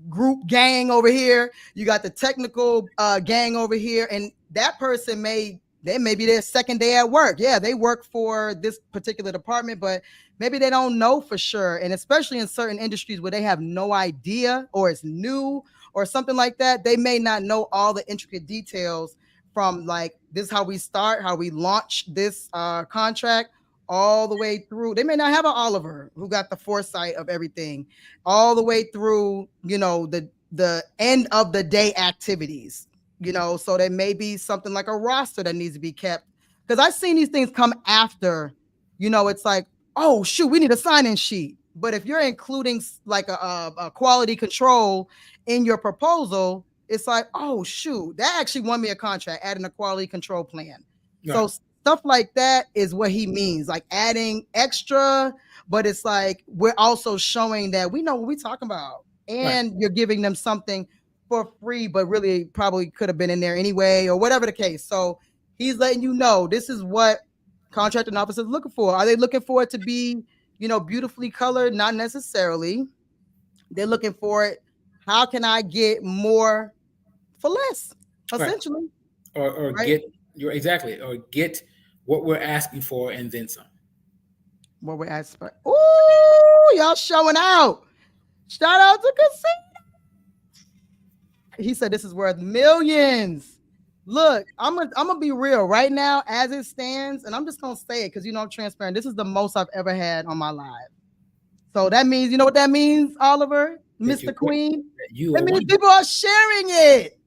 group gang over here, you got the technical gang over here, and that person may be their second day at work. Yeah, they work for this particular department, but maybe they don't know for sure. And especially in certain industries where they have no idea or it's new or something like that, they may not know all the intricate details from like, this is how we start, how we launch this contract, all the way through. They may not have an Oliver who got the foresight of everything, all the way through, the end of the day activities. So there may be something like a roster that needs to be kept. Because I've seen these things come after, it's like, oh, shoot, we need a sign-in sheet. But if you're including like a quality control in your proposal, it's like, oh, shoot, that actually won me a contract, adding a quality control plan. Yeah. So stuff like that is what he means, like adding extra, but it's like we're also showing that we know what we're talking about. And you're giving them something for free, but really probably could have been in there anyway, or whatever the case. So he's letting you know this is what contracting officers are looking for. Are they looking for it to be, beautifully colored? Not necessarily. They're looking for it. How can I get more for less, essentially? Or right? Get what we're asking for and then some. What we're asking for. Ooh, y'all showing out. Shout out to Casino. He said this is worth millions. Look, I'm gonna be real right now as it stands, and I'm just gonna say it because I'm transparent. This is the most I've ever had on my live. So that means, you know what that means, Oliver, Mr. Queen? That means people are sharing it.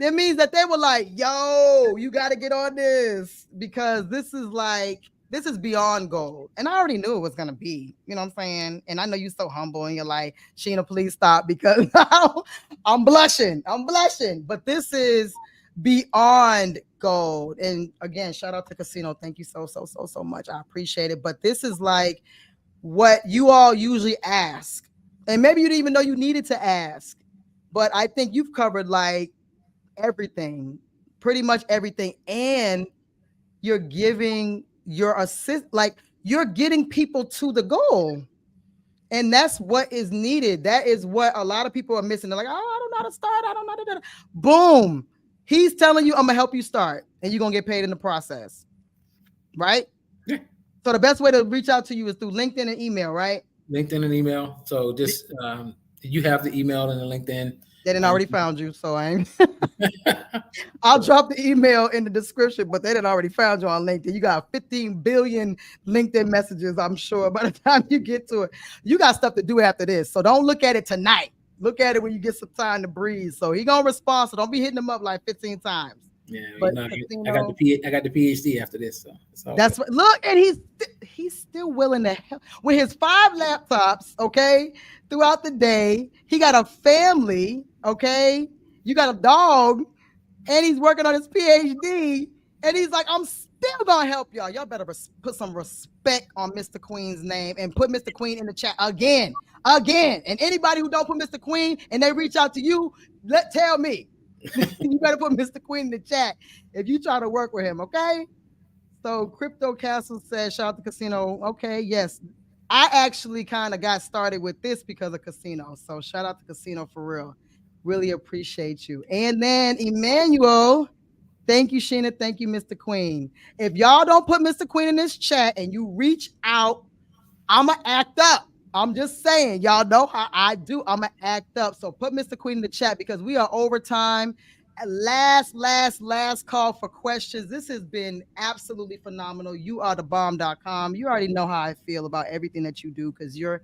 That means that they were like, yo, you got to get on this because this is beyond gold. And I already knew it was going to be, you know what I'm saying? And I know you're so humble and you're like, Sheena, please stop because I'm blushing. I'm blushing. But this is beyond gold. And again, shout out to Casino. Thank you so much. I appreciate it. But this is like what you all usually ask. And maybe you didn't even know you needed to ask. But I think you've covered like everything, pretty much everything. And you're giving your assist, like you're getting people to the goal. And that's what is needed. That is what a lot of people are missing. They're like, oh, I don't know how to start. I don't know how to do it. Boom. He's telling you, I'm gonna help you start, and you're gonna get paid in the process. Right? Yeah. So the best way to reach out to you is through LinkedIn and email, right? LinkedIn and email. So just you have the email and the LinkedIn. They didn't already found you, so I ain't. I'll drop the email in the description, but they didn't already found you on LinkedIn. You got 15 billion LinkedIn messages, I'm sure. By the time you get to it, you got stuff to do after this. So don't look at it tonight. Look at it when you get some time to breathe. So he gonna respond. So don't be hitting him up like 15 times. Yeah, but I got the PhD after this. So that's what. Look, and he's still willing to help with his 5 laptops. Okay, throughout the day, he got a family. Okay, you got a dog, and he's working on his PhD. And he's like, I'm still gonna help y'all. Y'all better put some respect on Mr. Queen's name and put Mr. Queen in the chat again. And anybody who don't put Mr. Queen and they reach out to you, tell me. You better put Mr. Queen in the chat if you try to work with him, okay? So Crypto Castle says, shout out to Casino. Okay, yes. I actually kind of got started with this because of Casino. So shout out to Casino for real. Really appreciate you. And then Emmanuel, thank you, Sheena. Thank you, Mr. Queen. If y'all don't put Mr. Queen in this chat and you reach out, I'ma act up. I'm just saying, y'all know how I do. I'ma act up. So put Mr. Queen in the chat because we are over time. Last call for questions. This has been absolutely phenomenal. You are the bomb.com. You already know how I feel about everything that you do because you're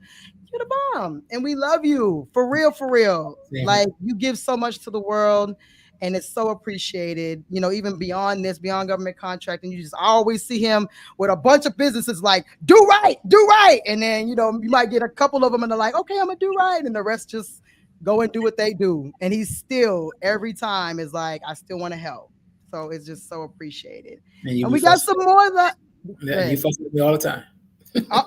the bomb and we love you for real. Like you give so much to the world and it's so appreciated, you know, even beyond this, beyond government contracting. You just always see him with a bunch of businesses like do right, and then you know you might get a couple of them and they're like, okay, I'm gonna do right, and the rest just go and do what they do. And he's still every time is like, I still want to help. So it's just so appreciated. And we got some more of that. Yeah, you fuss with me all the time.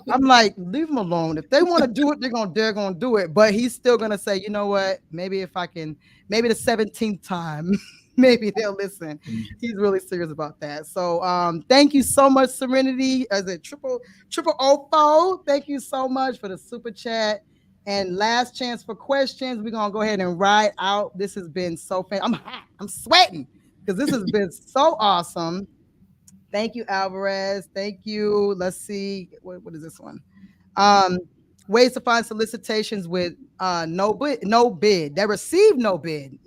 I'm like, leave them alone. If they want to do it, they're gonna do it. But he's still gonna say, you know what? Maybe if I can, maybe the 17th time, maybe they'll listen. He's really serious about that. So thank you so much, Serenity. As a triple O4. Thank you so much for the super chat. And last chance for questions. We're gonna go ahead and ride out. This has been so fun. I'm hot. I'm sweating because this has been so awesome. Thank you, Alvarez. Thank you. Let's see. What is this one? Ways to find solicitations with no bid. They receive no bid.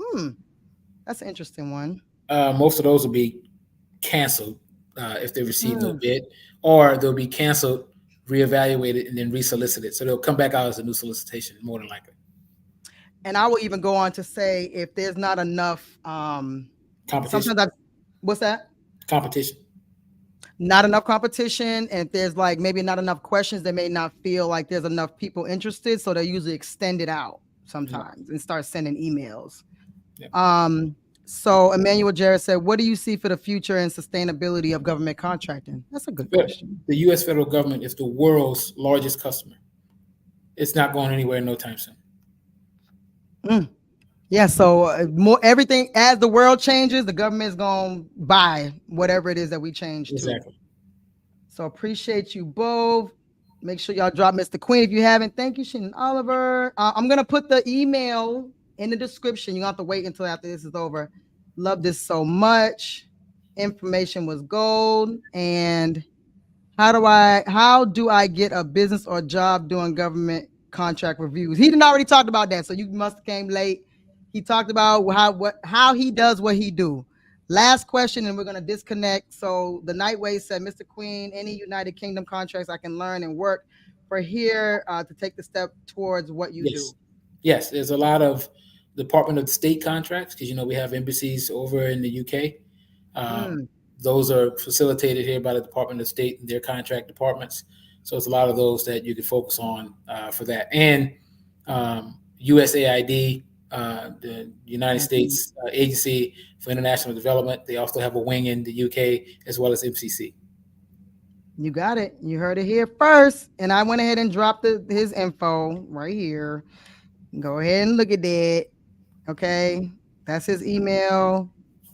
That's an interesting one. Most of those will be canceled if they receive no bid, or they'll be canceled, reevaluated, and then resolicited. So they'll come back out as a new solicitation, more than likely. And I will even go on to say if there's not enough competition. What's that? Competition. Not enough competition, and if there's like maybe not enough questions, they may not feel like there's enough people interested, so they usually extend it out sometimes and start sending emails. So Emmanuel Jarrett said, what do you see for the future and sustainability of government contracting? That's a good question. The U.S. federal government is the world's largest customer. It's not going anywhere no time soon. Yeah, so more everything as the world changes, the government is going to buy whatever it is that we change to. So appreciate you both. Make sure y'all drop Mr. Queen if you haven't. Thank you, Sheen and Oliver. I'm going to put the email in the description. You don't have to wait until after this is over. Love this so much. Information was gold. And how do I get a business or job doing government contract reviews? He didn't already talk about that, so you must have came late. He talked about how he does what he do. Last question, and we're going to disconnect. So the Nightway said, Mr. Queen, any United Kingdom contracts I can learn and work for here to take the step towards what you do? Yes, there's a lot of Department of State contracts, because we have embassies over in the UK. Mm, Those are facilitated here by the Department of State and their contract departments. So it's a lot of those that you can focus on for that. And USAID, the United mhm. States Agency for International Development, they also have a wing in the UK, as well as MCC. You got it. You heard it here first. And I went ahead and dropped his info right here. Go ahead and look at that. Okay. That's his email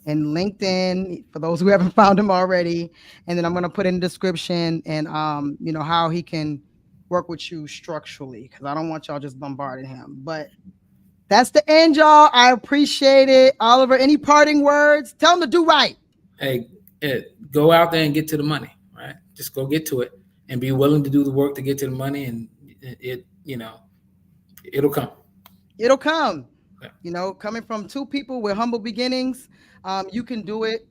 and LinkedIn for those who haven't found him already. And then I'm going to put in the description and how he can work with you structurally because I don't want y'all just bombarding him. But that's the end, y'all. I appreciate it. Oliver, any parting words? Tell him to do right. Hey, go out there and get to the money, right? Just go get to it and be willing to do the work to get to the money, and it'll come. It'll come. Yeah. Coming from two people with humble beginnings, you can do it.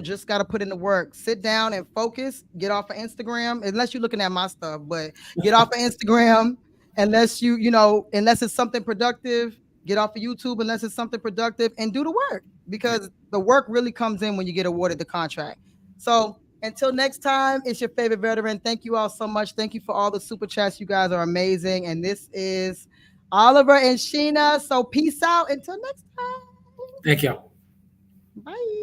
Just got to put in the work. Sit down and focus. Get off of Instagram, unless you're looking at my stuff, but get off of Instagram unless it's something productive. Get off of YouTube unless it's something productive and do the work because the work really comes in when you get awarded the contract. So until next time, it's your favorite veteran. Thank you all so much. Thank you for all the super chats. You guys are amazing. And this is Oliver and Sheena. So peace out until next time. Thank y'all. Bye.